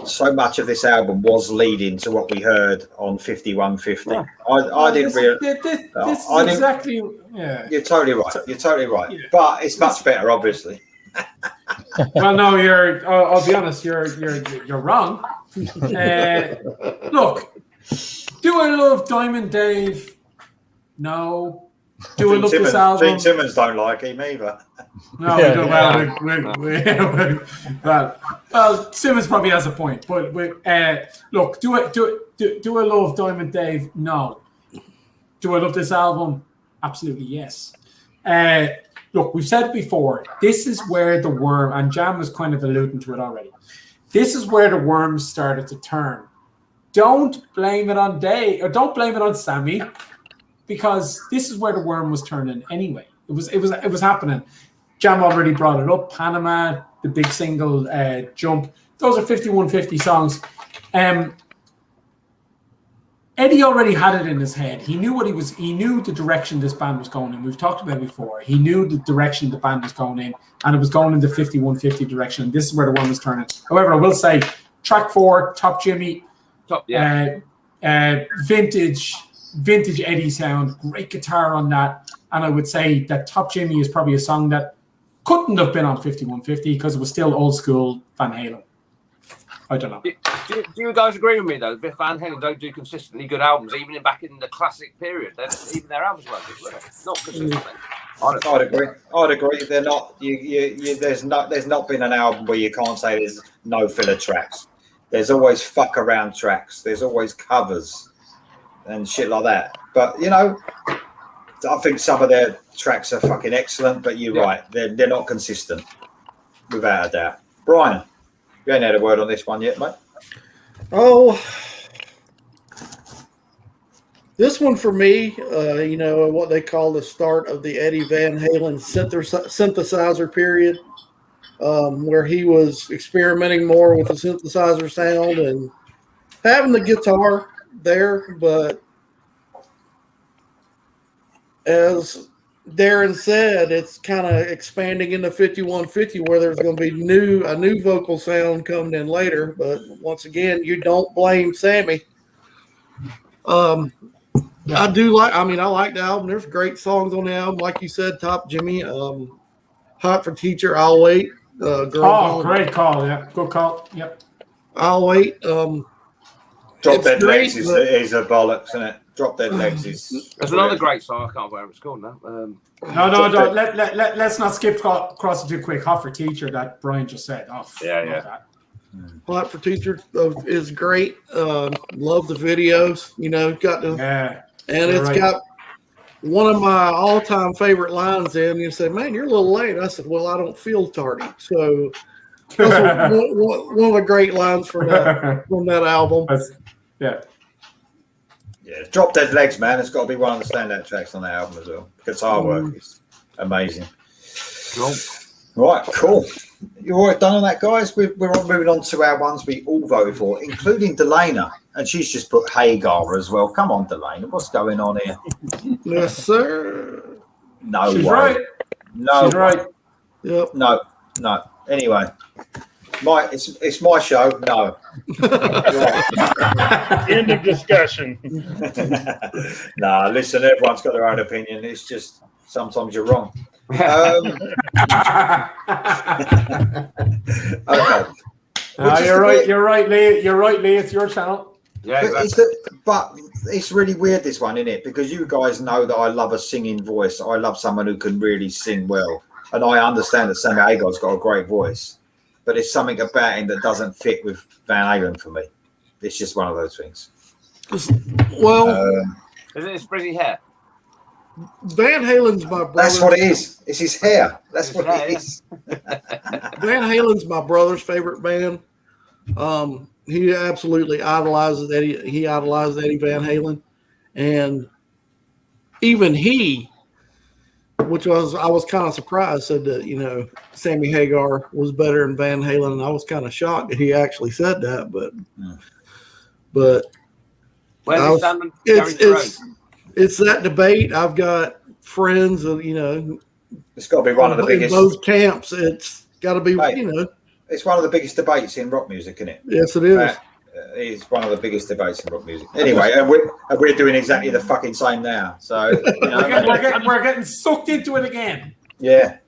so much of this album was leading to what we heard on 5150. Yeah. I didn't really. This is exactly. Yeah. You're totally right. You're totally right. Yeah. But it's much better, obviously. Well, no, I'll be honest. You're wrong. Look, do I love Diamond Dave? No. Do we look this album? Gene Simmons don't like him either. No, we don't. Well, Simmons probably has a point. But look, do I love Diamond Dave? No. Do I love this album? Absolutely yes. Look, we've said it before. This is where the worm, and Jam was kind of alluding to it already. This is where the worm started to turn. Don't blame it on Dave, or don't blame it on Sammy. Because this is where the worm was turning anyway. It was happening. Jam already brought it up. Panama, the big single, Jump. Those are 5150 songs. Eddie already had it in his head. He knew he knew the direction this band was going in. We've talked about it before. He knew the direction the band was going in, and it was going in the 5150 direction. And this is where the worm was turning. However, I will say, track 4, Top Jimmy, vintage Eddie sound, great guitar on that, and I would say that Top Jimmy is probably a song that couldn't have been on 5150 because it was still old school Van Halen. I don't know. Do you guys agree with me though? Van Halen don't do consistently good albums, even back in the classic period. Even their albums weren't good, not consistently. I'd agree. They're not. There's not been an album where you can't say there's no filler tracks. There's always fuck around tracks. There's always covers and shit like that. But I think some of their tracks are fucking excellent. But you're right, they're not consistent, without a doubt. Brian, you ain't had a word on this one yet, mate. Oh, this one for me, what they call the start of the Eddie Van Halen synthesizer period, where he was experimenting more with the synthesizer sound and having the guitar there, but as Darren said, it's kind of expanding into 5150 where there's going to be a new vocal sound coming in later. But once again, you don't blame Sammy. I like the album. There's great songs on the album, like you said, Top Jimmy, Hot for Teacher, I'll Wait. Great call. Yeah, good call. Yep. I'll Wait. Drop Dead Legs is a bollocks, isn't it? Drop Dead Legs is. There's another great song. I can't remember what it's called now. No. Let's not skip across it too quick. Hot for Teacher that Brian just said. Oh, yeah. Hot for Teacher is great. Love the videos. And it's got one of my all-time favorite lines in. You said, "Man, you're a little late." I said, "Well, I don't feel tardy." So that's one of the great lines from that album. Yeah. Drop Dead Legs, man. It's got to be one of the standout tracks on the album as well. Guitar work is amazing. Cool. Right, cool. You all right done on that, guys? We're moving on to our ones we all voted for, including Delana. And she's just put Hagar as well. Come on, Delana. What's going on here? Yes, sir. No She's way. Right. No. She's right. Yep. No. No. Anyway, it's my show. No. End of discussion. Nah, listen, everyone's got their own opinion. It's just sometimes you're wrong. Okay. You're right, Lee. You're right, Lee. It's your channel. Yeah, but it's really weird, this one, isn't it? Because you guys know that I love a singing voice. I love someone who can really sing well. And I understand that Sammy Hagar's got a great voice. But there's something about him that doesn't fit with Van Halen for me. It's just one of those things. Well, isn't it his frizzy hair? Van Halen's my brother. That's what it is. It's his hair. That's what it is. Van Halen's my brother's favorite band. He absolutely idolizes Eddie. He idolized Eddie Van Halen, and even he, I was kind of surprised, said that Sammy Hagar was better than Van Halen, and I was kind of shocked that he actually said that. But it's that debate. I've got friends of It's got to be one of the biggest. In both camps, it's got to be It's one of the biggest debates in rock music, isn't it? Yes, it is. It's one of the biggest debates in rock music. Anyway, and we're doing exactly the fucking same now. So we're getting sucked into it again. Yeah.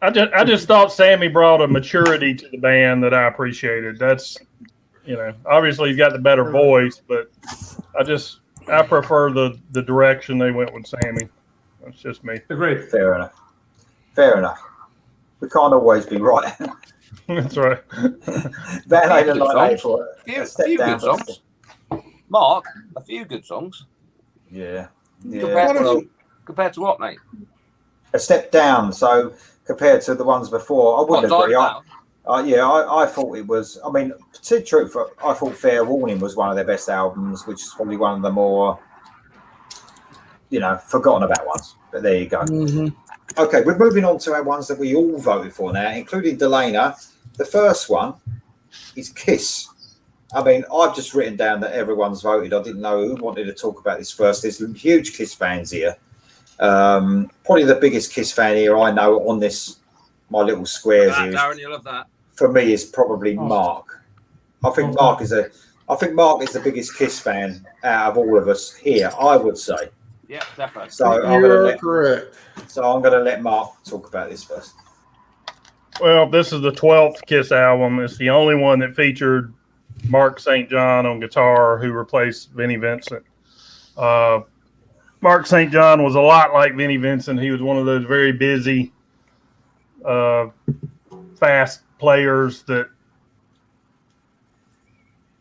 I just thought Sammy brought a maturity to the band that I appreciated. That's obviously he's got the better voice, but I prefer the direction they went with Sammy. That's just me. Agreed. Fair enough. We can't always be right. That's right. Van Halen like for a step down. Songs. Mark, a few good songs. Yeah. Compared to what, mate? A step down. So compared to the ones before, I wouldn't agree. I thought it was. I mean, to tell the truth, I thought Fair Warning was one of their best albums, which is probably one of the more, forgotten about ones. But there you go. Mm-hmm. Okay, we're moving on to our ones that we all voted for now, including Delana. The first one is Kiss. I mean, I've just written down that everyone's voted. I didn't know who wanted to talk about this first. There's huge Kiss fans here. Probably the biggest Kiss fan here I know on my little squares here. Darren, you love that. For me, is probably Mark. I think Mark is the biggest Kiss fan out of all of us here, I would say. Yeah, definitely. So you're correct. So I'm going to let Mark talk about this first. Well, this is the 12th Kiss album. It's the only one that featured Mark St. John on guitar, who replaced Vinnie Vincent. Mark St. John was a lot like Vinnie Vincent. He was one of those very busy, fast players that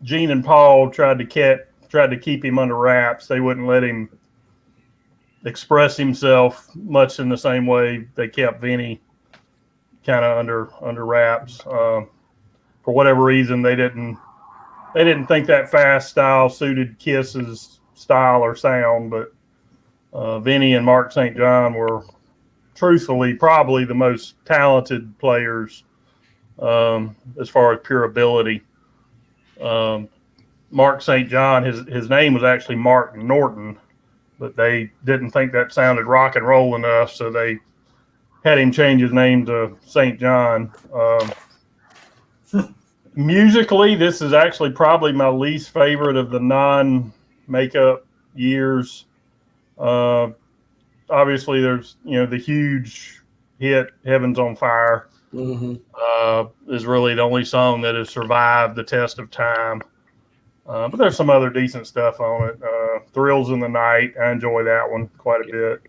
Gene and Paul tried to keep him under wraps. They wouldn't let him express himself much in the same way they kept Vinnie kind of under wraps. For whatever reason, they didn't think that fast style suited Kiss's style or sound, but Vinnie and Mark St. John were truthfully probably the most talented players as far as pure ability. Mark St. John, his name was actually Mark Norton, but they didn't think that sounded rock and roll enough, so they had him change his name to St. John. Musically, this is actually probably my least favorite of the non-makeup years. Obviously, there's the huge hit "Heaven's on Fire." Mm-hmm. Is really the only song that has survived the test of time. But there's some other decent stuff on it. "Thrills in the Night," I enjoy that one quite a bit.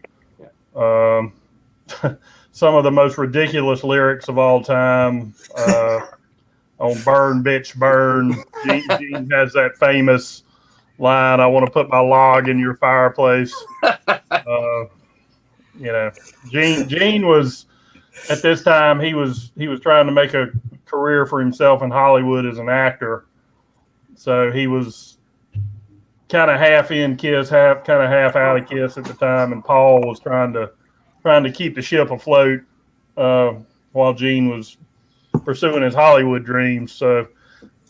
Some of the most ridiculous lyrics of all time. On "Burn, Bitch, Burn," Gene has that famous line, "I want to put my log in your fireplace." Gene was, at this time, he was trying to make a career for himself in Hollywood as an actor. So he was kind of half in Kiss, half out of Kiss at the time, and Paul was trying to keep the ship afloat while Gene was pursuing his Hollywood dreams. So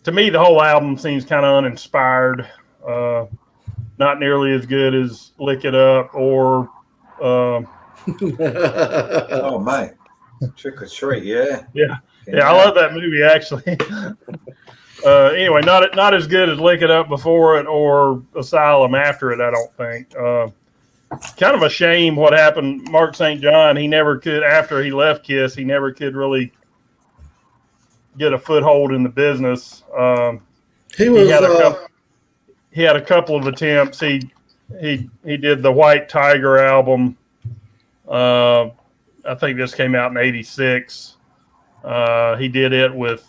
to me, the whole album seems kind of uninspired, not nearly as good as "Lick It Up" or oh man, Trick or Treat, yeah. Yeah, I love that movie actually. Anyway, not as good as Lick It Up before it or Asylum after it. I don't think. Kind of a shame what happened. Mark St. John, he never could, after he left Kiss, he never could really get a foothold in the business. He had a couple of attempts. He did the White Tiger album. I think this came out in '86. He did it with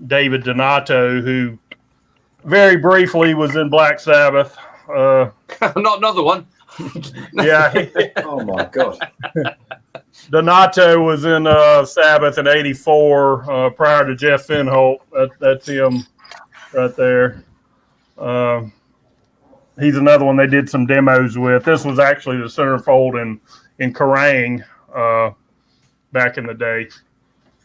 David Donato, who very briefly was in Black Sabbath. Not another one. Yeah. Oh my God. Donato was in Sabbath in '84 prior to Jeff Finholt. That's him right there. He's another one they did some demos with. This was actually the centerfold in Kerrang back in the day.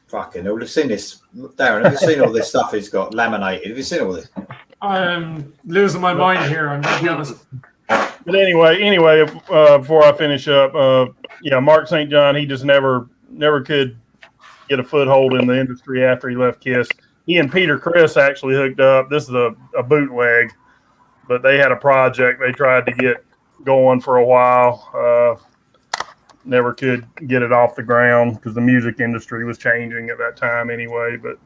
Fucking hell, have you seen this? Darren, have you seen all this stuff he's got laminated? Have you seen all this? I'm losing my mind here, I'm going to be honest. But anyway, before I finish up, Mark St. John, he just never could get a foothold in the industry after he left Kiss. He and Peter Criss actually hooked up. This is a bootleg, but they had a project they tried to get going for a while. Never could get it off the ground because the music industry was changing at that time anyway. But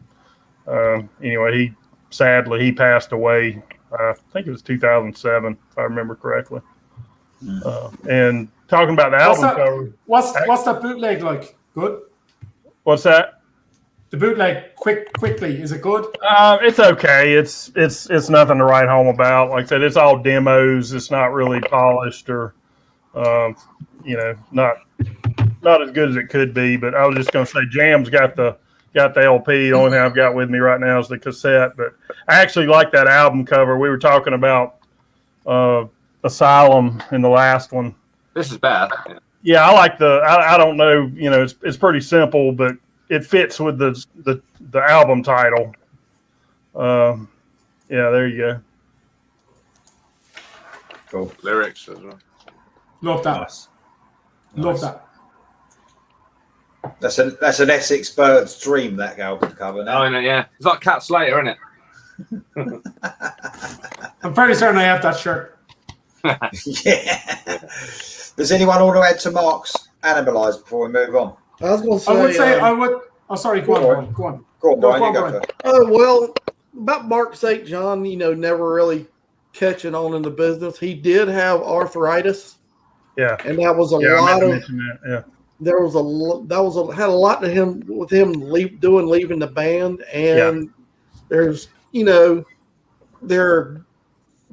anyway, he passed away. I think it was 2007, if I remember correctly. And talking about the album cover. What's that bootleg like? Good? What's that? The bootleg, quickly, is it good? It's okay. It's nothing to write home about. Like I said, it's all demos. It's not really polished or, not as good as it could be. But I was just going to say, Jam's got the LP. The only thing I've got with me right now is the cassette. But I actually like that album cover. We were talking about Asylum in the last one. This is bad. Yeah, I like I don't know. It's pretty simple, but it fits with the album title. Yeah, there you go. Cool. Lyrics as well. Love that. Nice. Love that. That's an Essex bird's dream, that album cover. Now. Oh, yeah. It's like Cat Slater, isn't it? I'm pretty certain I have that shirt. Yeah. Does anyone want to add to Mark's Animalize before we move on? I was going to say. I would say I would. Oh, sorry. Go on. Go on, Brian. You go first. Well, about Mark St. John, never really catching on in the business. He did have arthritis. Yeah. And that was a lot of. Yeah. There was had a lot to him with him leaving the band, and there's there are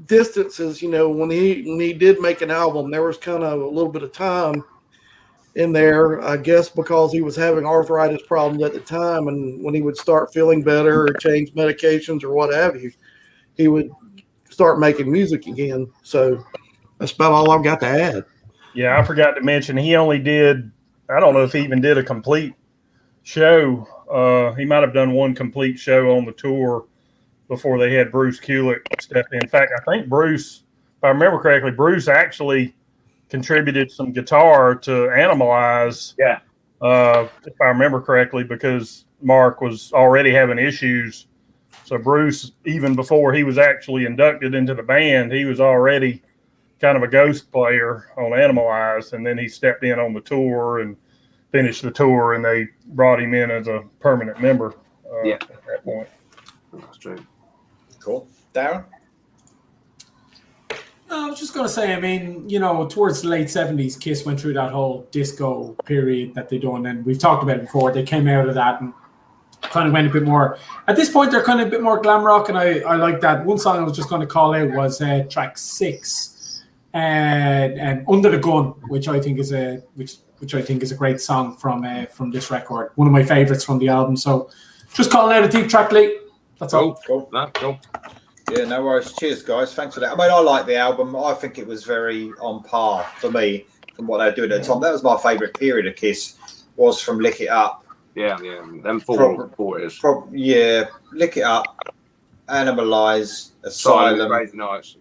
distances. When he did make an album, there was kind of a little bit of time in there, I guess, because he was having arthritis problems at the time, and when he would start feeling better or change medications or what have you, he would start making music again. So that's about all I've got to add. Yeah, I forgot to mention he only did. I don't know if he even did a complete show. He might have done one complete show on the tour before they had Bruce Kulick step in. In fact, I think Bruce, if I remember correctly, Bruce actually contributed some guitar to Animalize. Yeah. If I remember correctly, because Mark was already having issues. So Bruce, even before he was actually inducted into the band, he was already kind of a ghost player on Animalize, and then he stepped in on the tour and finished the tour, and they brought him in as a permanent member at that point. That's true. Cool. Darren? I was just going to say, towards the late 70s, Kiss went through that whole disco period that they done, and we've talked about it before. They came out of that and kind of went a bit more. At this point, they're kind of a bit more glam rock, and I like that. One song I was just going to call out was track 6. And Under the Gun, which I think is a great song from this record. One of my favorites from the album. So just calling out a deep track, Lee. That's all. Cool. Cool. Yeah, no worries. Cheers, guys. Thanks for that. I like the album. I think it was very on par for me from what they were doing at the time. That was my favourite period of Kiss, was from Lick It Up. Yeah. Them four is. Lick It Up, Animalize, Asylum. Crazy Nights.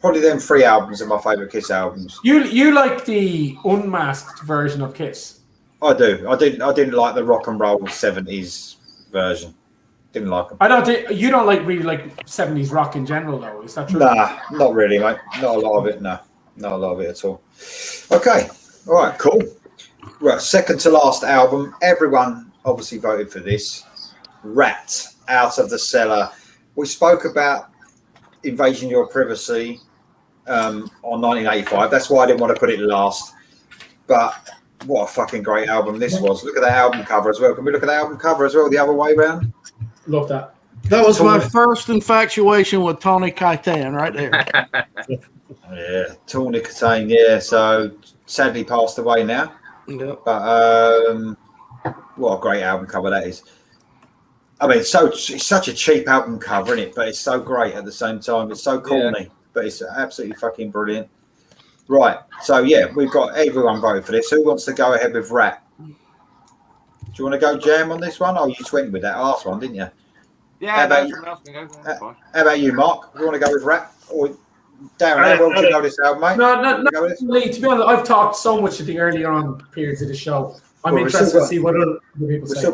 Probably them 3 albums are my favourite Kiss albums. You like the unmasked version of Kiss? I do. I didn't like the rock and roll 70s version. Didn't like them. I don't think you don't really like 70s rock in general, though. Is that true? Nah, not really, mate. Not a lot of it. No, not a lot of it at all. Okay, all right, cool. Right, second to last album. Everyone obviously voted for this. Ratt, Out of the Cellar. We spoke about Invasion Your Privacy on 1985. That's why I didn't want to put it last. But what a fucking great album this was. Look at that album cover as well. Can we look at the album cover as well, the other way around? Love that. That was my first infatuation with Tony Kaitan right there. Yeah, Tony Kaitan, yeah. So sadly passed away now. Yep. But what a great album cover that is. I mean, it's such a cheap album cover, isn't it? But it's so great at the same time. It's so corny, but it's absolutely fucking brilliant. Right. So yeah, we've got everyone voted for this. Who wants to go ahead with Ratt? Do you want to go jam on this one? Oh, you just went with that last one, didn't you? Yeah, how about, how about you, Mark? Do you want to go with Ratt? Or Darren, how well do you know this album, mate? No, Lee, to be honest, I've talked so much at the earlier on periods of the show. I'm interested to see what other people say.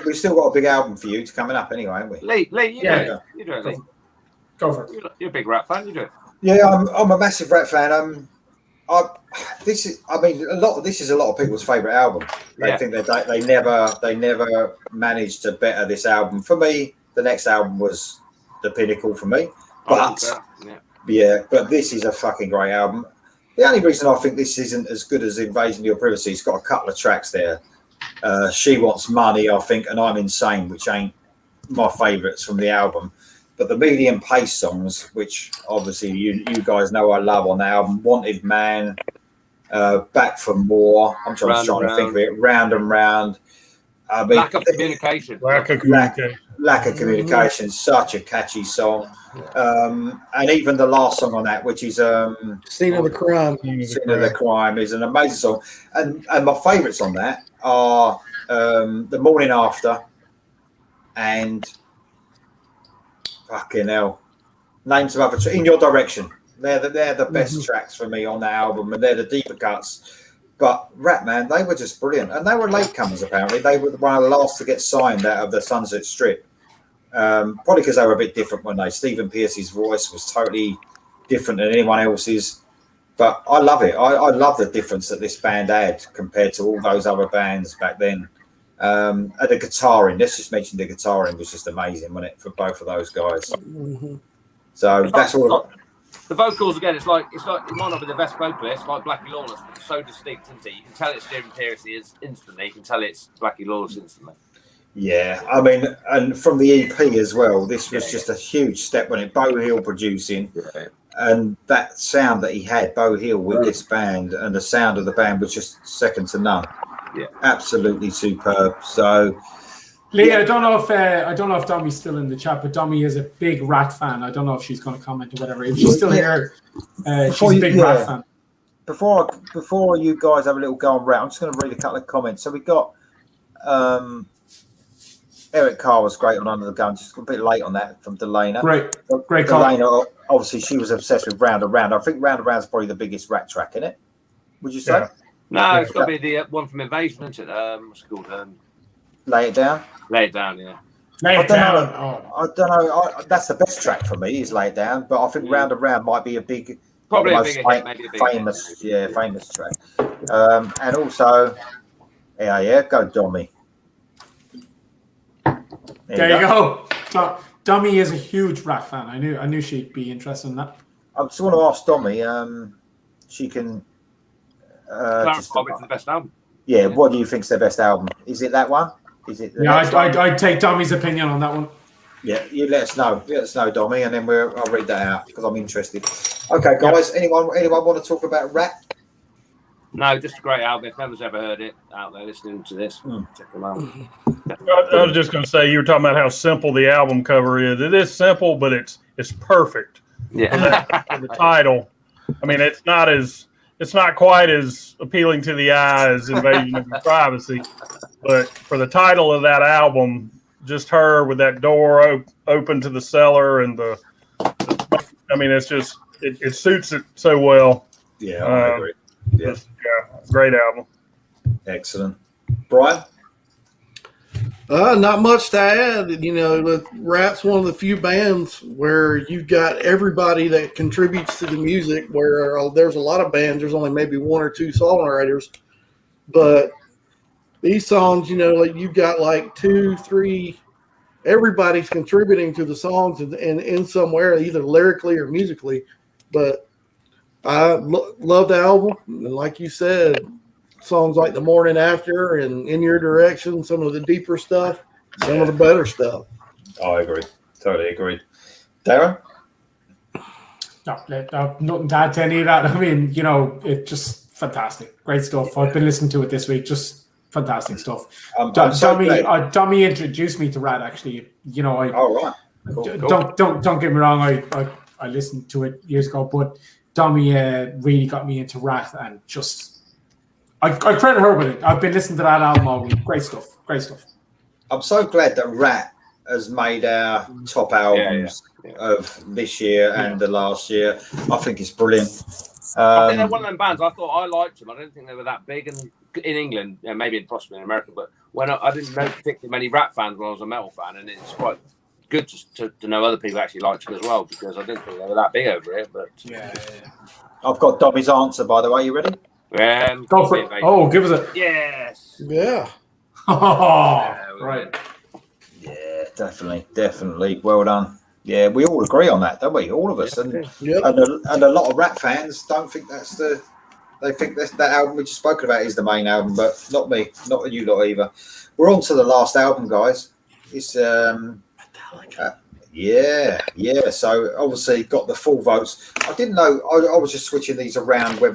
We've still got a big album for you coming up anyway, haven't we? You do it, Lee. Go for it. You're a big Ratt fan, you do it. Yeah, I'm a massive Ratt fan. This is a lot of people's favourite album. They think that they never managed to better this album. For me, the next album was the pinnacle for me. But but this is a fucking great album. The only reason I think this isn't as good as Invasion of Your Privacy, it's got a couple of tracks there. She Wants Money, I think, and I'm Insane, which ain't my favourites from the album. But the medium pace songs, which obviously you guys know I love on the album, Wanted Man, Back for More. I'm trying to think of it. Round and Round. I mean, lack of communication. Lack of communication. Such a catchy song. And even the last song on that, which is Scene of the Crime. Scene of the Crime is an amazing song. And my favourites on that are The Morning After and fucking hell. Name some other In Your Direction. They're the best tracks for me on the album, and they're the deeper cuts. But Ratt, man, they were just brilliant, and they were latecomers. Apparently, they were one of the last to get signed out of the Sunset Strip. Probably because they were a bit different when Stephen Pearce's voice was totally different than anyone else's. But I love it. I love the difference that this band had compared to all those other bands back then. And the guitaring, let's just mention the guitaring was just amazing, wasn't it, for both of those guys? Mm-hmm. So that's all. The vocals again, it's like it might not be the best vocalist, like Blackie Lawless, but it's so distinct, isn't it? You can tell it's Stephen Pearce is instantly. You can tell it's Blackie Lawless instantly. Yeah, I mean, and from the EP as well, this was just a huge step on it. Beau Hill producing, and that sound that he had, Beau Hill with this band, and the sound of the band was just second to none. Yeah, absolutely superb. So. Lee, I don't know if Dommy's still in the chat, but Dommy is a big Ratt fan. I don't know if she's going to comment or whatever. If she's still here, she's a big Ratt fan. Before you guys have a little go on Ratt, I'm just going to read a couple of comments. So we got Eric Carr was great on Under the Gun, just a bit late on that from Delana. Great call. Delana, obviously, she was obsessed with Round and Round. I think Round and Round is probably the biggest Ratt track, isn't it? Would you say? Yeah. No, it's got to be the one from Invasion, isn't it? What's it called? Lay It Down. Lay It Down, yeah. I don't know. That's the best track for me. Is Lay It Down, but I think Round and Round might be probably a bigger hit, maybe a bigger famous track. And also, go Dommy. There you go. Dommy is a huge Ratt fan. I knew she'd be interested in that. I just want to ask Dommy. She can. Probably the best album. Yeah, what do you think's their best album? Is it that one? Is it? I'd take Dommy's opinion on that one. Yeah, you let us know. Let us know, Dommy, and then I'll read that out because I'm interested. Okay, guys. Yeah. Anyone want to talk about Ratt? No, just a great album. If no one's ever heard it out there listening to this, check them out. I was just going to say, you were talking about how simple the album cover is. It is simple, but it's perfect. Yeah. The title. I mean, it's not quite as appealing to the eye as Invasion of Your Privacy, but for the title of that album, just her with that door open to the cellar and it's just it suits it so well. Yeah, I agree. Yeah, great album. Excellent. Brian? Not much to add. Ratt's one of the few bands where you've got everybody that contributes to the music, where there's a lot of bands, there's only maybe one or two songwriters. But these songs, like you've got like 2, 3, everybody's contributing to the songs and in somewhere, either lyrically or musically. But I love the album. And like you said, songs like The Morning After and In Your Direction, some of the deeper stuff, some of the better stuff. I agree. Totally agreed. Darren? No, nothing to add to any of that. I mean, it's just fantastic. Great stuff. I've been listening to it this week. Just fantastic stuff. Dommy introduced me to Ratt, actually. Right. Cool. Don't get me wrong. I listened to it years ago, but Dommy really got me into Ratt, and just I credit her with it. I've been listening to that album all week. Great stuff. I'm so glad that Ratt has made our top albums of this year and the last year. I think it's brilliant. I think they're one of them bands. I thought I liked them. I didn't think they were that big in England, maybe possibly in America. But when I didn't know particularly many Ratt fans when I was a metal fan, and it's quite good to know other people actually liked them as well, because I didn't think they were that big over here. But I've got Dobby's answer, by the way. You ready? Go for it. Oh, give us a yes. Yeah. Right. Yeah, definitely. Well done. Yeah, we all agree on that, don't we? All of us, and a lot of Ratt fans don't think they think that album we just spoken about is the main album, but not me, not you lot either. We're on to the last album, guys. It's Metallica. Yeah. So obviously got the full votes. I didn't know. I was just switching these around what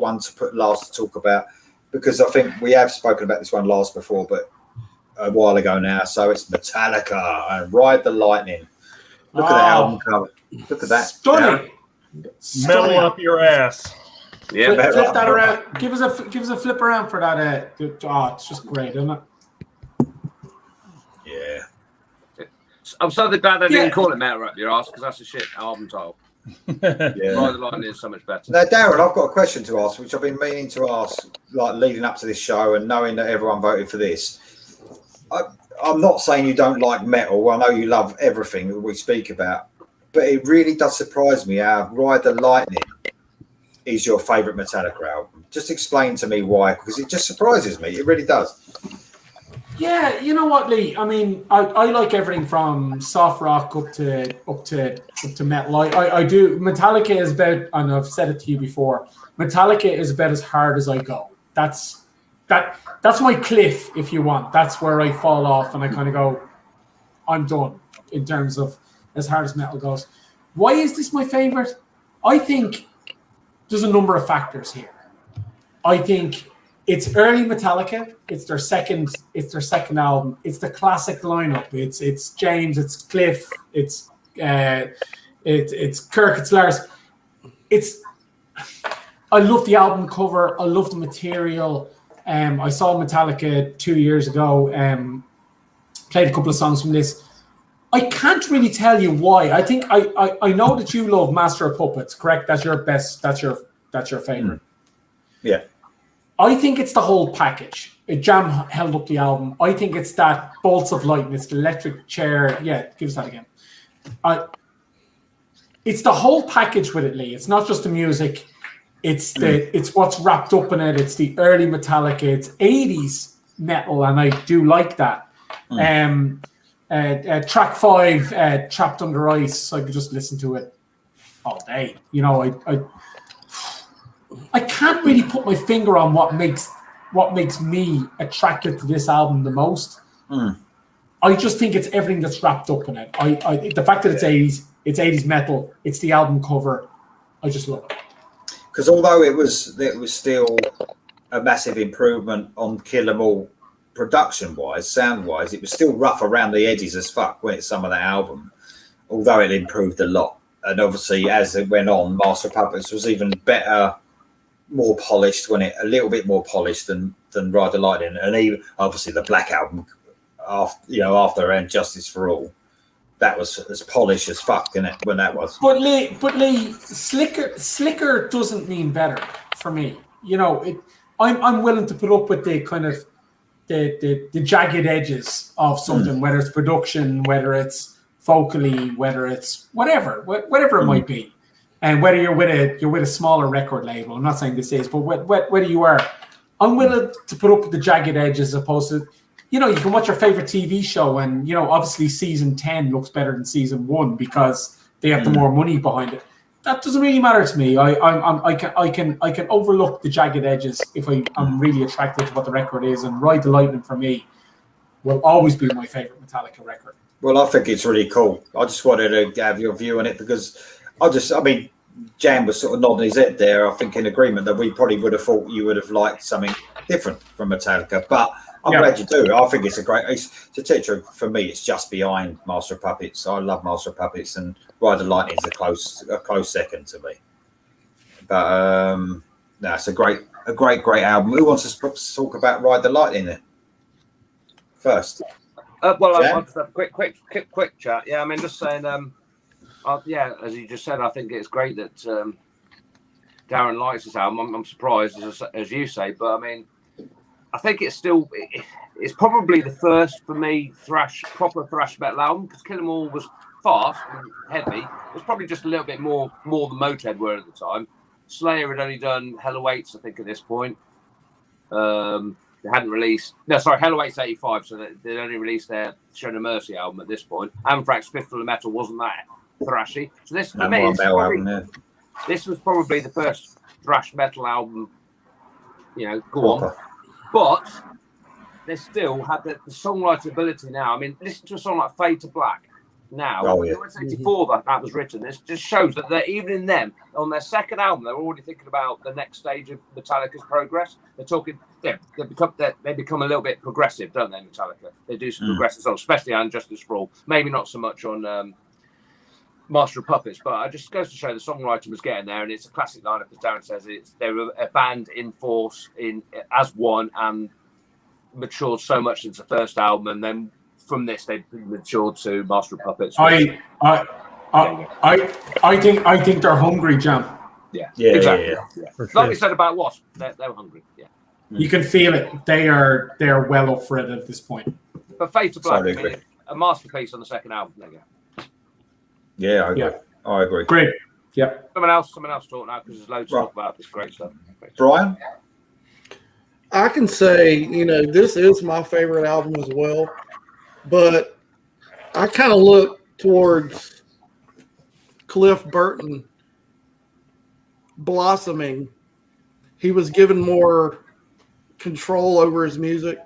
one to put last to talk about, because I think we have spoken about this one last before, but a while ago now. So it's Metallica and Ride the Lightning. Look at the album cover. Look at that. Stunning. Metal up your ass. Yeah, flip that around. Give us a flip around for that. It's just great, isn't it? Yeah. I'm so glad they didn't call it Metal Up Your Ass, because that's a shit album title. Yeah. Ride the Lightning is so much better. Now, Darren, I've got a question to ask, which I've been meaning to ask, like leading up to this show and knowing that everyone voted for this. I'm not saying you don't like metal. I know you love everything that we speak about, but it really does surprise me how Ride the Lightning is your favourite Metallica album. Just explain to me why, because it just surprises me. It really does. Yeah, you know what, Lee? I mean, I like everything from soft rock up to metal. I do. Metallica is about, and I've said it to you before, Metallica is about as hard as I go. That's my cliff, if you want. That's where I fall off and I kind of go, I'm done in terms of as hard as metal goes. Why is this my favorite? I think there's a number of factors here. I think it's early Metallica. It's their second album. It's the classic lineup. It's James. It's Cliff. It's Kirk. It's Lars. I love the album cover. I love the material. I saw Metallica 2 years ago. Played a couple of songs from this. I can't really tell you why. I think I know that you love Master of Puppets, correct? That's your best. That's your favorite. Yeah. I think it's the whole package. Jam held up the album. I think it's that bolts of lightning. It's the electric chair. Yeah, give us that again. It's the whole package with it, Lee. It's not just the music. It's what's wrapped up in it. It's the early Metallica. It's 80s metal, and I do like that. Track 5, Trapped Under Ice. I could just listen to it all day. You know, I can't really put my finger on what makes me attracted to this album the most. I just think it's everything that's wrapped up in it. The fact that it's 80s metal, it's the album cover. I just love it. Because although it was still a massive improvement on Kill 'Em All production-wise, sound-wise, it was still rough around the edges as fuck when it's some of that album, although it improved a lot. And obviously, as it went on, Master of Puppets was even better, more polished, a little bit more polished than Ride the Lightning. And even, obviously, the Black Album, after And Justice for All, that was as polished as fuck, innit, when that was. But Lee, slicker doesn't mean better for me. You know, I'm willing to put up with the kind of the jagged edges of something, whether it's production, whether it's vocally, whether it's whatever it might be, and whether you're with a smaller record label. I'm not saying this is, but whether you are, I'm willing to put up with the jagged edges as opposed to, you can watch your favorite TV show and obviously season 10 looks better than season 1 because they have the more money behind it. That doesn't really matter to me. I can overlook the jagged edges if I'm really attracted to what the record is, and Ride the Lightning for me will always be my favorite Metallica record. Well, I think it's really cool. I just wanted to have your view on it because Jan was sort of nodding his head there. I think in agreement that we probably would have thought you would have liked something different from Metallica, but I'm glad you do. I think it's a great. To tell you the truth, for me, it's just behind Master of Puppets. I love Master of Puppets, and Ride the Lightning is a close second to me. But no, it's a great album. Who wants to talk about Ride the Lightning then? First. Well, I want to have a quick chat. Yeah, I mean, just saying. Yeah, as you just said, I think it's great that Darren likes this album. I'm surprised, as you say, but I mean, I think it's probably the first for me proper thrash metal album, because Kill 'Em All was fast and heavy. It was probably just a little bit more than Motorhead were at the time. Slayer had only done Hell Awaits, I think, at this point. They hadn't released... No, sorry, Hell Awaits 85, so they'd only released their Show No Mercy album at this point. Anthrax, Fistful of Metal wasn't that thrashy. So this, for me, this was probably the first thrash metal album, go on. But they still had the songwriter ability now. I mean, listen to a song like Fade to Black now. Oh, yeah. 1984 that was written. This just shows that even in them, on their second album, they're already thinking about the next stage of Metallica's progress. They're talking, they become a little bit progressive, don't they, Metallica? They do some progressive songs, especially on Justice for All. Maybe not so much on Master of Puppets, but it just goes to show the songwriting was getting there, and it's a classic lineup, as Darren says. They were a band in force, as one, and matured so much since the first album, and then from this they matured to Master of Puppets. I think they're hungry, Jam. Yeah, exactly. Yeah. For Like sure. we said about Wasp, they're hungry. Yeah, You can feel it. They're well up for it at this point. but Fade to Black, Sorry, I mean, a masterpiece on the second album. There you go. Yeah, I agree. I agree. Great. Yeah. Someone else talk now, because there's loads to talk about. This great stuff. Brian? I can say, this is my favorite album as well, but I kind of look towards Cliff Burton blossoming. He was given more control over his music.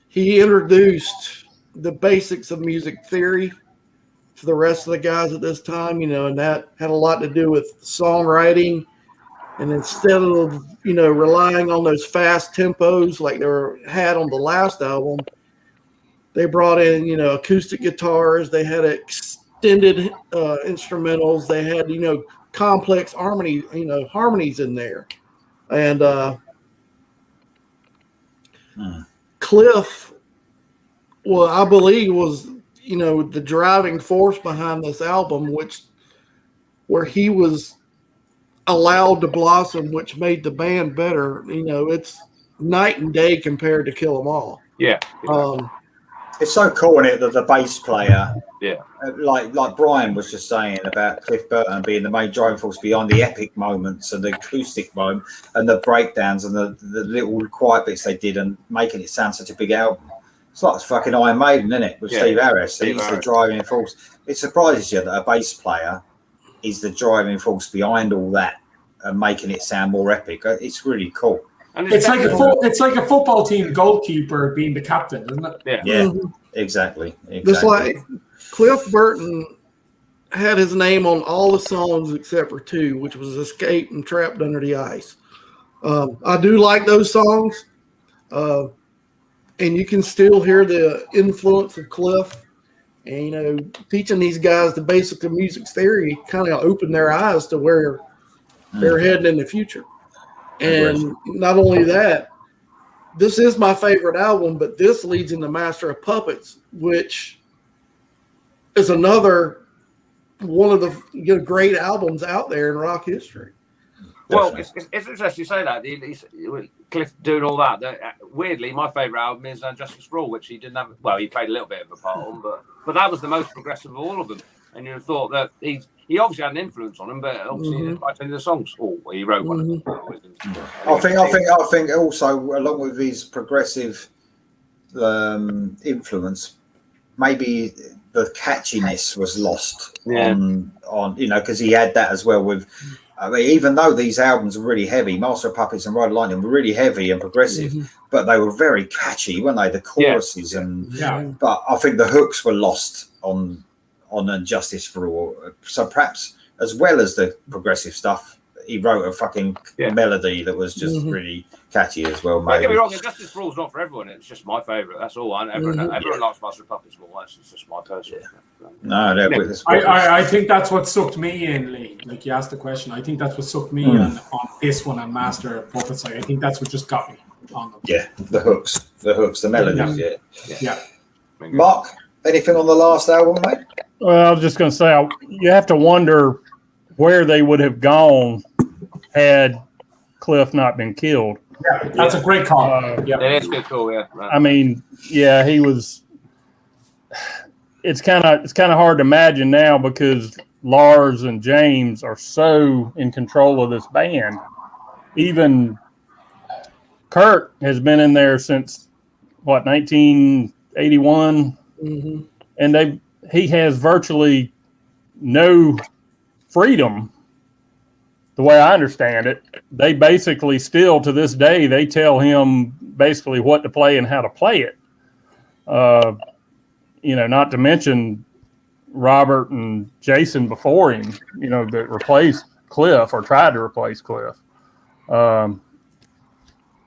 He introduced the basics of music theory to the rest of the guys at this time, and that had a lot to do with songwriting. And instead of, relying on those fast tempos like they had on the last album, they brought in, acoustic guitars. They had extended instrumentals. They had, complex harmonies in there. And Cliff, well, I believe was, the driving force behind this album, where he was allowed to blossom, which made the band better. It's night and day compared to Kill 'Em All. Yeah. It's so cool, isn't it, that the bass player, Yeah. like Brian was just saying about Cliff Burton being the main driving force behind the epic moments and the acoustic moment and the breakdowns and the little quiet bits they did and making it sound such a big album. It's like fucking Iron Maiden, isn't it, with Steve Harris? He's the driving force. It surprises you that a bass player is the driving force behind all that and making it sound more epic. It's really cool. And It's like a football team goalkeeper being the captain, isn't it? Yeah, exactly. Just like Cliff Burton had his name on all the songs except for two, which was Escape and Trapped Under the Ice. I do like those songs. And you can still hear the influence of Cliff. And, teaching these guys the basics of music theory kind of opened their eyes to where they're heading in the future. And not only that, this is my favorite album, but this leads into Master of Puppets, which is another one of the great albums out there in rock history. Well, it's interesting you say that. Cliff doing all that. weirdly, my favourite album is Justice for All, which he didn't have. Well, he played a little bit of a part on, but that was the most progressive of all of them. And you'd have thought that he obviously had an influence on him, but obviously he didn't write any of the songs. Oh, he wrote one of them. I think also along with his progressive influence, maybe the catchiness was lost on because he had that as well with. I mean, even though these albums were really heavy, Master of Puppets and Ride the Lightning were really heavy and progressive, but they were very catchy, weren't they? The choruses but I think the hooks were lost on Justice for All. So perhaps as well as the progressive stuff, he wrote a fucking melody that was just really catchy as well. Don't get me wrong, Justice for All is not for everyone. It's just my favourite. That's all. Everyone likes Master of Puppets more. That's just my personal. I think that's what sucked me in, Lee. Like you asked the question, I think that's what sucked me on this one on Master of Puppets. I think that's what just got me on them. Yeah, the hooks, the melodies. Yeah. Mark, anything on the last album, mate? Well, I was just going to say, you have to wonder where they would have gone had Cliff not been killed. Yeah, that's a great call. It's good call. Yeah. Right. I mean, he was. It's kind of hard to imagine now because Lars and James are so in control of this band. Even Kurt has been in there since 1981, and he has virtually no freedom. The way I understand it, they basically still to this day they tell him basically what to play and how to play it. Not to mention Robert and Jason before him, that replaced Cliff or tried to replace Cliff.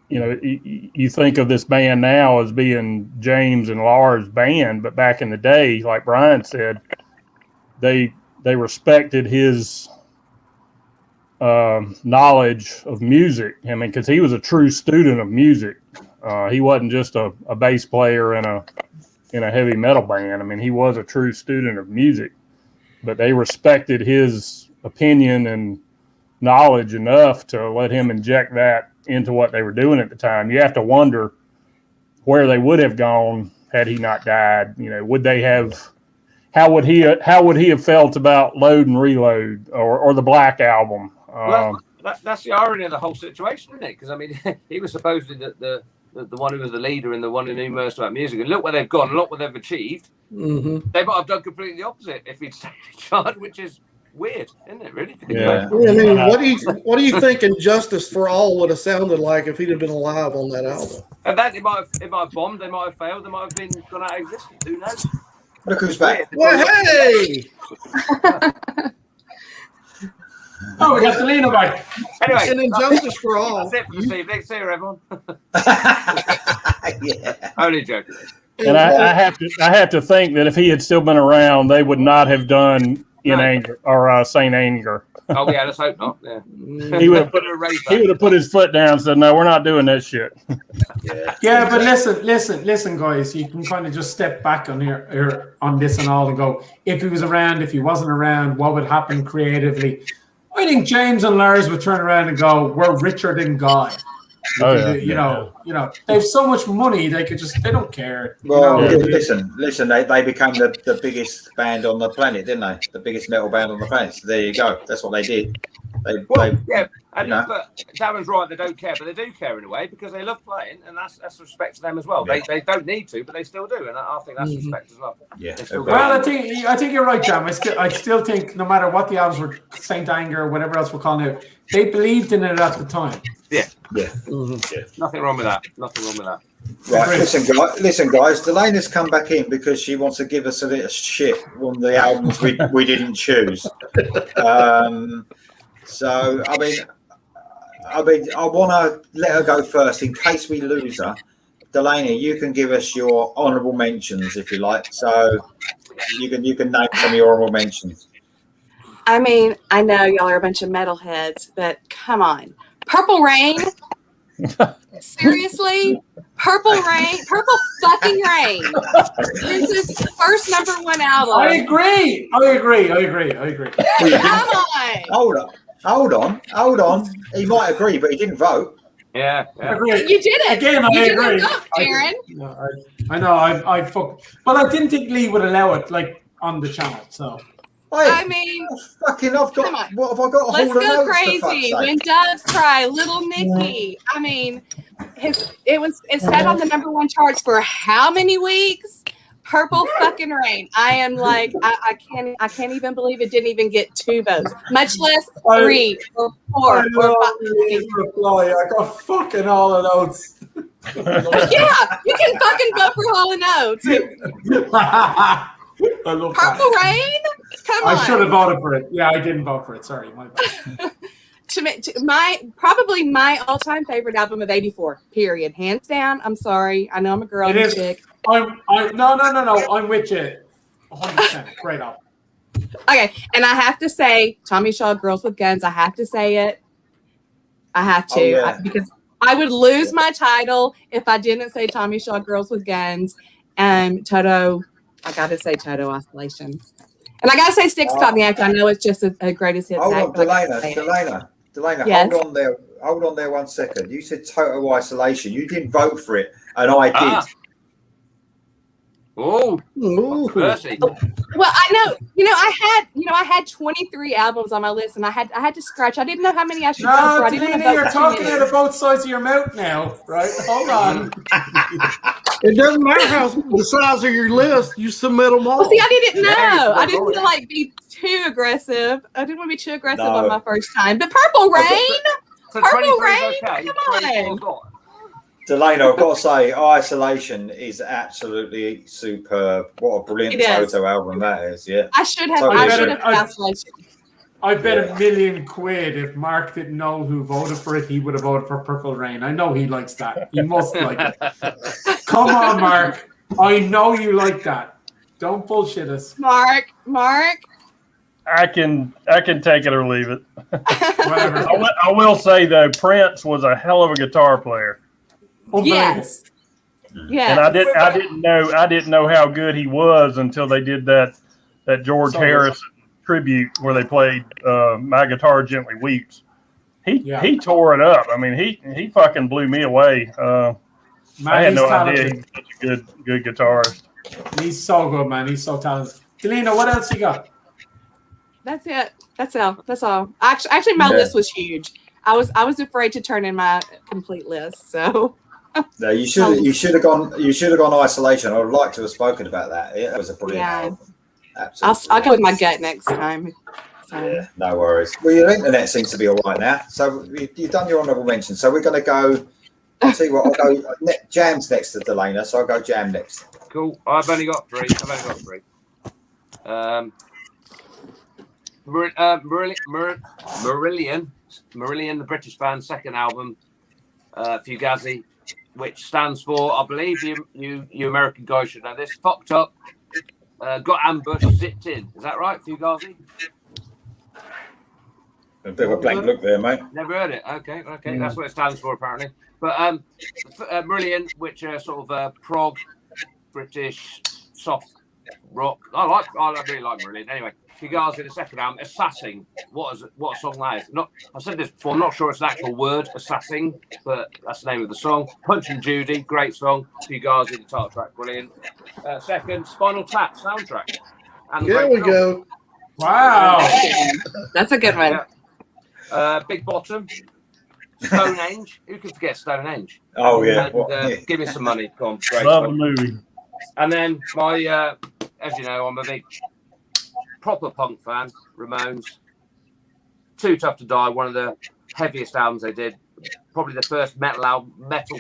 You think of this band now as being James and Lars' band, but back in the day, like Bryan said, they respected his knowledge of music. I mean, because he was a true student of music. He wasn't just a bass player in a heavy metal band. I mean, he was a true student of music, but they respected his opinion and knowledge enough to let him inject that into what they were doing at the time. You have to wonder where they would have gone had he not died. Would they have? How would he have felt about Load and Reload or the Black Album? Well, that's the irony of the whole situation, isn't it? Because I mean, he was supposedly the one who was the leader and the one who knew most about music. And look where they've gone, look what they've achieved. They might have done completely the opposite if he'd stayed in charge, which is weird, isn't it? Really? Yeah. I mean, what do you think Injustice for All would have sounded like if he'd have been alive on that album? And that it might have bombed, they might have failed, they might have been gone out of existence. Who knows? Look who's back. Well, hey! Oh, we got Selena back. Anyway, and Injustice for All. That's it for this evening. See you, everyone. Yeah. Only joking. And I have to think that if he had still been around, they would not have done In Anger or Saint Anger. Oh yeah, let's hope not. Yeah. He would have put his foot down and said, "No, we're not doing that shit." Yeah, but listen, guys. You can kind of just step back on here on this and all and go, if he was around, if he wasn't around, what would happen creatively? I think James and Lars would turn around and go, "We're richer than God." You know, they have so much money they don't care. Well, listen, they became the biggest band on the planet, didn't they? The biggest metal band on the planet. So there you go. That's what they did. But Darren's right. They don't care, but they do care in a way because they love playing, and that's respect to them as well. Yeah. They don't need to, but they still do, and I think that's respect as well. Yeah. Well, I think you're right, Jam. I still think no matter what the albums were, Saint Anger or whatever else we're calling it, they believed in it at the time. Yeah. Yeah. Nothing wrong with that. Right, listen, guys. Delena's come back in because she wants to give us a bit of shit on the albums we didn't choose. So I want to let her go first in case we lose her. Delaney, you can give us your honourable mentions if you like. So you can name some of your honourable mentions. I mean, I know y'all are a bunch of metalheads, but come on, Purple Rain. Seriously, Purple fucking Rain. This is the first #1 album. I agree. Come on. Hold on. He might agree, but he didn't vote. Yeah. Agree. You did it. Again, I You did agree. it up, Darren. I know. I fuck. Well, I didn't think Lee would allow it like on the channel. So Hey, I mean, I've got. come on. What have I got? Let's Hold go on, crazy. When doves cry, Little Nicky. I mean, it sat on the #1 charts for how many weeks? Purple fucking Rain. I am like, I can't even believe it didn't even get 2 votes, much less 3 or 4 or 5. reply. I got fucking all of those. Yeah, you can fucking vote for Hall & Oates. I love Purple that. Rain? Come on. I should have voted for it. Yeah, I didn't vote for it. Sorry, my bad. Probably my all-time favorite album of '84. Period, hands down. I'm sorry. I know I'm a girl. It is. Chick. No. I'm with you. 100%. Great album. Okay, and I have to say, Tommy Shaw, Girls with Guns. I have to say it. I have to because I would lose my title if I didn't say Tommy Shaw, Girls with Guns. And Toto, I got to say Toto Isolation. And I got to say Sticks Caught Me After. I know it's just a greatest hit. Hold on, Delana, Yes. hold on there 1 second. You said Total Isolation. You didn't vote for it, and I did. Oh, mercy. Well, I know. I had 23 albums on my list, and I had to scratch. I didn't know how many I should vote for. I didn't Delina, vote you're for talking too out many. of both sides of your mouth now, right? Hold on. It doesn't matter how the size of your list. You submit them all. Well, see, I didn't know. Yeah, I didn't want to be too aggressive. I didn't want to be too aggressive on my first time. But Purple Rain, So Purple 23 is Rain, okay. come 24 's on. not. Delano, I've got to say, Isolation is absolutely superb. What a brilliant It is. Toto album that is. Yeah. I should have. Totally I agree. should have Isolation. I bet £1 million if Mark didn't know who voted for it, he would have voted for Purple Rain. I know he likes that. He must like it. Come on, Mark. I know you like that. Don't bullshit us. Mark. I can take it or leave it. Whatever. I will say though, Prince was a hell of a guitar player, Yes. and Yes. I didn't know how good he was until they did that George Harrison tribute where they played "My Guitar Gently Weeps." He tore it up. I mean, he fucking blew me away. I had no idea he was such a good guitarist. He's so good, man. He's so talented. Delina, what else you got? That's it. That's all. Actually, my list was huge. I was afraid to turn in my complete list. So. No, you should have gone Isolation. I would like to have spoken about that. Yeah, that was a brilliant album. Absolutely. I'll go with my gut next time. So. Yeah, no worries. Well, your internet seems to be all right now. So you've done your honourable mention. So we're going to go. I'll tell you what. I'll go. Jam's next to Delana, so I'll go Jam next. Cool. I've only got 3. Marillion, the British band's second album, Fugazi, which stands for, I believe you American guys should know this, fucked up, got ambushed, zipped in. Is that right, Fugazi? A bit of a blank look there, mate. Never heard it. Okay, that's what it stands for apparently. But Marillion, which are sort of prog, British, soft rock. I really like Marillion. Anyway, Fugazi, the second album, Assassin. What a song that is. I said this before, I'm not sure it's an actual word, Assassin, but that's the name of the song. Punch and Judy, great song. Fugazi, the title track, brilliant. Second, Spinal Tap soundtrack. And there we go. Wow. That's a good one. Yeah. Big Bottom. Stonehenge. Who can forget Stonehenge? Oh, yeah. And, Give me some money. Come on. Great Love the song. movie. And then as you know, I'm a big proper punk fan, Ramones. Too Tough to Die, one of the heaviest albums they did. Probably the first metal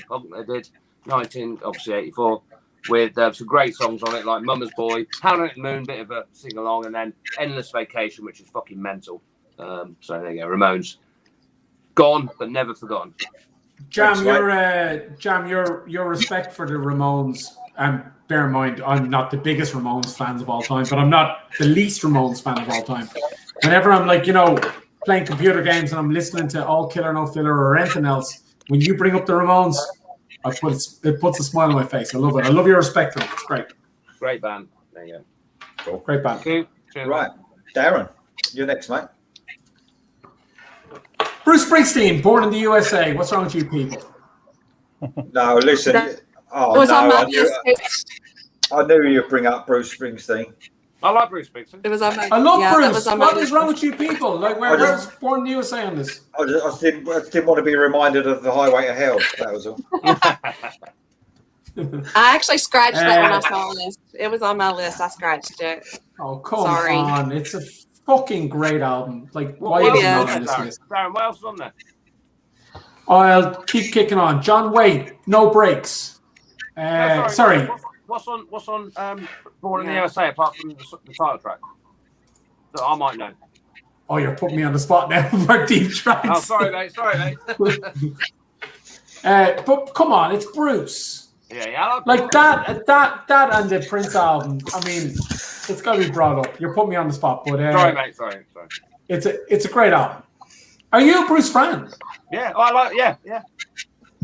punk they did, 1984, with some great songs on it, like Mama's Boy, Howlin' at the Moon, bit of a sing-along, and then Endless Vacation, which is fucking mental. So there you go, Ramones. Gone, but never forgotten. Jam, your respect for the Ramones, and bear in mind, I'm not the biggest Ramones fans of all time, but I'm not the least Ramones fan of all time. Whenever I'm playing computer games and I'm listening to All Killer No Filler or anything else, when you bring up the Ramones, it puts a smile on my face. I love it. I love your respect for them. It's great. Great band. There you go. Cool. Great band. Thank you. Right, Darren, you're next, mate. Bruce Springsteen, born in the USA. What's wrong with you people? No, listen. It Oh was on no, my list. I knew you'd bring up Bruce Springsteen. I like Bruce Springsteen. It was on my. I love yeah, that Bruce. was on my What list. is wrong with you people? Like, where's born in the USA on this? I just didn't want to be reminded of the highway to hell. That was all. I actually scratched that when I saw this. It was on my list. I scratched it. Oh, come Sorry. on. It's a fucking great album. Like, why What is it else not on is this there, list? Darren, what else is on there? I'll keep kicking on. John Wayne, No Breaks. No, Sorry. What's on Born in the USA apart from the title track that I might know? Oh, you're putting me on the spot now for deep tracks. Oh, sorry, mate. But come on, it's Bruce. Yeah, I Like that and the Prince album. I mean, it's got to be brought up. You're putting me on the spot, but Sorry, mate. Sorry. it's a great album. Are you a Bruce fan? Yeah, I like. Yeah.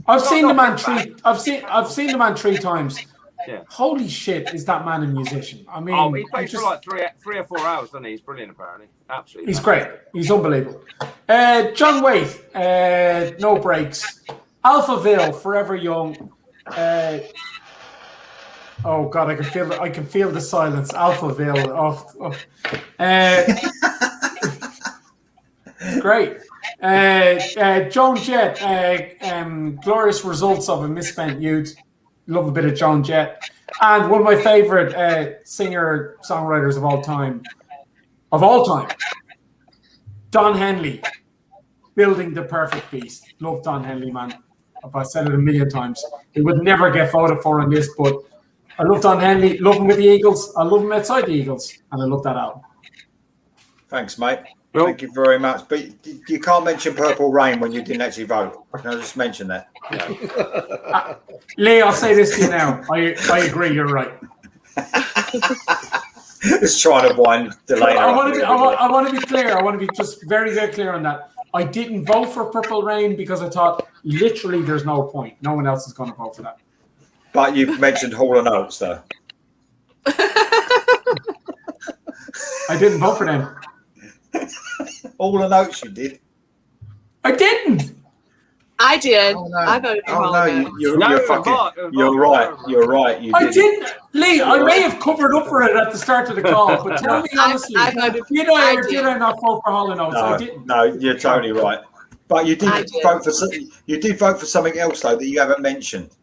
I've seen the man the man 3 times. Yeah. Holy shit, is that man a musician? I mean, Oh, he plays for like three or 4 hours, doesn't he? He's brilliant, apparently. Absolutely. he's great. He's unbelievable. John Waite, No Breaks. Alphaville, Forever Young. Oh God, I can feel the silence. Alphaville. Great. Joan Jett, Glorious Results of a Misspent Youth. Love a bit of Joan Jett. And one of my favorite singer-songwriters of all time, Don Henley, Building the Perfect Beast. Love Don Henley, man. I've said it a million times. He would never get voted for on this, but I love Don Henley. Love him with the Eagles. I love him outside the Eagles. And I love that album. Thanks, mate. Well, Thank you very much. But you can't mention Purple Rain when you didn't actually vote. Can I just mention that? Lee, I'll say this to you now. I agree. You're right. Just trying to wind delay. I want to be clear. I want to be just very, very clear on that. I didn't vote for Purple Rain because I thought literally there's no point. No one else is going to vote for that. But you've mentioned Hall & Oates, though. I didn't vote for them. Hall & Oates, you did. I didn't. I did. Oh, no. I voted for all of them. You're right. You're right. You I didn't. Lee, I may have covered up for it at the start of the call, but tell me honestly, I voted. did I not vote for Hall & Oates? I didn't. No, you're totally right. But you did vote for something else though that you haven't mentioned.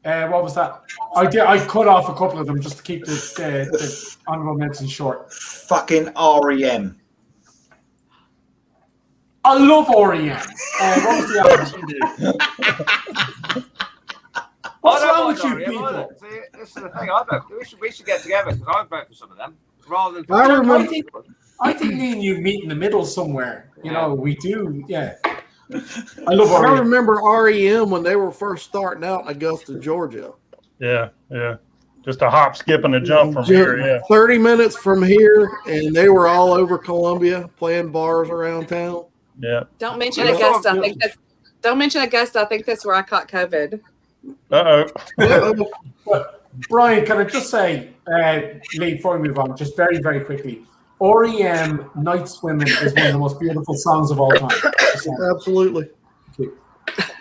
What was that? I did. I cut off a couple of them just to keep the honorable mention short. Fucking REM. I love REM. What was the album? What's wrong with you people? See, this is the thing. We should get together because I'd vote for some of them rather than. I think me and you meet in the middle somewhere. You know, we do. Yeah. I love REM. I remember REM when they were first starting out in Augusta, Georgia. Yeah. Just a hop, skip, and a jump from here. Yeah. 30 minutes from here, and they were all over Columbia playing bars around town. Yeah. Don't mention Augusta. I think that's where I caught COVID. Brian, can I just say, Lee, before we move on, just very, very quickly, REM Night Swimming is one of the most beautiful songs of all time. Absolutely.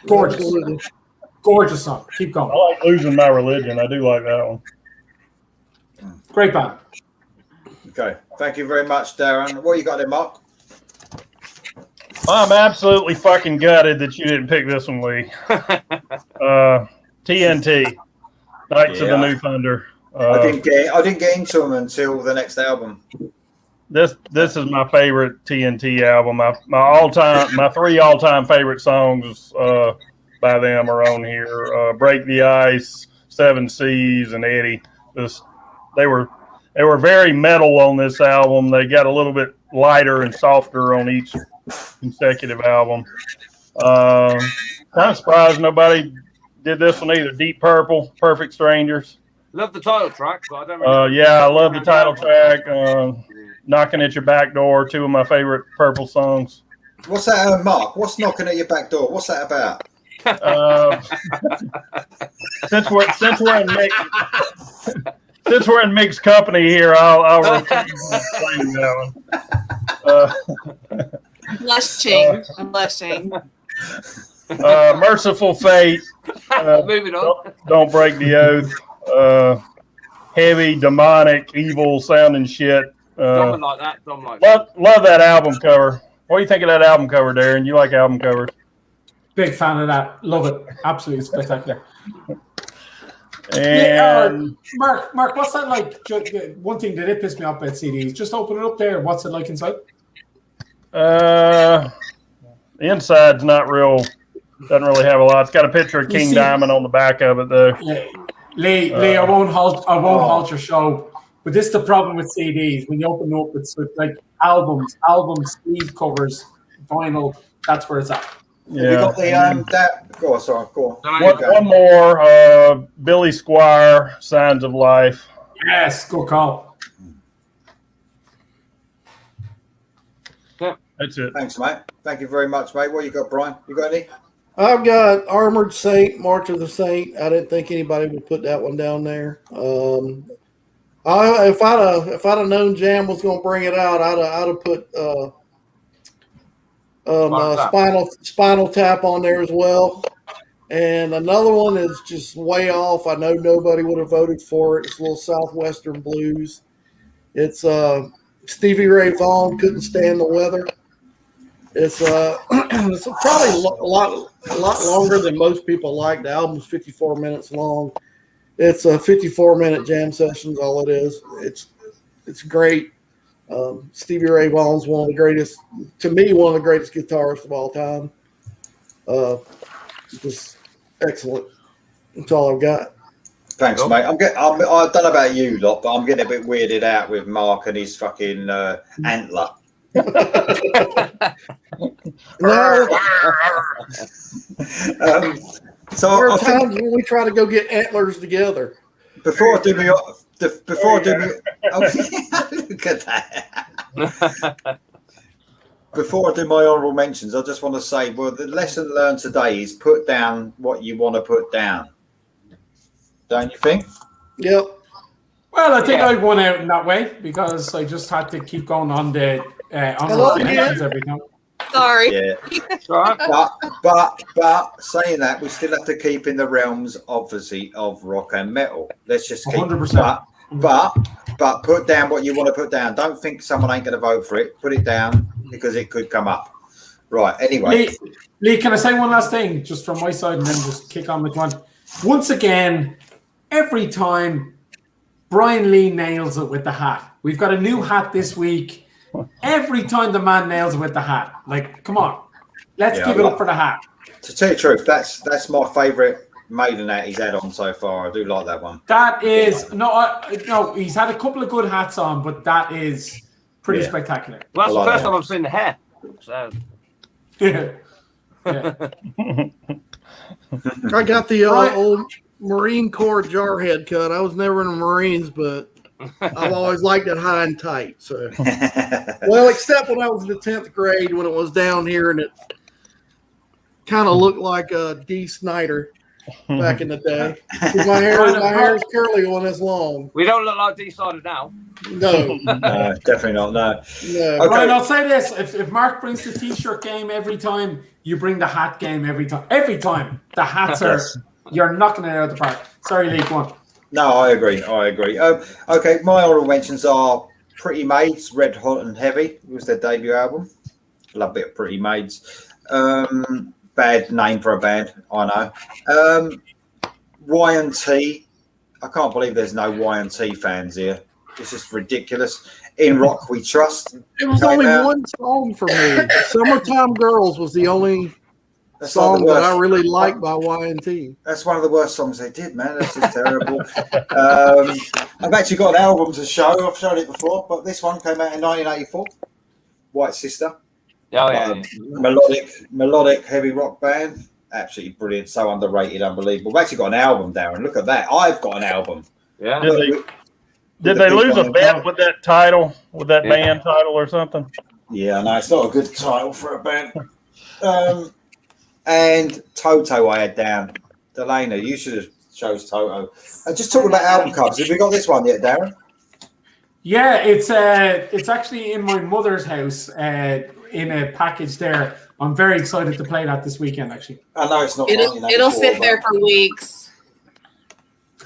Gorgeous. Absolutely. Gorgeous song. Keep going. I like Losing My Religion. I do like that one. Great band. Okay. Thank you very much, Darren. What you got there, Mark? I'm absolutely fucking gutted that you didn't pick this one, Lee. TNT, Knights of the New Thunder. I didn't get into them until the next album. This is my favorite TNT album. My 3 all-time favorite songs by them are on here. Break the Ice, 7 Seas, and Eddie. They were very metal on this album. They got a little bit lighter and softer on each consecutive album. Kind of surprised nobody did this one either. Deep Purple, Perfect Strangers. Love the title track, but I don't really I love the title track. Knocking at Your Back Door, 2 of my favorite Purple songs. What's that, Mark? What's Knocking at Your Back Door? What's that about? Since we're in mixed company here, I'll refrain from explaining that one. Blushing. I'm blushing. Merciful Fate. Moving on. Don't break the oath. Heavy, demonic, evil sounding shit. Dom like that. Dom like that. Love that album cover. What do you think of that album cover, Darren? You like album covers? Big fan of that. Love it. Absolutely spectacular. And Mark, what's that like? One thing that did piss me off about CDs. Just open it up there. What's it like inside? the inside's not real. Doesn't really have a lot. It's got a picture of King Diamond on the back of it, though. Yeah. Lee, I won't halt your show. But this is the problem with CDs. When you open up, it's like albums, sleeve covers, vinyl. That's where it's at. Yeah. You got the Go on, sorry. Go on. One more. Billy Squire, Signs of Life. Yes, good call. Yeah. That's it. Thanks, mate. Thank you very much, mate. What you got, Brian? You got any? I've got Armored Saint, March of the Saint. I didn't think anybody would put that one down there. If I'd have known Jam was going to bring it out, I'd have put Spinal Tap on there as well. And another one is just way off. I know nobody would have voted for it. It's a little Southwestern blues. It's Stevie Ray Vaughan, Couldn't Stand the Weather. It's probably a lot longer than most people like. The album's 54 minutes long. It's a 54-minute jam sessions. All it is. It's great. Stevie Ray Vaughan's one of the greatest guitarists of all time. Just excellent. That's all I've got. Thanks, mate. I don't know about you lot, but I'm getting a bit weirded out with Mark and his fucking antler. So there are times when we try to go get antlers together. Before I do my look at that. Before I do my honourable mentions, I just want to say, well, the lesson learned today is put down what you want to put down. Don't you think? Yep. Well, I think I won out in that way because I just had to keep going on the honourable mentions every time. Sorry. Yeah. But saying that, we still have to keep in the realms, obviously, of rock and metal. Let's just keep 100%. But put down what you want to put down. Don't think someone ain't going to vote for it. Put it down because it could come up. Right. Anyway. Lee, can I say one last thing just from my side and then just kick on with one? Once again, every time Bryan Lee nails it with the hat. We've got a new hat this week. Every time the man nails it with the hat. Like, come on. Let's give it up for the hat. To tell you the truth, that's my favourite Maiden hat he's had on so far. I do like that one. That is no. He's had a couple of good hats on, but that is pretty spectacular. Well, that's the first time I've seen the hair. So yeah. I got the old Marine Corps jarhead cut. I was never in the Marines, but I've always liked it high and tight. So, well, except when I was in the 10th grade when it was down here and it kind of looked like a D. Snyder back in the day. My hair is curly when it's long. We don't look like D. Snyder now. No. No, definitely not. No. Okay. Brian, I'll say this: if Mark brings the T-shirt game every time, you bring the hat game every time. Every time the hats are, you're knocking it out of the park. Sorry, Lee, go on. No, I agree. Okay, my honourable mentions are Pretty Maids, Red Hot and Heavy. It was their debut album. Love a bit of Pretty Maids. Bad name for a band, I know. Y&T. I can't believe there's no Y&T fans here. It's just ridiculous. In Rock We Trust. It was only one song for me. Summertime Girls was the only song that I really liked by Y&T. That's one of the worst songs they did, man. That's just terrible. I've actually got an album to show. I've shown it before, but this one came out in 1984. White Sister. Oh, yeah. Melodic heavy rock band. Absolutely brilliant. So underrated, unbelievable. We've actually got an album, Darren. Look at that. I've got an album. Yeah. Did they lose a bet with that title, with that band title or something? Yeah, no, it's not a good title for a band. And Toto I had down. Delaney, you should have chose Toto. And just talking about album covers. Have we got this one yet, Darren? Yeah, it's actually in my mother's house. in a package there. I'm very excited to play that this weekend, actually. I know it's not. It'll sit there for weeks.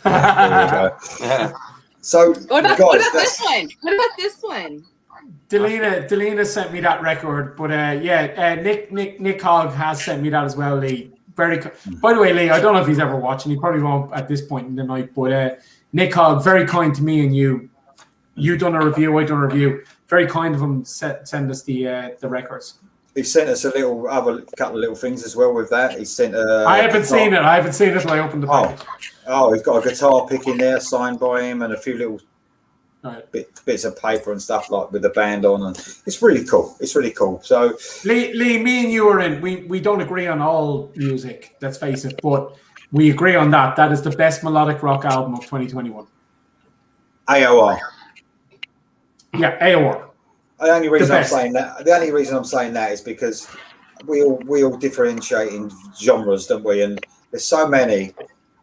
There you go. Yeah. So, What about guys, this one? What about this one? Delina sent me that record, but Nick Hogg has sent me that as well, Lee. By the way, Lee, I don't know if he's ever watching. He probably won't at this point in the night, but Nick Hogg, very kind to me and you. You done a review, I done a review. Very kind of him send us the records. He sent us a couple of little things as well with that. He sent I haven't seen it. I haven't seen it until I opened the package. Oh, he's got a guitar pick in there signed by him and a few little bits of paper and stuff like with the band on, and it's really cool. It's really cool. So Lee, me and you are in. We don't agree on all music. Let's face it, but we agree on that. That is the best melodic rock album of 2021. AOR. Yeah, AOR. The only reason I'm saying that is because we all differentiate in genres, don't we? And there's so many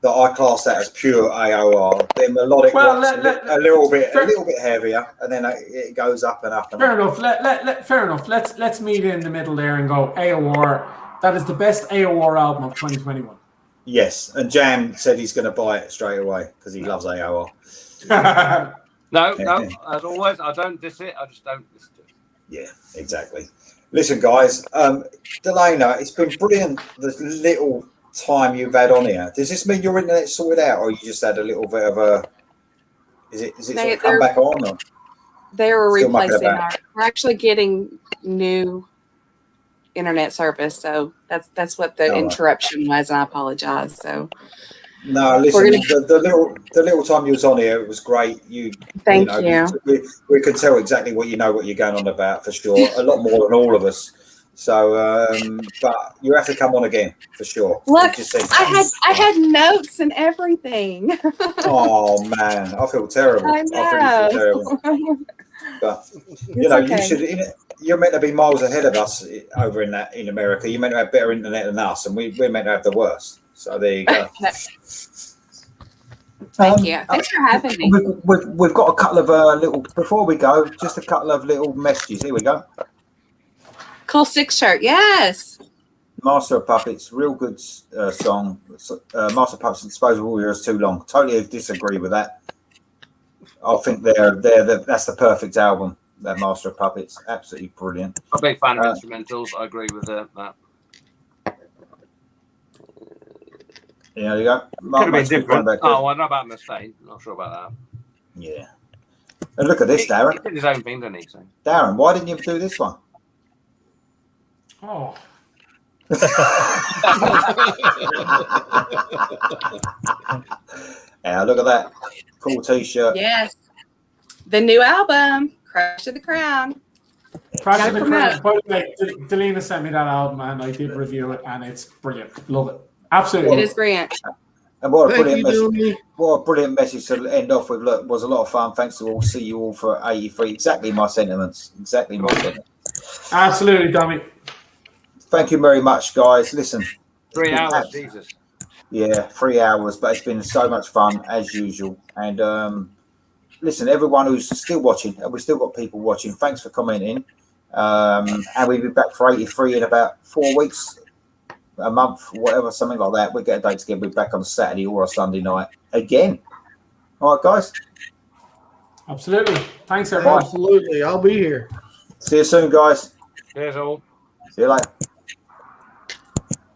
that I class that as pure AOR. They're melodic, a little bit heavier, and then it goes up and up. And fair up. enough. Fair enough. Let's meet in the middle there and go AOR. That is the best AOR album of 2021. Yes, and Jam said he's going to buy it straight away because he loves AOR. No, as always, I don't diss it. I just don't listen to it. Yeah, exactly. Listen, guys, Delana, it's been brilliant the little time you've had on here. Does this mean your internet's sorted out, or you just had a little bit of a? Is it sort of come back on? Or they were replacing we're actually getting new internet service, so that's what the interruption was, and I apologize. So. No, listen. The little time you was on here, it was great. Thank you. We could tell exactly what you're going on about for sure. A lot more than all of us. So, but you have to come on again for sure. Look, I had notes and everything. Oh man, I feel terrible. I know. But you should. You're meant to be miles ahead of us over in America. You're meant to have better internet than us, and we're meant to have the worst. So there you go. Thank you. Thanks for having me. We've got a couple of little, before we go, just a couple of little messages. Here we go. Cool Six shirt. Yes. Master of Puppets, real good song. Master of Puppets, Disposable Era is too long. Totally disagree with that. I think that's the perfect album. That Master of Puppets, absolutely brilliant. I'm a big fan of instrumentals. I agree with that. Yeah, there you go. Could have been different. I know about Mustaine. Not sure about that. Yeah. And look at this, Darren. He did his own thing, didn't he? So. Darren, why didn't you do this one? Oh. Yeah, look at that. Cool T-shirt. Yes. The new album, Crash of the Crown. Crash of the Crown. By the way, Delina sent me that album and I did review it and it's brilliant. Love it. Absolutely. It is brilliant. And what a brilliant message to end off with. Look, was a lot of fun. Thanks to all. See you all for 83. Exactly my sentiments. Absolutely, Dommy. Thank you very much, guys. Listen. 3 hours, Jesus. Yeah, 3 hours, but it's been so much fun as usual. And listen, everyone who's still watching, and we've still got people watching, thanks for commenting. And we'll be back for 83 in about 4 weeks. A month, whatever, something like that. We'll get a date together. We'll be back on a Saturday or a Sunday night again. All right, guys. Absolutely. Thanks, everyone. Absolutely. I'll be here. See you soon, guys. Cheers, all. See you later.